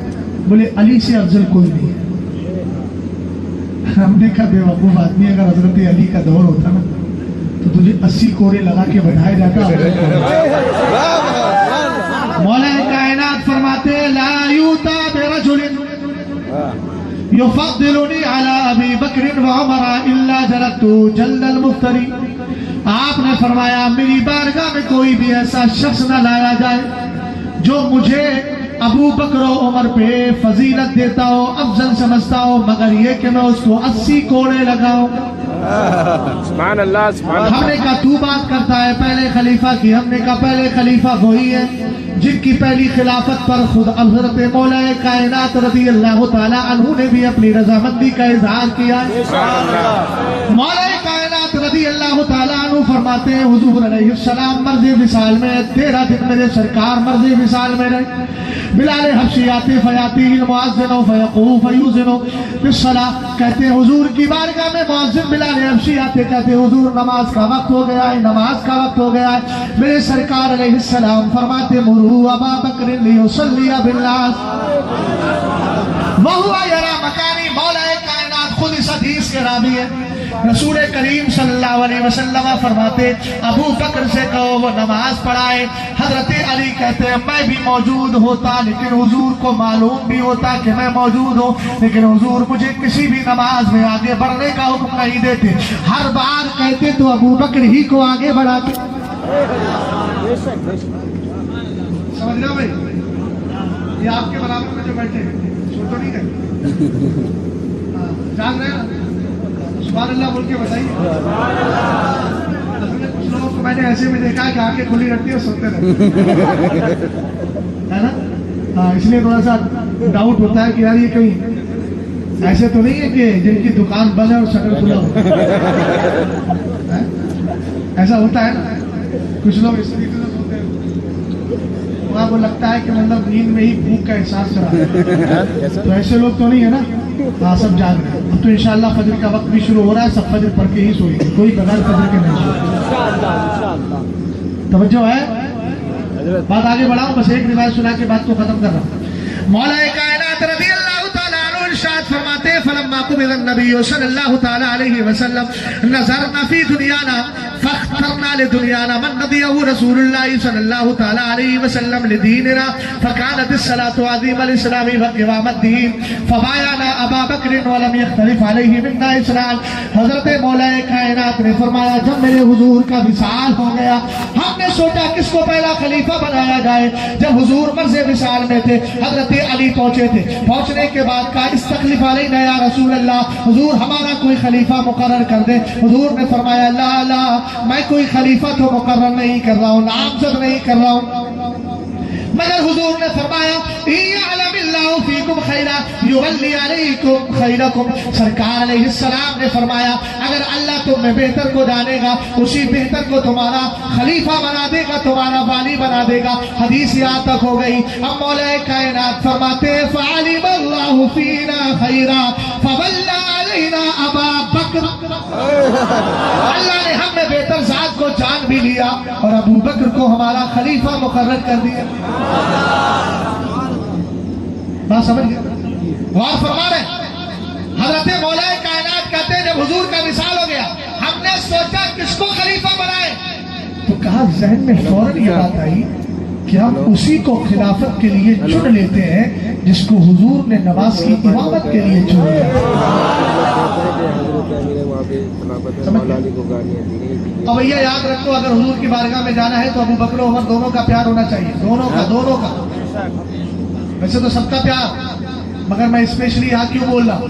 बोले अली से अफजल कोई नहीं है। हमने कहा बेवकूफ आदमी, अगर हजरत अली का दौर होता ना तो तुझे 80 कोरे लगा के बैठाया जाता। मौला कायनात फरमाते ला यूता बिरजुलिन युफद्दिलुनी अला अबी बकर व उमर इल्ला जलतु जल्दल मुफ्तरी। आपने फरमाया मेरी बारगाह में कोई भी ऐसा शख्स न लाया जाए जो मुझे अबू बकर और उमर पे फजीलत देता हो, अफजल समझता हो, मगर ये कि मैं उसको 80 कोड़े लगाऊं। सुभान अल्लाह, सुभान अल्लाह। हमने कहा तू बात करता है पहले खलीफा की, हमने कहा पहले खलीफा वही है जिनकी पहली खिलाफत पर खुद हज़रत मौला कायनात रज़ी अल्लाह ताला अन्हु ने भी अपनी रज़ामंदी का इजहार किया। मौला कायनात रज़ी अल्लाह ताला अन्हु फरमाते हैं हुजूर अलैहिस्सलाम मर्ज़ विसाल में 13 दिन मेरे सरकार मर्ज़ विसाल में रहे। बिलाल हबशी आते फयातीहिल मुअज्जिनु फयक़ूमु फयुज़िनु बिस्सलाह, कहते हैं हुजूर की बारगाह में मुअज्जिन बिलाल हबशी आते, कहते हुजूर नमाज का वक्त हो गया है, नमाज का वक्त हो गया है। मेरे सरकार अलैहिस्सलाम फरमाते मुरू अबा बकर लियुसल्ली बिन्नास वहुवा यरा मकानी। मौला कायनात खुद इस हदीस के रावी है। रसूल करीम सल्लल्लाहु अलैहि वसल्लम फरमाते अबू बकर से कहो वो नमाज पढ़ाए। हजरत अली कहते हैं मैं भी मौजूद होता, लेकिन हुजूर को मालूम भी होता कि मैं मौजूद हूँ, लेकिन हुजूर मुझे किसी भी नमाज में आगे बढ़ने का हुक्म नहीं देते। हर बार कहते तो अबू बकर ही को आगे बढ़ाते। समझ लो भाई, ये आपके बराबर में जो बैठे हैं सो तो नहीं रहे, जाग रहे हैं सुभान अल्लाह बोल के बताइए। कुछ लोगों को मैंने ऐसे में देखा है कि आंखें खुली रखती है सोते रहते है ना। हाँ इसलिए थोड़ा सा डाउट होता है कि यार ये कहीं ऐसे तो नहीं है कि जिनकी दुकान बंद है और शटर खुला हो। ऐसा होता है ना, कुछ लोग इस तरीके से सोते हैं, वो लगता है कि मतलब नींद में ही भूख का एहसास चला। तो ऐसे लोग तो नहीं है ना। हाँ सब जाग रहे हैं। अब तो इंशाअल्लाह फजर का वक्त भी शुरू हो रहा है, सब फजर पढ़ के ही सोएंगे, कोई बगैर फजर के नहीं सोएगा। तवज्जो है, बात आगे बढ़ाओ, बस एक रिवायत सुना के बात को खत्म कर रहा हूँ। मौला कायनात रज़ी अल्लाह ताला अन्हु इरशाद आयत फरमाते हैं फलम्मा कुबिज़ नबी सल्लल्लाहु तआला अलैहि वसल्लम नज़रना फी दुनियाना फख्तरना लिदुनियाना मन नदियहु रसूलुल्लाह सल्लल्लाहु तआला अलैहि वसल्लम लिदीनिना फकानत अस्सलातु अज़ीम अल-इस्लाम व क़िवामत-दीन फबायाना अबा बकर व लम यख्तलिफ अलैहि मिन्ना इस्लाम। हज़रत मौलाए कायनात ने फरमाया जब मेरे हुजूर का विसाल हो गया हमने सोचा किसको पहला खलीफा बनाया जाए। जब हुजूर मर्ज़े विसाल में थे हज़रत अली पहुंचे थे। पहुंचने के बाद कहा इस्तखलिफ अलैना या रसूल अल्लाह, हुजूर हमारा कोई खलीफा मुकर्रर कर दे। हुजूर ने फरमाया ला ला, मैं कोई खलीफा तो मुकर्रर नहीं कर रहा हूँ, नामज़द नहीं कर रहा हूँ, मगर हुजूर ने फरमाया यअलमिल्लाहु फीकुम खैरा युवल्ली अलैकुम खैरकुम। सरकार अलैहिस्सलाम ने फरमाया अगर अल्लाह तुम्हें बेहतर को जानेगा उसी बेहतर को तुम्हारा खलीफा बना देगा, तुम्हारा वाली बना देगा। हदीस यहाँ तक हो गई। अब मौलाए कायनात फरमाते फअलिमल्लाहु फीना खैरा फवल्ला अलैना अबा बकर। अल्लाह ने हमें बेहतर जात को जान भी लिया और अबू बकर को हमारा खलीफा मुकर्रर कर दिया। बात समझ गए? गौर फरमा रहे हजरत मौलाए कायनात कहते हैं जब हुजूर का विसाल हो गया हमने सोचा किसको खलीफा बनाए, तो कहा जहन में फौरन ये बात आई कि हम उसी को खिलाफत के लिए चुन लेते हैं जिसको हुजूर ने नमाज की इमामत के लिए चुन लिया। अब भैया याद रखो अगर हुजूर की बारगाह में जाना है तो अबू बकर उमर दोनों का प्यार होना चाहिए, दोनों का। वैसे तो सबका प्यार, मगर मैं स्पेशली यहाँ क्यों बोल रहा हूँ।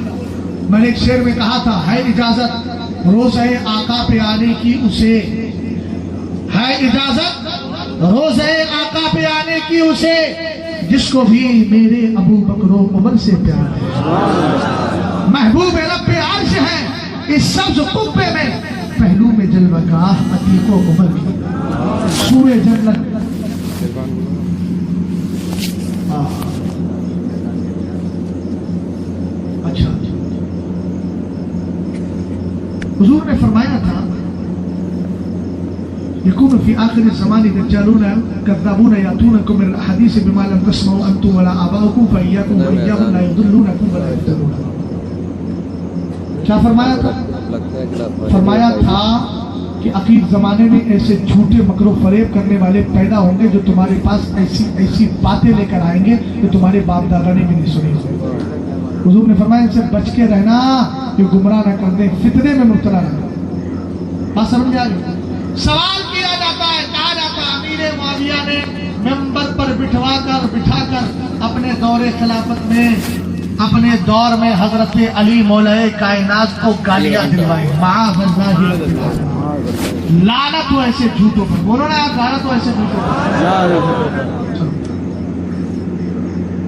मैंने एक शेर में कहा था है इजाजत रोज़े आका पे आने की उसे, है इजाजत रोज़े आका पे आने की उसे जिसको भी मेरे अबू बकर उमर से प्यार है। महबूब रब्बे अर्श है इस सब्ज कुब्बे में, पहलू में जलवगाह अतीको उमर की सूए जन्नत। अच्छा हुजूर ने फरमाया था यकून फी आखिर ज़मानी दज्जालून कज़्ज़ाबून यातूनकुम मिन अल-अहादीस बिमा लम तस्मऊ अंतुम वला आबाउकुम फइय्याकुम व इय्याहुम ला युदल्लूनकुम वला यफ्तनून। क्या फरमाया था? फरमाया था कि आखिर जमाने में ऐसे झूठे मकरो फरेब करने वाले पैदा होंगे जो तुम्हारे पास ऐसी ऐसी बातें लेकर आएंगे जो तुम्हारे बाप दादा ने भी नहीं सुनी। हुजूर ने फरमाया इनसे बच के रहना, ये गुमराह न कर दे, फितने में मुब्तला रहना। बात समझ में आ गई? सवाल किया जाता है, कहा जाता है अमीर मुआविया ने मेंबर पर बिठाकर अपने दौरे खिलाफत में अपने दौर में हजरत अली मौलाए कायनात को गालियां दिलवाई। लानत हो ऐसे झूठों पर, बोलो ना आप, लानत हो ऐसे झूठों पर।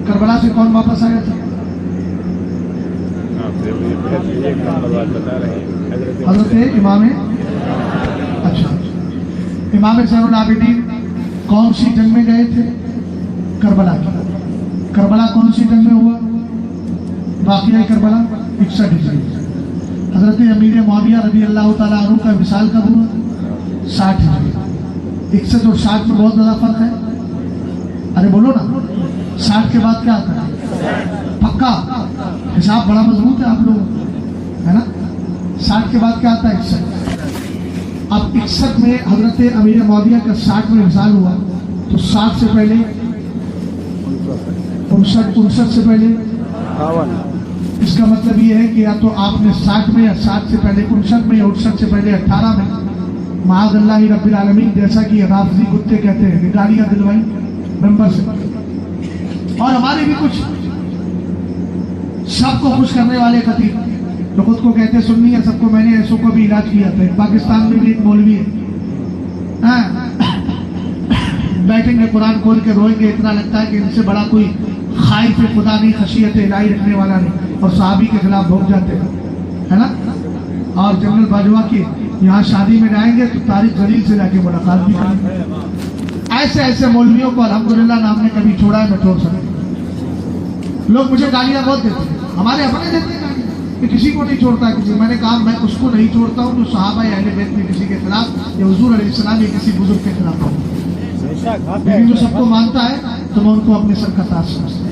करबला से कौन वापस आया था? हजरत इमाम, अच्छा इमाम ज़ैनुल आबिदीन कौन सी जंग में गए थे? करबला की। करबला कौन सी जंग में हुआ? वाक़िया करबला 61 हिजरी। हजरत अमीर मुआविया रज़ी अल्लाह ताला अन्हु का विसाल कब हुआ? 60 हिजरी। 61 और 60 में बहुत ज़्यादा फर्क है। अरे बोलो ना, 60 के बाद क्या आता है? पक्का हिसाब बड़ा मजबूत है आप लोग, है ना? 60 के बाद क्या आता है? 61। अब 61 में हजरत अमीर मुआविया का 60 में विसाल हुआ, तो 60 से पहले 59 से पहले। इसका मतलब ये है कि या तो आपने 60 में या 60 से पहले 59 में या 59 से पहले 18 में माअज़ल्लाह रब्बिल आलमीन जैसा कि राफ़ज़ी कुत्ते कहते हैं गालियां दिलवाई मेंबर से। और हमारे भी कुछ सबको खुश करने वाले खतीब जो खुद को कहते सुन्नी है, सबको मैंने ऐसों को भी इलाज किया था। पाकिस्तान में भी एक मौलवी है, बैठेंगे कुरान खोल के रोएंगे, इतना लगता है कि इनसे बड़ा कोई खाइफ खुदा नहीं, खशियत इलाही रखने वाला नहीं, और सहाबी के खिलाफ भोग जाते हैं, है ना? और जनरल बाजवा की यहाँ शादी में जाएंगे तो तारिक जलील से जाके मुलाकात भी करेंगे। ऐसे ऐसे मौलवियों को अल्हम्दुलिल्लाह नाम ने कभी छोड़ा है, मैं छोड़ सकता। लोग मुझे गालियां बहुत देते हैं, हमारे अपने देते हैं गालियां कि किसी को नहीं छोड़ता किसी। मैंने कहा मैं उसको नहीं छोड़ता हूँ जो सहाबा या अहले बैत में किसी के खिलाफ या हुजूर अलैहिस्सलाम या किसी बुजुर्ग के खिलाफ हो। लेकिन जो सबको मानता है तो मैं उनको अपने सर का ताज समझता हूं।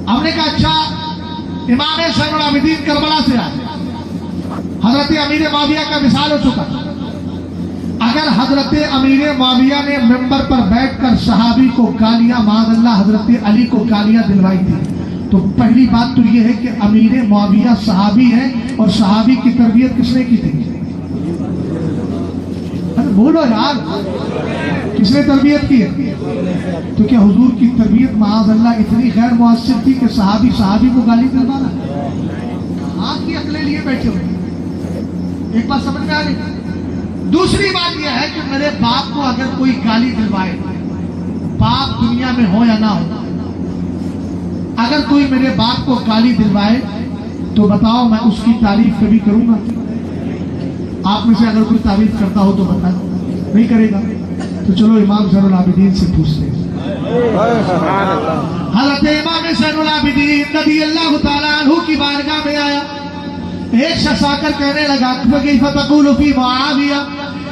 ہم نے کہا اچھا امام زین العابدین کربلا سے آئے، حضرت امیر معاویہ کا وصال ہو چکا، اگر حضرت امیر معاویہ نے ممبر پر بیٹھ کر صحابی کو گالیاں معاذ اللہ حضرت علی کو گالیاں دلوائی تھی، تو پہلی بات تو یہ ہے کہ امیر معاویہ صحابی ہے، اور صحابی کی تربیت کس نے کی تھی؟ بولو یار، کس نے تربیت کی ہے؟ تو کیا حضور کی تربیت معاذ اللہ اتنی غیر مؤثر تھی کہ صحابی کو گالی دلوانا؟ کہاں کی عقلیں لیے بیٹھے ہوئے؟ ایک بات سمجھ میں آ گئی۔ دوسری بات یہ ہے کہ میرے باپ کو اگر کوئی گالی دلوائے، باپ دنیا میں ہو یا نہ ہو، اگر کوئی میرے باپ کو گالی دلوائے تو بتاؤ میں اس کی تعریف کبھی کروں گا؟ آپ میں سے اگر کوئی تعریف کرتا ہو تو بتائیں، نہیں کرے گا؟ تو چلو امام زین العابدین سے پوچھتے ہیں۔ حضرت امام زین العابدین رضی اللہ تعالیٰ عنہ کی بارگاہ میں آیا، ایک شخص آ کر کہنے لگا کیف تقول فی معاویہ،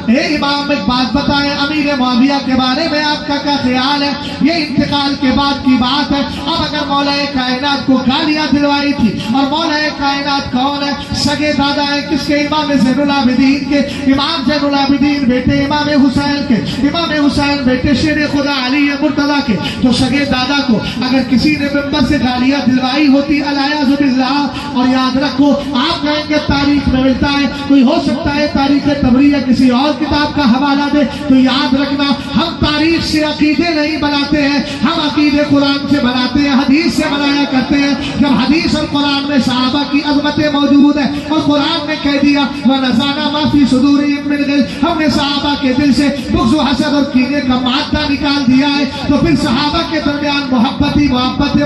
اے امام ایک بات بتائیں امیر معاویہ کے بارے میں آپ کا کیا خیال ہے؟ یہ انتقال کے بعد کی بات ہے، اب اگر مولا کائنات کو گالیاں دلوائی تھی، اور مولا کائنات کون ہے؟ سگے دادا ہیں کس کے؟ امام زین العابدین کے، امام زین العابدین بیٹے امام حسین کے، امام حسین بیٹے شیر خدا علی مرتضیٰ کے، تو سگے دادا کو اگر کسی نے ممبر سے گالیاں دلوائی ہوتی الیاذ باللہ، اور یاد رکھو آپ کہیں گے تاریخ میں ملتا ہے، کوئی ہو سکتا ہے تاریخ تبریہ کسی اور کتاب کا حوالہ دے، تو یاد رکھنا ہم تاریخ سے عقیدے نہیں بناتے ہیں، ہم عقیدے قرآن سے بناتے ہیں، حدیث سے بنایا کرتے ہیں۔ جب حدیث اور قرآن میں صحابہ کی عظمتیں موجود ہیں، اور قرآن نے کہہ دیا وَنَزَعْنَا مَا فِي صُدُورِهِم مِّنْ غِلٍّ، ہم نے صحابہ کے دل سے بغض و حسد اور کینے کا مادہ نکال دیا ہے، تو پھر صحابہ کے درمیان محبت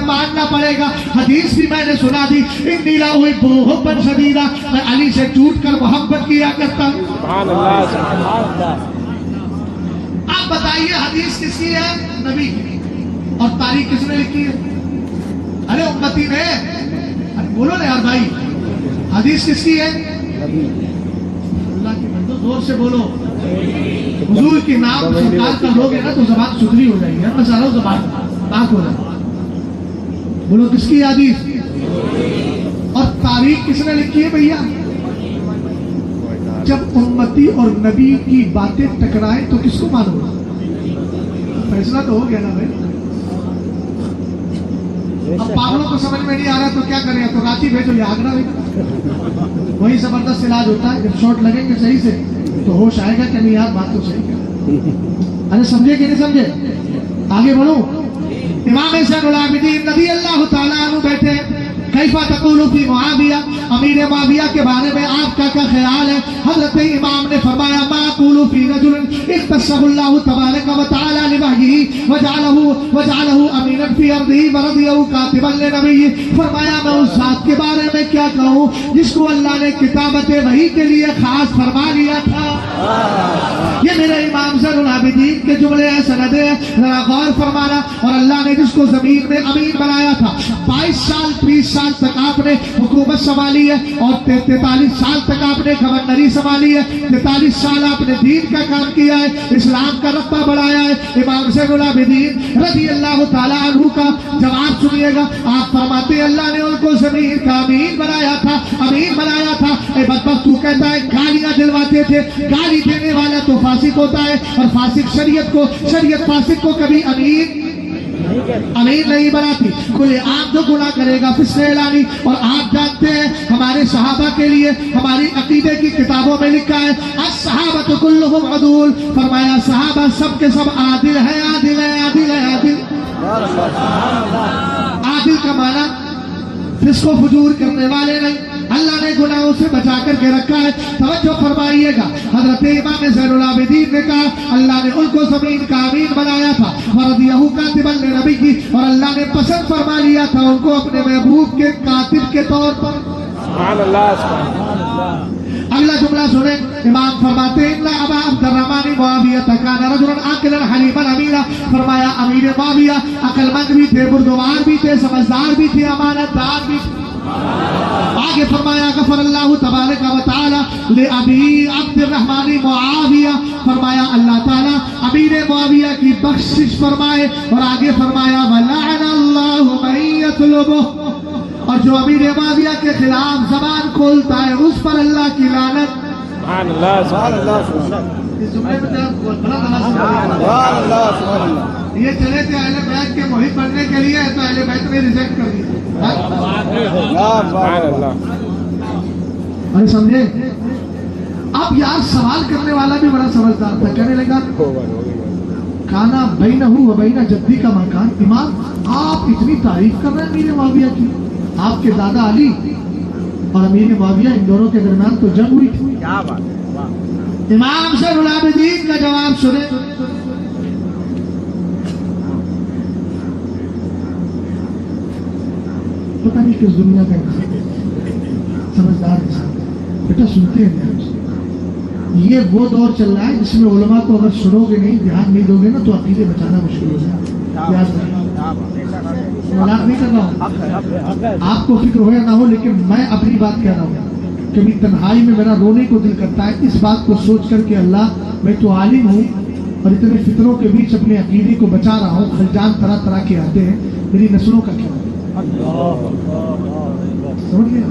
ماننا پڑے گا۔ حدیث بھی میں نے سنا دی اِنِّی لَأُحِبُّ حُبًّا شَدِيدًا، میں علی سے ٹوٹ کر محبت کیا کرتا ہوں۔ سبحان اللہ سبحان اللہ۔ آپ بتائیے حدیث کس کی ہے؟ نبی کی، اور تاریخ کس نے لکھی ہے؟ ارے امتی نے، ارے بولو نا یار بھائی، حدیث کس کی ہے؟ اللہ کی بندو زور سے بولو، حضور کی نام سرکار کر لوگے نا تو زبان ستھری ہو جائے گی، میں سارا زبان پاک ہو جائے۔ بولو کس کی حدیث؟ اور تاریخ کس نے لکھی ہے بھیا؟ جب امتی اور نبی کی باتیں ٹکرائیں تو کس کو مانو؟ فیصلہ تو ہو گیا نا بھائی۔ اب پاگلوں کو سمجھ میں نہیں آ رہا تو کیا کریں؟ تو راچی بھیجو یا آگرہ بھیجو، وہی زبردست علاج ہوتا ہے۔ جب شارٹ لگیں گے صحیح سے تو ہوش آئے گا کہ نہیں یار بات تو صحیح ہے۔ ارے سمجھے کہ نہیں سمجھے؟ آگے بڑھو۔ امام زین العابدین رضی اللہ تعالیٰ عنہ بیٹھے، کیف تقول فی معاویہ، امیر معاویہ کے بارے میں آپ کا کیا خیال ہے؟ حضرت امام نے فرمایا ما اقول فی رجل اختصہ اللہ تبارک و تعالی لوحیہ وجعلہ امیناً فی ارضہ ورضیہ کاتبا لنبیہ، فرمایا میں اس ذات کے بارے میں کیا کہوں جس کو اللہ نے کتابت وحی کے لیے خاص فرما لیا تھا۔ یہ میرے امام زین العابدین کے جملے ہیں، سند ہے، ذرا غور فرمانا۔ اور اللہ نے جس کو زمین میں امین بنایا تھا، 22 سال 30 سال تک آپ نے حکومت سنبھالی ہے، اور 43 سال تک آپ نے گورنری سنبھالی ہے، 43 سال آپ نے دین کا کام کیا ہے، اسلام کا رتبہ بڑھایا ہے۔ امام زین العابدین رضی اللہ تعالیٰ عنہ کا جواب سنیے گا۔ آپ فرماتے ہیں اللہ نے ان کو زمین کا امین بنایا تھا، امین بنایا تھا۔ اے بدبخت تو کہتا ہے گالیاں دلواتے تھے، گالی دینے والا تو فاسق ہوتا ہے، اور فاسق شریعت فاسق کو کبھی امین نہیں بناتی۔ کھلے عام جو گناہ کرے گا فسق اعلانی۔ اور آپ جانتے ہیں ہمارے صحابہ کے لیے ہماری عقیدے کی کتابوں میں لکھا ہے الصحابۃ کلھم عدول، فرمایا صحابہ سب کے سب عادل ہیں، عادل ہیں، عادل ہیں، عادل۔ عادل کا معنی فسق و فجور کرنے والے نہیں، اللہ نے گناہوں سے بچا کر کے رکھا ہے۔ توجہ فرمائیے گا، حضرت امام زین العابدین نے کہا اللہ نے ان کو زمین کا امین بنایا تھا، ورضیہ کاتبا لنبیہ، اور اللہ نے پسند فرما لیا تھا ان کو اپنے محبوب کے کاتب کے طور پر۔ سبحان اللہ سبحان اللہ۔ اگلا جملہ سنیں، امام فرماتے ہیں ان ابا عبد الرحمن معاویہ کان رجلا عاقلا حلیما امینا، فرمایا امیر معاویہ عقل مند بھی تھے، بردبار بھی تھے، سمجھدار بھی تھے، امانت دار بھی تھے۔ आगे फरमाया गफर अल्लाह तबारक व तआला ले अबी अब्दुर्रहमान मुआविया, फरमाया अल्लाह ताला अमीर मुआविया की बख्शिश फरमाए। और आगे फरमाया वलअन अल्लाहु मन यतलुबुहु, और जो अमीर मुआविया के खिलाफ जबान खोलता है उस पर अल्लाह की लानत। سبحان الله سبحان الله سبحان الله इस जुमले में तो ये चले थे अहले बैत के मुहिब बनने के लिए, तो अहले बैत ने रिजेक्ट कर दिया। سبحان الله अरे समझे? अब यार सवाल करने वाला भी बड़ा समझदार था, कहने लगा काना बैनहु व बैन जद्दी का मकान। इमाम आप इतनी तारीफ कर रहे हैं अमीर मुआविया की, आपके दादा अली और अमीर मुआविया इन दोनों के दरमियान तो जंग हुई थी। क्या बात वाह इमाम ज़ैनुल आबिदीन का जवाब सुने। पता नहीं किस दुनिया का समझदार इंसान, बेटा सुनते हैं। ये वो दौर चल रहा है जिसमें उलमा को अगर सुनोगे नहीं, ध्यान नहीं दोगे ना, तो अकीदे बचाना मुश्किल हो जाएगा। याद रखना, मजाक नहीं कर रहा हूँ, आपको फिक्र हो या ना हो, लेकिन मैं अपनी बात कह रहा हूँ। कभी तन्हाई में मेरा रोने को दिल करता है इस बात को सोच कर के अल्लाह मैं तो आलिम हूँ और इतने फितरों के बीच अपने अकीदे को बचा रहा हूँ। खलजान तरह तरह के आते हैं, मेरी नस्लों का क्या? समझ गया?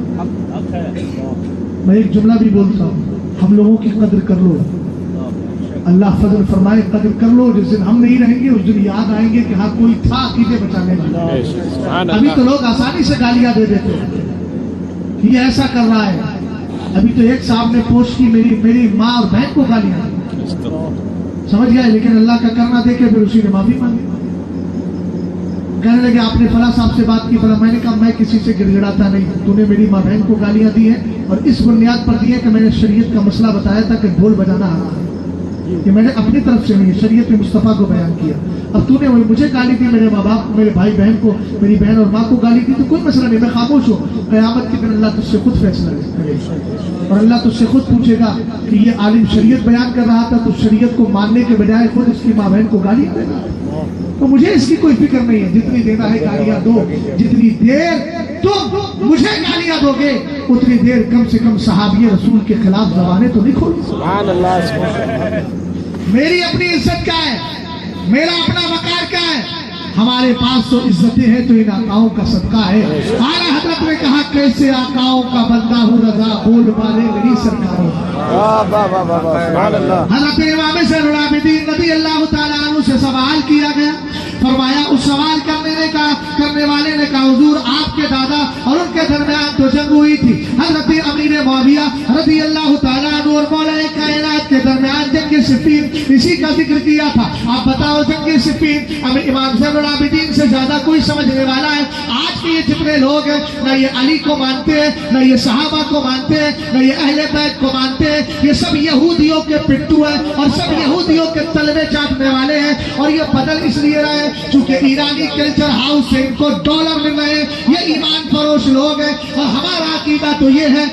मैं एक जुमला भी बोलता हूँ, हम लोगों की कदर कर लो, अल्लाह फजल फरमाए कदर कर लो। जिस दिन हम नहीं रहेंगे उस दिन याद आएंगे कि हाँ कोई था अकीदे बचाने वाला। अभी तो लोग आसानी से गालियां दे देते हैं, ये ऐसा कर रहा है। अभी तो एक साहब ने पोस्ट की मेरी माँ और बहन को गालियां, समझ गया? लेकिन अल्लाह का करना देखे फिर उसी ने माफी मांगी। कहने लगे आपने फला साहब से बात की, फला। मैंने कहा मैं किसी से गिड़गिड़ाता नहीं, तूने मेरी माँ बहन को गालियां दी है और इस बुनियाद पर दी है कि मैंने शरीयत का मसला बताया था कि ढोल बजाना हराम है। ये मैंने अपनी तरफ से नहीं, शरीयत में मुस्तफ़ा को बयान किया। अब तूने वही मुझे गाली दी, मेरे माँ बाप, मेरे भाई बहन को, मेरी बहन और माँ को गाली दी, तो कोई मसला नहीं, मैं खामोश हूँ। क़यामत के दिन अल्लाह तुझसे खुद फैसला करेगा और अल्लाह तुझसे खुद पूछेगा कि ये आलिम शरीयत बयान कर रहा था तो शरीयत को मानने के बजाय खुद इसकी माँ बहन को गाली देगा। तो मुझे इसकी कोई फिक्र नहीं है, जितनी देना है गालियां दो। जितनी देर तुम मुझे गालियां दोगे उतनी देर कम से कम सहाबी रसूल के खिलाफ जबानें तो नहीं खोली। سبحان الله سبحان الله मेरी अपनी इज्जत क्या है, मेरा अपना वकार क्या है? हमारे पास तो इज्जतें हैं तो इन आकाओं का सदका है। आला हजरत ने कहा कैसे आकाओं का बंदा हूँ रजा बोल पाले मेरी सरकारों। वाह वाह वाह वाह سبحان الله हजरत इमाम ज़ैनुल आबिदीन रज़ी अल्लाह तआला अन्हु से सवाल किया गया। फरमाया उस सवाल करने वाले ने कहा हुजूर आपके दादा और उनके दरमियान तो जंग हुई थी। हजरत अमीर मुआविया रज़ी अल्लाह तआला अन्हु और मौला कायनात के दरमियान जंग सिफ़ीन इसी का जिक्र किया था। आप बताओ जंग सिफ़ीन इमाम ज़ैनुल आबिदीन से ज्यादा कोई समझने वाला है? आज के ये जितने लोग हैं न ये अली को मानते हैं, न ये सहाबा को मानते हैं, न ये अहले बैत को मानते हैं। ये सब यहूदियों के पिट्टू हैं और सब यहूदियों के तलवे चाटने वाले हैं। और ये बदल इसलिए रहे चूंकि ईरानी कल्चर हाउस से इनको डॉलर मिल रहे हैं। ये ईमान फरोश लोग हैं और हमारा अकीदा तो ये है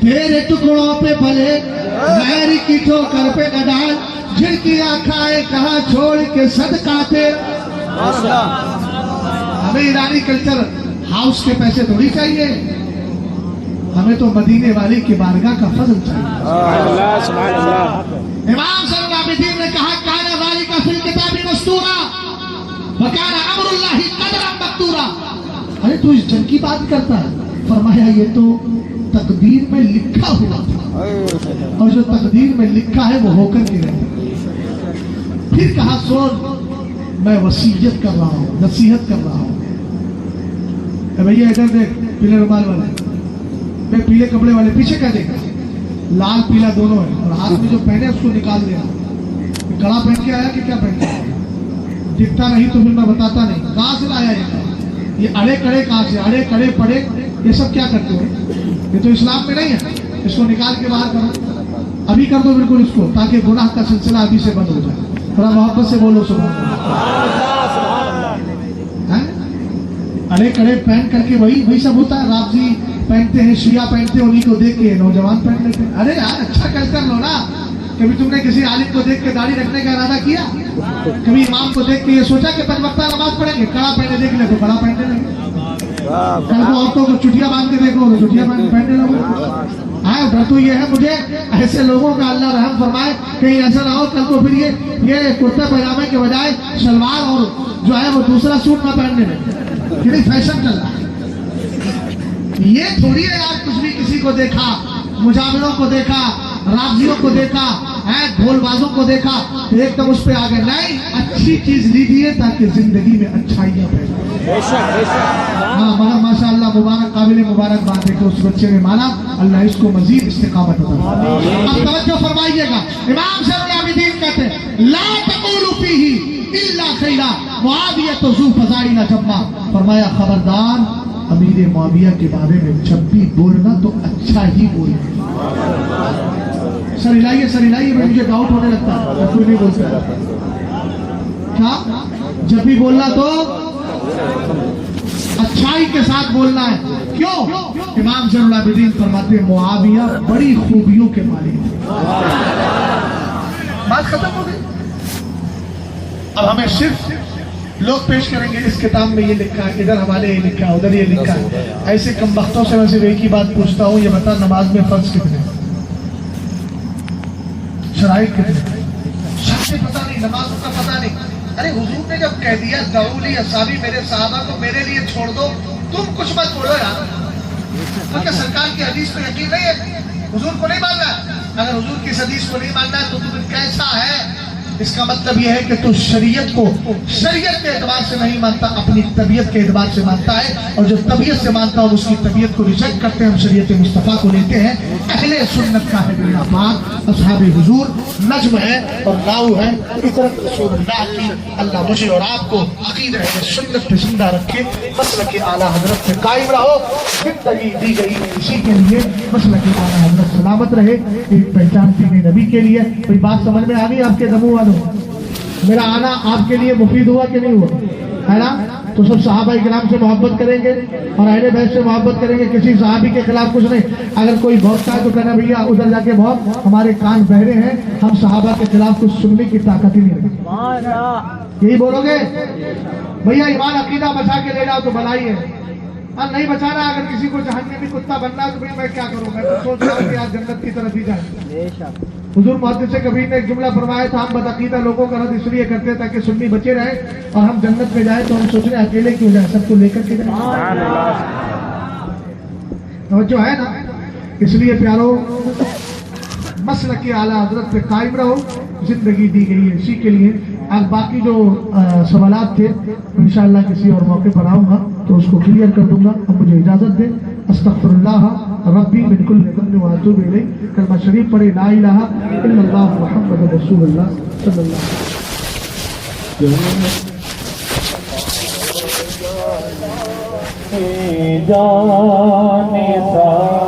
तेरे टुकड़ों पे भले गैर की ठोकर पे न डाल, जिनकी आंखें कहा छोड़ के सदका तेरा। हमें ईरानी कल्चर हाउस के पैसे थोड़ी चाहिए, हमें तो मदीने वाले की बारगाह का फजल चाहिए। سبحان الله سبحان الله इमाम ज़ैनुल आबिदीन ने कहा काना ज़ालिका फिल किताबी मस्तूरा व काना अम्रुल्लाहि क़दरन मक़दूरा। अरे तू इस जंग की बात करता है? फरमाया ये तो तकदीर में लिखा हुआ था और जो तकदीर में लिखा है वो होकर के रहेगा। फिर कहा सुन मैं वसीयत कर रहा हूँ, नसीहत कर रहा हूँ। भैया इधर देख, पीले रुमाल वाला, मैं पीले कपड़े वाले पीछे क्या देखा? लाल पीला दोनों है और हाथ में जो पहने उसको निकाल दिया। कड़ा पहन के आया कि क्या पहन के आया? दिखता नहीं तो फिर मैं बताता नहीं। कहाँ से लाया ये अड़े कड़े कहाँ से? अड़े कड़े पड़े ये सब क्या करते हो? ये तो इस्लाम में नहीं है। इसको निकाल के बाहर करो, अभी कर दो बिल्कुल इसको, ताकि गुनाह का सिलसिला अभी से बंद हो जाए। थोड़ा मोहब्बत से बोलो सुभान अल्लाह। अड़े कड़े पहन करके वही सब होता है। राफजी पहनते हैं, शिया पहनते हैं, उन्हीं को देख के नौजवान पहन लेते हैं। अरे यार अच्छा कल्चर लो ना। कभी तुमने किसी आलिम को देख के दाढ़ी रखने का इरादा किया? कभी इमाम को देख के ये सोचा कि 5 वक्त नमाज पढ़ेंगे? कड़ा पहने देख ले तो कड़ा पहनने लगे। कल को औरतों को चुटिया बांध के देखो तो चुटिया पहनने लगो। हाँ, डर तो ये है मुझे ऐसे लोगों का अल्लाह रहम फरमाए, कहीं ऐसा ना हो कल को फिर ये कुर्ते पैजामे के बजाय सलवार और जो है वो दूसरा सूट ना पहनने में, फिर फैशन चल रहा है। ये थोड़ी है यार, कुछ भी किसी को देखा, मुजामिलों को देखा, राजियों को देखा, है ढोलबाजों को देखा तो एकदम उस पे आ गए। नहीं, अच्छी चीज लीजिए ताकि जिंदगी में अच्छाइयां पैदा। हाँ, मगर माशाअल्लाह मुबारक, काबिल मुबारक बात है कि उस बच्चे ने माना, अल्लाह इसको मजीद इस्तिकामत अता फरमाए। अब तवज्जो फरमाइएगा, इमाम ज़ैनुल आबिदीन कहते हैं ला तक़ूलू फीही इल्ला खैरा मुआविया तो ज़ू फ़ज़ाइल जम्मा, फरमाया खबरदार अमीर मुआविया के बारे में जब भी बोलना तो अच्छा ही बोलना। सर हिलाइए, मुझे डाउट होने लगता है कोई नहीं बोलता। क्या जब भी बोलना तो अच्छाई के साथ बोलना है। क्यों? इमाम ज़ैनुल आबिदीन फरमाते हैं मुआविया बड़ी खूबियों के मालिक थे। बात खत्म हो गई। अब हमें सिर्फ लोग पेश करेंगे, इस किताब में ये लिखा है, इधर हमारे ये लिखा है, उधर ये लिखा है। ऐसे कम वक्तों से मैं सिर्फ एक ही बात पूछता हूँ, ये बता नमाज में फर्ज कितने, शराइत कितने? सबसे पता नहीं, नमाजों का पता नहीं। अरे हुजूर ने जब कह दिया दाऊली असाबी मेरे साहबा को मेरे लिए छोड़ दो, तुम कुछ मत बोलो यार। तो क्या सरकार की हदीस पे यकीन नहीं है? हुजूर को नहीं मानना है? अगर हुजूर की इस हदीस को नहीं मानना है तो तुम कैसा है? इसका मतलब यह है कि तू शरीयत को शरीयत के एतबार से नहीं मानता, अपनी तबीयत के एतबार से मानता है। और जो तबीयत से मानता है उसकी तबीयत को रिजेक्ट करते हैं, हम शरीयत मुस्तफ़ा को लेते हैं। अहले सुन्नत का है बिना पाक असहाबे हुजूर नज्म है और नाऊ है इतरत रसूलुल्लाह की। अल्लाह मुझे और आपको अकीदा अहले सुन्नत पे जिंदा रखे, मसलक आला हजरत पे कायम रहो। जिंदगी दी गई है इसी के लिए, मसलक आला हजरत सलामत रहे, एक पहचान दीन नबी के लिए। कोई बात समझ में आ गई आपके दमू वालों? मेरा आना आपके लिए मुफीद हुआ कि नहीं हुआ? है ना? तो सब सहाबा इकराम से मोहब्बत करेंगे और अहले बैत से मोहब्बत करेंगे, किसी सहाबी के खिलाफ कुछ नहीं। अगर कोई भौंकता है तो कहना भैया उधर जाके भौंक, हमारे कान बहरे हैं, हम सहाबा के खिलाफ कुछ सुनने की ताकत ही नहीं रखते। यही बोलोगे? भैया ईमान अकीदा बचा के ले जाओ तो भलाई है, और नहीं बचाना, अगर किसी को जहन्नमी कुत्ता बनना है तो भैया मैं क्या करूं? मैं तो सोच रहा हूँ कि आज जन्नत की तरफ ही जाए। हुजूर मुहद्दिस कबीर ने एक जुमला फरमाया था, हम बदअकीदा लोगों का रद्द इसलिए करते हैं ताकि सुन्नी बचे रहे और हम जन्नत में जाए तो हम सोच रहे हैं अकेले क्यों जाए, सबको लेकर के जाए। जो है ना, इसलिए प्यारो मसलक के आला हजरत पे कायम रहो, जिंदगी दी गई है इसी के लिए। आज बाकी जो सवालात थे इंशाअल्लाह किसी और मौके पर आऊंगा तो उसको क्लियर कर दूंगा। अब मुझे इजाजत दें। अस्तगफिरुल्लाह रब्बी मिन कुल्ली ज़ंब व अतूबु इलैह। कलमा शरीफ पढ़े ला इलाहा इल्लल्लाह मुहम्मदुर रसूलुल्लाह सल्लल्लाहु अलैहि वसल्लम।